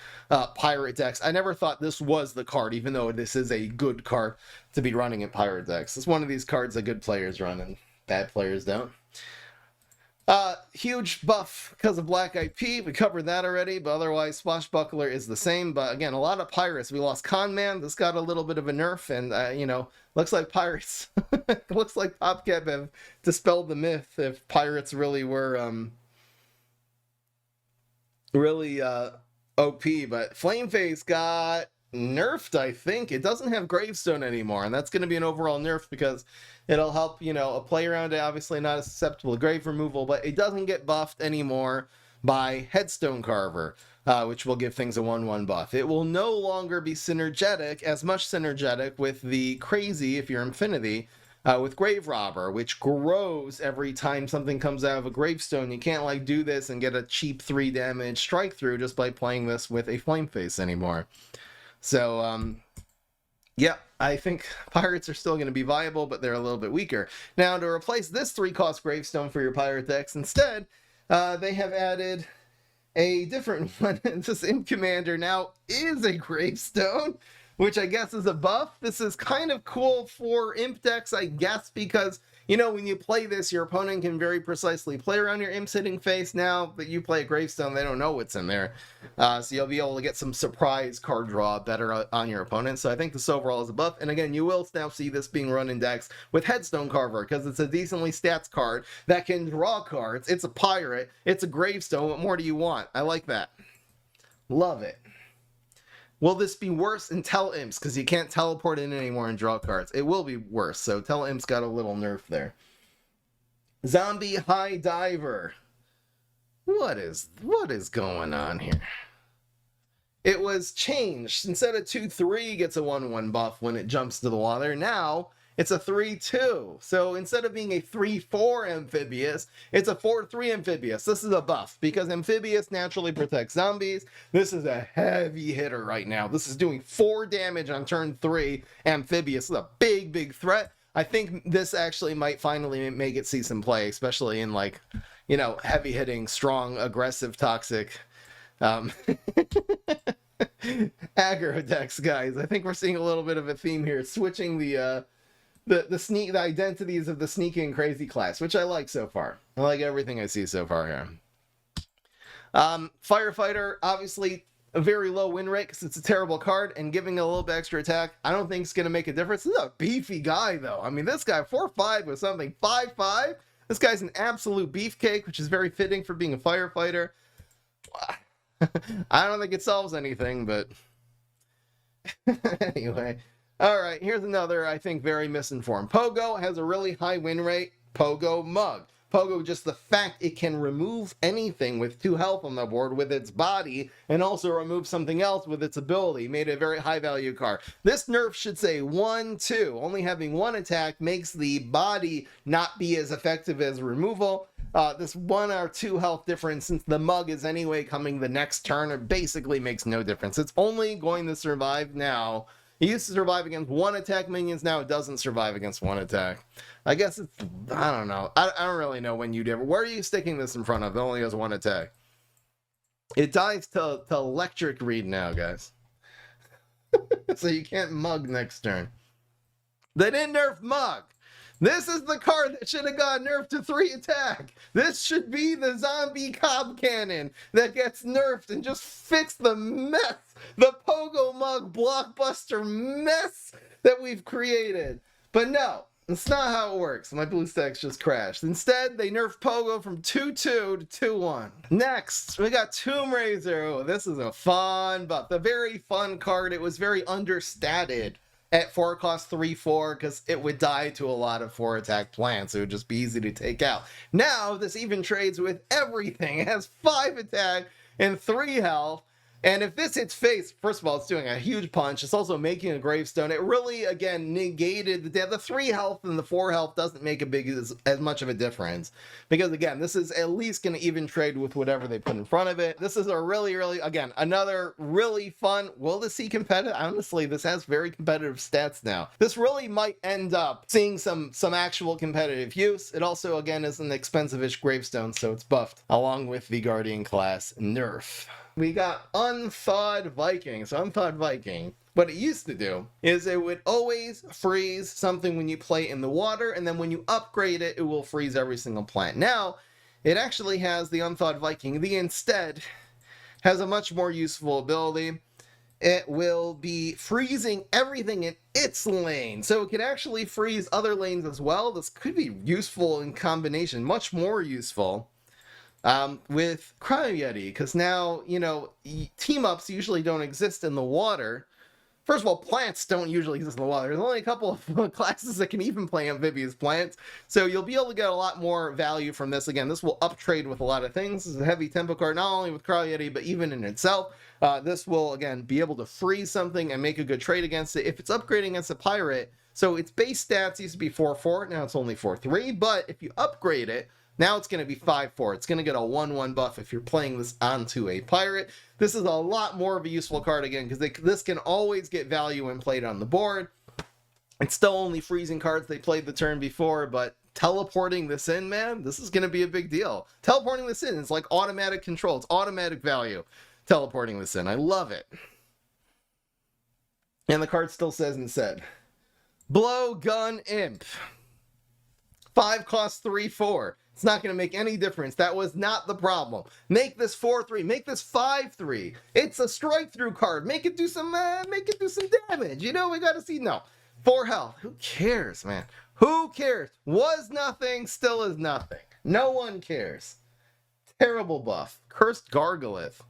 [SPEAKER 1] pirate decks. I never thought this was the card, even though this is a good card to be running in pirate decks. It's one of these cards that good players run and bad players don't. Huge buff because of Black IP. We covered that already, but otherwise Swashbuckler is the same. But again, a lot of pirates. We lost Conman. This got a little bit of a nerf, and looks like pirates. Looks like PopCap have dispelled the myth if pirates really were OP. But Flameface got nerfed, I think. It doesn't have Gravestone anymore, and that's going to be an overall nerf because it'll help, a play around it, obviously not as susceptible to grave removal, but it doesn't get buffed anymore by Headstone Carver, which will give things a 1/1 buff. It will no longer be as much synergetic with the Crazy, if you're Infinity, with Grave Robber, which grows every time something comes out of a Gravestone. You can't, do this and get a cheap 3 damage strike through just by playing this with a Flameface anymore. So, yeah, I think pirates are still going to be viable, but they're a little bit weaker. Now, to replace this 3-cost Gravestone for your pirate decks, instead, they have added a different one. This Imp Commander now is a Gravestone, which I guess is a buff. This is kind of cool for Imp decks, I guess, because you know, when you play this, your opponent can very precisely play around your imp sitting face. Now that you play a gravestone, they don't know what's in there. So you'll be able to get some surprise card draw better on your opponent. So I think this overall is a buff. And again, you will now see this being run in decks with Headstone Carver, because it's a decently stats card that can draw cards. It's a pirate. It's a gravestone. What more do you want? I like that. Love it. Will this be worse in Tele-Imps? Because you can't teleport in anymore and draw cards. It will be worse. So Tele-Imps got a little nerf there. Zombie High Diver. What is going on here? It was changed. Instead of 2/3 gets a 1/1 buff when it jumps to the water. Now it's a 3/2. So instead of being a 3/4 amphibious, it's a 4/3 amphibious. This is a buff because amphibious naturally protects zombies. This is a heavy hitter right now. This is doing 4 damage on turn 3. Amphibious is a big threat. I think this actually might finally make it see some play, especially in, like, you know, heavy hitting, strong, aggressive, toxic aggro decks, guys. I think we're seeing a little bit of a theme here, switching the identities of the sneaky and crazy class, which I like so far. I like everything I see so far here. Firefighter, obviously a very low win rate because it's a terrible card, and giving a little bit extra attack, I don't think it's going to make a difference. This is a beefy guy, though. I mean, this guy, 4/5 with something, 5/5. This guy's an absolute beefcake, which is very fitting for being a firefighter. I don't think it solves anything, but anyway. All right, here's another, I think, very misinformed. Pogo has a really high win rate. Pogo Mug. Pogo, just the fact it can remove anything with 2 health on the board with its body, and also remove something else with its ability, made it a very high value card. This nerf should say 1/2. Only having 1 attack makes the body not be as effective as removal. This 1 or 2 health difference, since the mug is anyway coming the next turn, it basically makes no difference. It's only going to survive now. It used to survive against 1 attack minions, now it doesn't survive against 1 attack. I guess it's, I don't know. I don't really know when you'd ever, where are you sticking this in front of? It only has 1 attack. It dies to electric read now, guys. So you can't mug next turn. They didn't nerf mug. This is the card that should have got nerfed to 3 attack. This should be the zombie cob cannon that gets nerfed and just fix the mess, the Pogo Mug blockbuster mess that we've created. But no, that's not how it works. My blue stacks just crashed. Instead, they nerfed Pogo from 2/2 to 2/1. Next, we got Tomb Raiser. Oh, this is a fun buff. A very fun card. It was very understated at 4 cost 3/4 because it would die to a lot of 4 attack plants. It would just be easy to take out. Now this even trades with everything. It has 5 attack and 3 health. And if this hits face, first of all, it's doing a huge punch. It's also making a gravestone. It really, again, negated the 3 health, and the 4 health doesn't make as much of a difference. Because, again, this is at least going to even trade with whatever they put in front of it. This is a really, again, another really fun, will this see competitive? Honestly, this has very competitive stats now. This really might end up seeing some actual competitive use. It also, again, is an expensive-ish gravestone, so it's buffed, along with the Guardian class nerf. We got Unthawed Viking. So Unthawed Viking, what it used to do is it would always freeze something when you play in the water, and then when you upgrade it, it will freeze every single plant. Now, it actually has the Unthawed Viking. The instead has a much more useful ability. It will be freezing everything in its lane. So it can actually freeze other lanes as well. This could be useful in combination, much more useful. With Cryo Yeti, because now, you know, team-ups usually don't exist in the water. First of all, plants don't usually exist in the water. There's only a couple of classes that can even play amphibious plants, so you'll be able to get a lot more value from this. Again, this will uptrade with a lot of things. This is a heavy tempo card, not only with Cryo Yeti, but even in itself. This will, again, be able to freeze something and make a good trade against it. If it's upgrading against a pirate, so its base stats used to be 4/4, now it's only 4/3, but if you upgrade it, now it's going to be 5/4. It's going to get a 1/1 buff if you're playing this onto a pirate. This is a lot more of a useful card again, because this can always get value when played on the board. It's still only freezing cards they played the turn before, but teleporting this in, man, this is going to be a big deal. Teleporting this in, it's like automatic control. It's automatic value. Teleporting this in. I love it. And the card still says instead, Blowgun Imp. 5 costs 3-4. It's not going to make any difference. That was not the problem. Make this 4-3. Make this 5-3. It's a strike through card. Make it do some damage. You know, we got to see. No. 4 health. Who cares, man? Who cares? Was nothing, still is nothing. No one cares. Terrible buff. Cursed Gargolith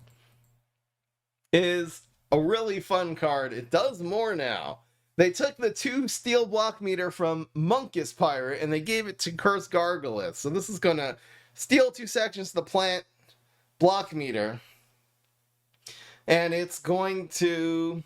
[SPEAKER 1] is a really fun card. It does more now. They took the 2 steel block meter from Monkus Pirate and they gave it to Cursed Gargolith. So this is going to steal 2 sections to the plant block meter. And it's going to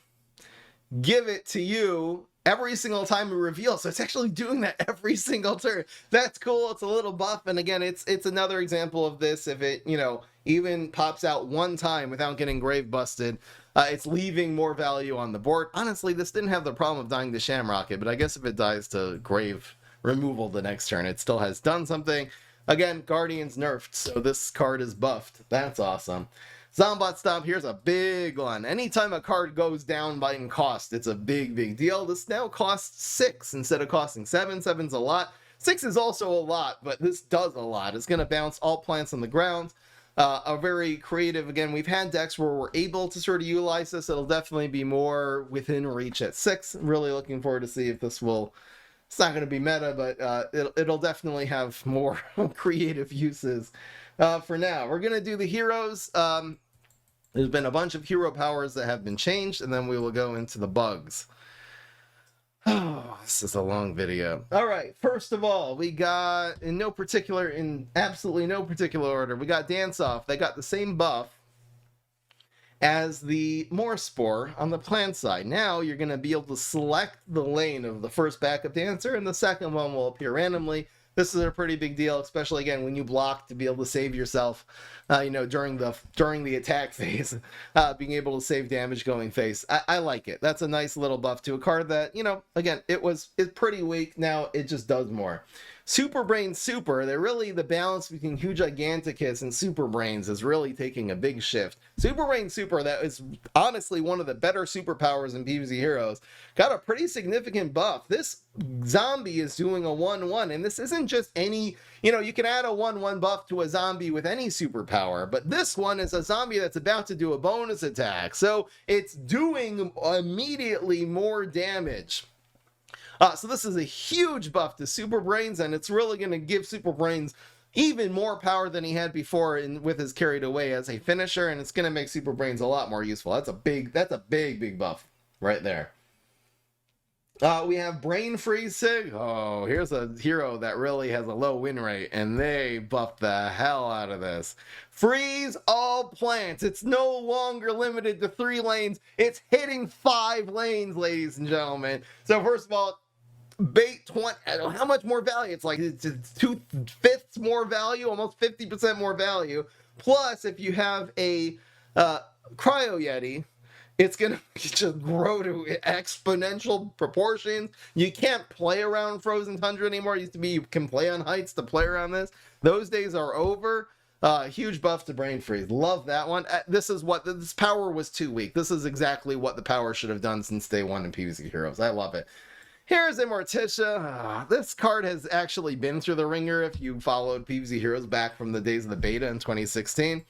[SPEAKER 1] give it to you every single time we reveal. So it's actually doing that every single turn. That's cool. It's a little buff. And again, it's another example of this. If it, you know, even pops out one time without getting grave busted, it's leaving more value on the board. Honestly, this didn't have the problem of dying to Shamrocket, but I guess if it dies to grave removal the next turn, it still has done something. Again, Guardian's nerfed, so this card is buffed. That's awesome. Zombot Stomp, here's a big one. Anytime a card goes down by in cost, it's a big deal. This now costs 6 instead of costing 7. 7's a lot. 6 is also a lot, but this does a lot. It's going to bounce all plants on the ground. A very creative, again, we've had decks where we're able to sort of utilize this. It'll definitely be more within reach at 6. I'm really looking forward to see if this will... It's not going to be meta, but it'll definitely have more creative uses. For now, we're going to do the heroes. There's been a bunch of hero powers that have been changed, and then we will go into the bugs. Oh, this is a long video. All right, first of all, we got, in absolutely no particular order, we got Dance Off. They got the same buff as the Morspore on the plant side. Now you're going to be able to select the lane of the first backup dancer, and the second one will appear randomly. This is a pretty big deal, especially again when you block, to be able to save yourself, during the attack phase, being able to save damage going face. I like it. That's a nice little buff to a card that, again, it's pretty weak. Now it just does more. Super Brain Super, the balance between Huge Giganticus and Super Brains is really taking a big shift. Super Brain Super, that is honestly one of the better superpowers in PvZ Heroes, got a pretty significant buff. This zombie is doing a 1-1, and this isn't just any, you can add a 1-1 buff to a zombie with any superpower, but this one is a zombie that's about to do a bonus attack, so it's doing immediately more damage. So this is a huge buff to Super Brains, and it's really going to give Super Brains even more power than he had before with his Carried Away as a finisher, and it's going to make Super Brains a lot more useful. That's a big buff right there. We have Brain Freeze Sig. Oh, here's a hero that really has a low win rate, and they buffed the hell out of this. Freeze all plants. It's no longer limited to 3 lanes. It's hitting 5 lanes, ladies and gentlemen. So first of all, bait 20, how much more value? It's like it's 2/5 more value, almost 50% more value. Plus, if you have a Cryo Yeti, it's going to just grow to exponential proportions. You can't play around Frozen Tundra anymore. It used to be you can play on heights to play around this. Those days are over. Huge buff to Brain Freeze. Love that one. This power was too weak. This is exactly what the power should have done since day one in PvZ Heroes. I love it. Here's Immorticia. This card has actually been through the ringer if you followed PvZ Heroes back from the days of the beta in 2016.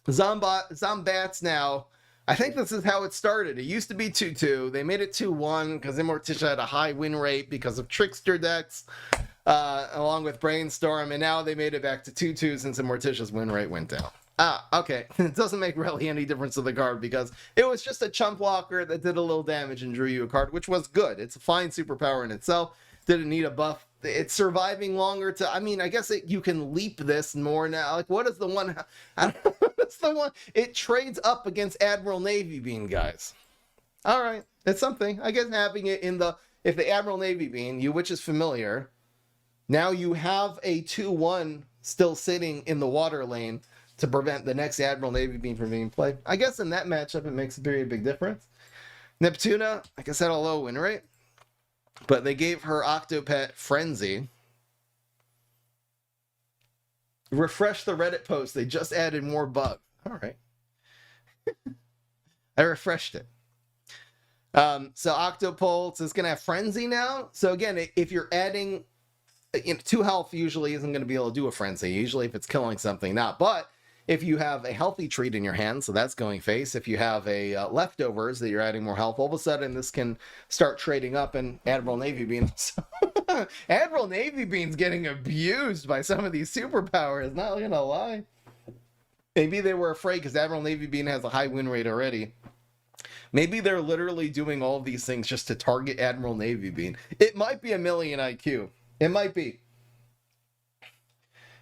[SPEAKER 1] Zombats now, I think this is how it started. It used to be 2-2. They made it 2-1 because Immorticia had a high win rate because of Trickster decks, along with Brainstorm, and now they made it back to 2-2 since Immorticia's win rate went down. Okay. It doesn't make really any difference to the card because it was just a chump blocker that did a little damage and drew you a card, which was good. It's a fine superpower in itself. Didn't need a buff. It's surviving longer to, I guess you can leap this more now. Like, what is the one? I don't know. What's the one? It trades up against Admiral Navy Bean, guys. All right. It's something. I guess having it if the Admiral Navy Bean, which is familiar, now you have a 2-1 still sitting in the water lane to prevent the next Admiral Navy Beam from being played. I guess in that matchup, it makes a very big difference. Neptuna, like I said, a low win rate, but they gave her Octopet Frenzy. Refresh the Reddit post. They just added more bugs. All right. I refreshed it. So Octopulse is going to have Frenzy now. So again, if you're adding 2 health usually isn't going to be able to do a frenzy. Usually if it's killing something, not. But if you have a healthy treat in your hand, so that's going face. If you have a leftovers that you're adding more health, all of a sudden this can start trading up. And Admiral Navy Bean, Admiral Navy Bean's getting abused by some of these superpowers. Not gonna lie. Maybe they were afraid because Admiral Navy Bean has a high win rate already. Maybe they're literally doing all of these things just to target Admiral Navy Bean. It might be a million IQ. It might be.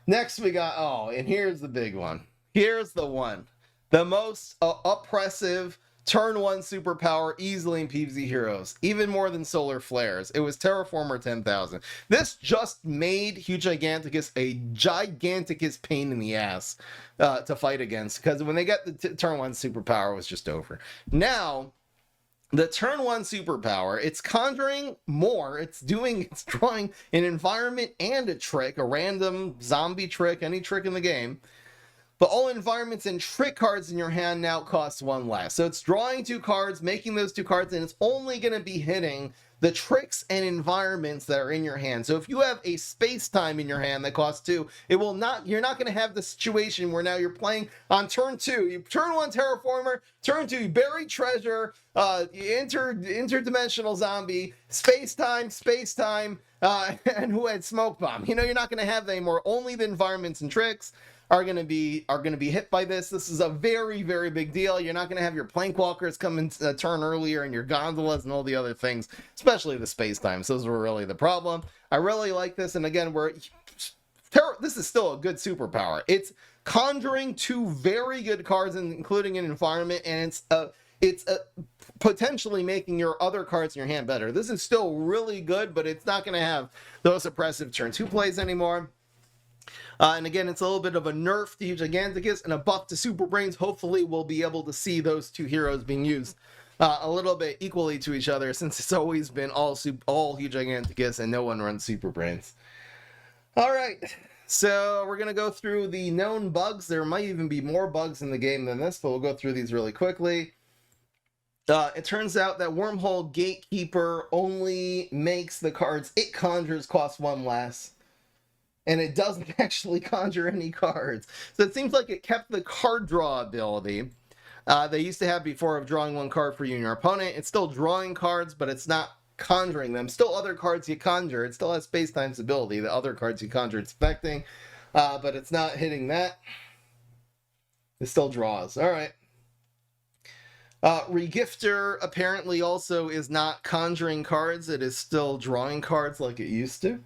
[SPEAKER 1] Next we got, oh, and here's the big one. Here's the one. The most oppressive turn 1 superpower easily in PvZ Heroes. Even more than Solar Flares. It was Terraformer 10,000. This just made Huge Giganticus a giganticus pain in the ass to fight against. Because when they got the turn 1 superpower, it was just over. Now, the turn 1 superpower, it's conjuring more. It's drawing an environment and a trick, a random zombie trick, any trick in the game. But all environments and trick cards in your hand now cost 1 less. So it's drawing 2 cards, making those 2 cards, and it's only going to be hitting the tricks and environments that are in your hand. So if you have a space-time in your hand that costs 2, it will not. You're not going to have the situation where now you're playing on turn 2. You turn 1 Terraformer, turn 2 you buried treasure, interdimensional zombie, space-time, and who had smoke bomb. You know, you're not going to have that anymore. Only the environments and tricks are going to be hit by this. This is a very, very big deal. You're not going to have your plankwalkers come in a turn earlier and your gondolas and all the other things, especially the space times. Those were really the problem. I really like this. And again, this is still a good superpower. It's conjuring 2 very good cards, including an environment, and it's potentially making your other cards in your hand better. This is still really good, but it's not going to have those oppressive turn 2 plays anymore. And again, it's a little bit of a nerf to Huge Giganticus and a buff to Super Brains. Hopefully, we'll be able to see those 2 heroes being used a little bit equally to each other, since it's always been all Huge Giganticus and no one runs Super Brains. All right, so we're going to go through the known bugs. There might even be more bugs in the game than this, but we'll go through these really quickly. It turns out that Wormhole Gatekeeper only makes the cards it conjures cost 1 less. And it doesn't actually conjure any cards. So it seems like it kept the card draw ability they used to have before of drawing 1 card for you and your opponent. It's still drawing cards, but it's not conjuring them. Still other cards you conjure. It still has space-time's ability. The other cards you conjure it's affecting, but it's not hitting that. It still draws. All right. Regifter apparently also is not conjuring cards. It is still drawing cards like it used to.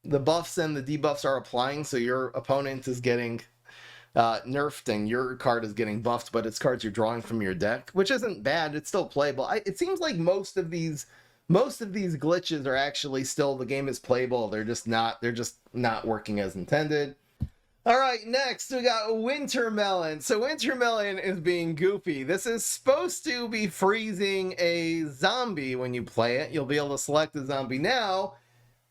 [SPEAKER 1] The buffs and the debuffs are applying, so your opponent is getting nerfed and your card is getting buffed, but it's cards you're drawing from your deck, which isn't bad. It's still playable. It seems like most of these glitches are actually still, the game is playable. They're just not working as intended. All right, next we got Wintermelon. So Wintermelon is being goofy. This is supposed to be freezing a zombie when you play it. You'll be able to select a zombie now.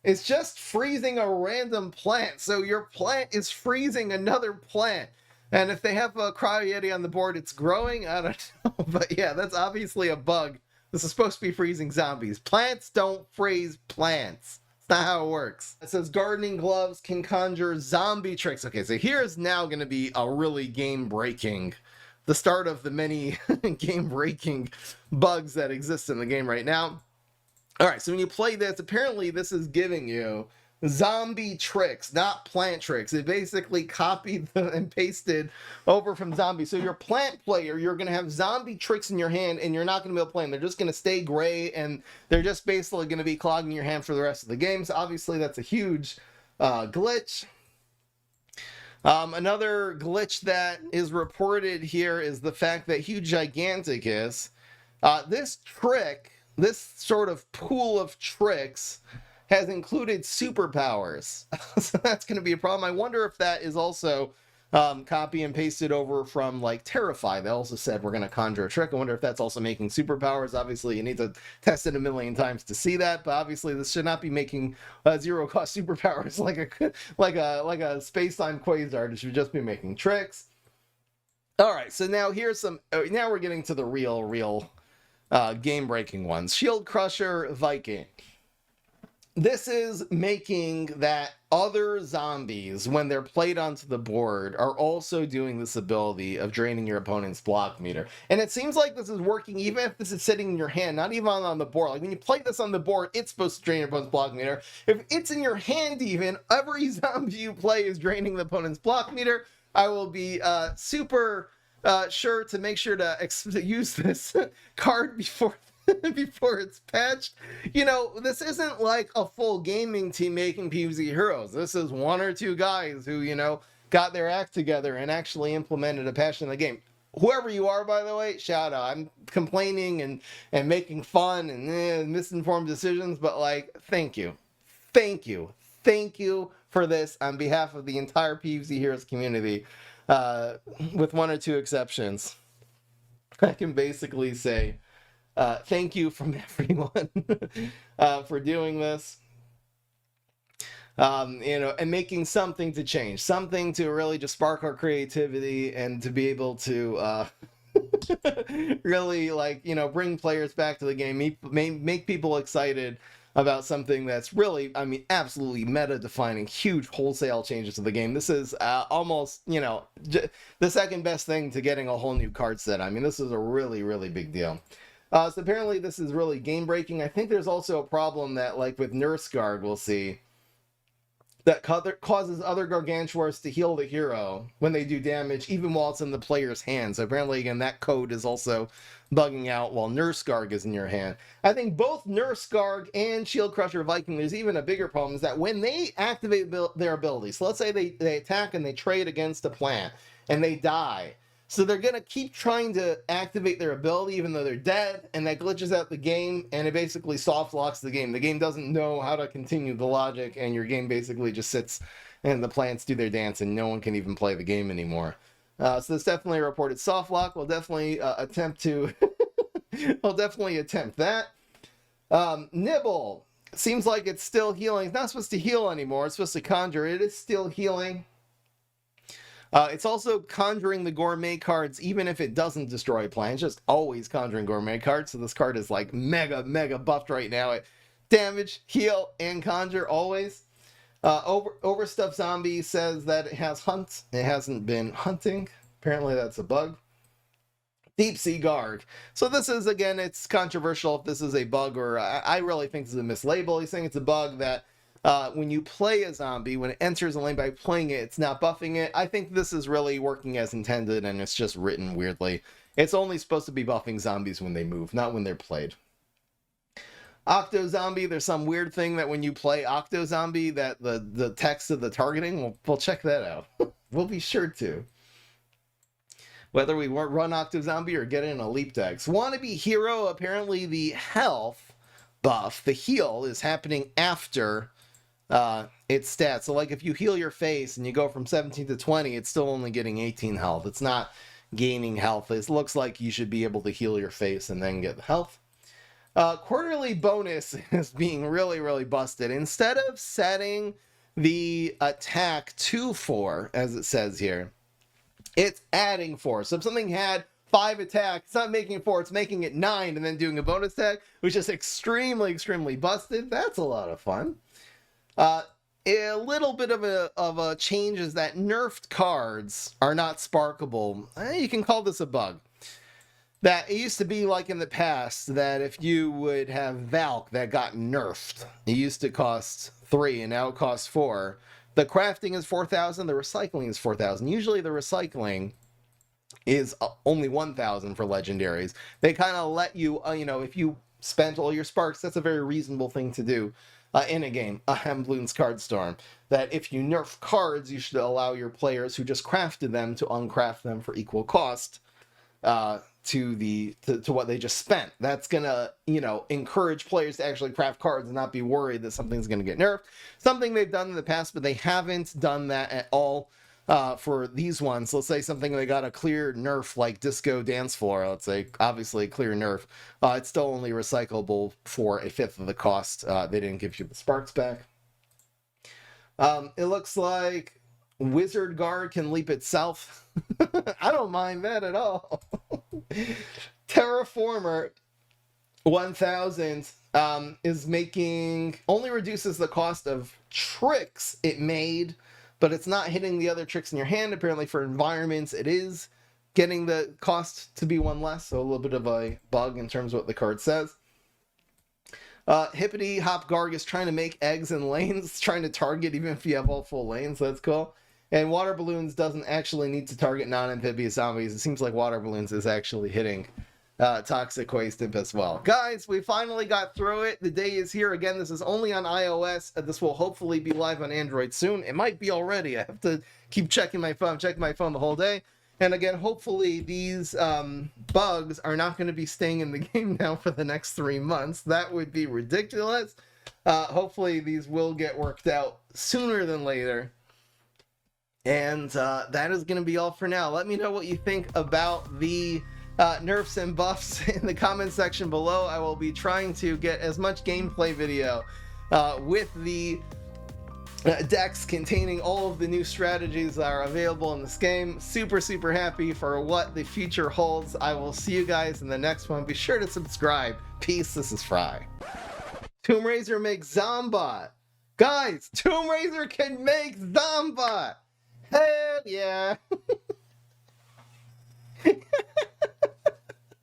[SPEAKER 1] It's just freezing a random plant. So your plant is freezing another plant. And if they have a Cryo Yeti on the board, it's growing? I don't know. But yeah, that's obviously a bug. This is supposed to be freezing zombies. Plants don't freeze plants. It's not how it works. It says gardening gloves can conjure zombie tricks. Okay, so here's now going to be a really game-breaking, the start of the many game-breaking bugs that exist in the game right now. All right, so when you play this, apparently this is giving you zombie tricks, not plant tricks. It basically copied and pasted over from zombie. So your plant player, you're going to have zombie tricks in your hand, and you're not going to be able to play them. They're just going to stay gray, and they're just basically going to be clogging your hand for the rest of the game. So obviously that's a huge glitch. Another glitch that is reported here is the fact that Huge Giganticus, this sort of pool of tricks has included superpowers. So that's going to be a problem. I wonder if that is also copy and pasted over from like Terrify. They also said we're going to conjure a trick. I wonder if that's also making superpowers. Obviously, you need to test it a million times to see that. But obviously, this should not be making zero-cost superpowers like a space-time quasar. It should just be making tricks. All right. So now here's some. Now we're getting to the real game-breaking ones. Shield Crusher Viking. this is making that other zombies, when they're played onto the board, are also doing this ability of draining your opponent's block meter. And it seems like this is working even if this is sitting in your hand, not even on the board. Like when you play this on the board, it's supposed to drain your opponent's block meter. If it's in your hand even, every zombie you play is draining the opponent's block meter. I will be super sure to make sure to use this card before it's patched. You know, this isn't like a full gaming team making PvZ Heroes. This is one or two guys who, you know, got their act together and actually implemented a patch in the game. Whoever you are, by the way, shout out. I'm complaining and making fun and misinformed decisions, but like, thank you. Thank you. Thank you for this on behalf of the entire PvZ Heroes community, with one or two exceptions. I can basically say, thank you from everyone for doing this. You know, and making something to change, something to really just spark our creativity and to be able to really, like, you know, bring players back to the game, make people excited about something that's really, I mean, absolutely meta-defining, huge wholesale changes to the game. This is almost, you know, the second best thing to getting a whole new card set. I mean, this is a really, really big deal. So apparently this is really game-breaking. I think there's also a problem that, like with Nurse Guard, we'll see, that causes other Gargantuars to heal the hero when they do damage, even while it's in the player's hand. So apparently, again, that code is also bugging out while Nurse Guard is in your hand. I think both Nurse Guard and Shield Crusher Viking, there's even a bigger problem, is that when they activate their abilities, so let's say they attack and they trade against a plant, and they die, so they're going to keep trying to activate their ability even though they're dead, and that glitches out the game, and it basically soft locks the game. The game doesn't know how to continue the logic, and your game basically just sits and the plants do their dance, and no one can even play the game anymore. So this definitely a reported soft lock. We'll definitely attempt to... we'll definitely attempt that. Nibble. Seems like it's still healing. It's not supposed to heal anymore. It's supposed to conjure. It is still healing. It's also conjuring the gourmet cards, even if it doesn't destroy a plant. It's just always conjuring gourmet cards. So this card is like mega buffed right now at damage, heal, and conjure always. Overstuffed Zombie says that it has hunt. It hasn't been hunting. Apparently that's a bug. Deep Sea Guard. So this is, again, it's controversial if this is a bug or I really think this is a mislabel. He's saying it's a bug that when you play a zombie, when it enters a lane by playing it, it's not buffing it. I think this is really working as intended, and it's just written weirdly. It's only supposed to be buffing zombies when they move, not when they're played. Octo Zombie, there's some weird thing that when you play Octo Zombie, that the text of the targeting, we'll check that out. We'll be sure to. Whether we run Octo Zombie or get it in a leap deck. Wannabe Hero, apparently the health buff, the heal, is happening after its stats. So like if you heal your face and you go from 17 to 20, it's still only getting 18 health. It's not gaining health. It looks like you should be able to heal your face and then get the health. Quarterly bonus is being really busted. Instead of setting the attack to 4, as it says here, it's adding 4. So if something had 5 attack, it's not making it 4, it's making it 9 and then doing a bonus attack, which is extremely busted. That's a lot of fun. A little bit of a change is that nerfed cards are not sparkable. You can call this a bug. That it used to be like in the past that if you would have Valk that got nerfed, it used to cost 3 and now it costs 4. The crafting is 4,000, the recycling is 4,000. Usually the recycling is only 1,000 for legendaries. They kind of let you, you know, if you spent all your sparks, that's a very reasonable thing to do in a game, a Hembloon's Card Storm. That if you nerf cards, you should allow your players who just crafted them to uncraft them for equal cost to what they just spent. That's gonna, you know, encourage players to actually craft cards and not be worried that something's gonna get nerfed. Something they've done in the past, but they haven't done that at all for these ones. Let's say something they got a clear nerf like Disco Dance Floor. Let's say obviously a clear nerf. It's still only recyclable for 1/5 of the cost. They didn't give you the sparks back. It looks like Wizard Guard can leap itself. I don't mind that at all. Terraformer 1000 is only reduces the cost of tricks it made, but it's not hitting the other tricks in your hand. Apparently for environments, it is getting the cost to be one less, so a little bit of a bug in terms of what the card says. Hippity Hop Garg is trying to make eggs in lanes, trying to target even if you have all full lanes. That's cool. And Water Balloons doesn't actually need to target non-amphibious zombies. It seems like Water Balloons is actually hitting Toxic Waste Imp as well. Guys, we finally got through it. The day is here. Again, this is only on iOS. This will hopefully be live on Android soon. It might be already. I have to keep checking my phone the whole day. And again, hopefully these bugs are not going to be staying in the game now for the next 3 months. That would be ridiculous. Hopefully these will get worked out sooner than later. And that is going to be all for now. Let me know what you think about the nerfs and buffs in the comment section below. I will be trying to get as much gameplay video with the decks containing all of the new strategies that are available in this game. Super happy for what the future holds. I will see you guys in the next one. Be sure to subscribe. Peace. This is Fry. Tomb Raiser makes Zombot. Guys, Tomb Raiser can make Zombot. Hell yeah.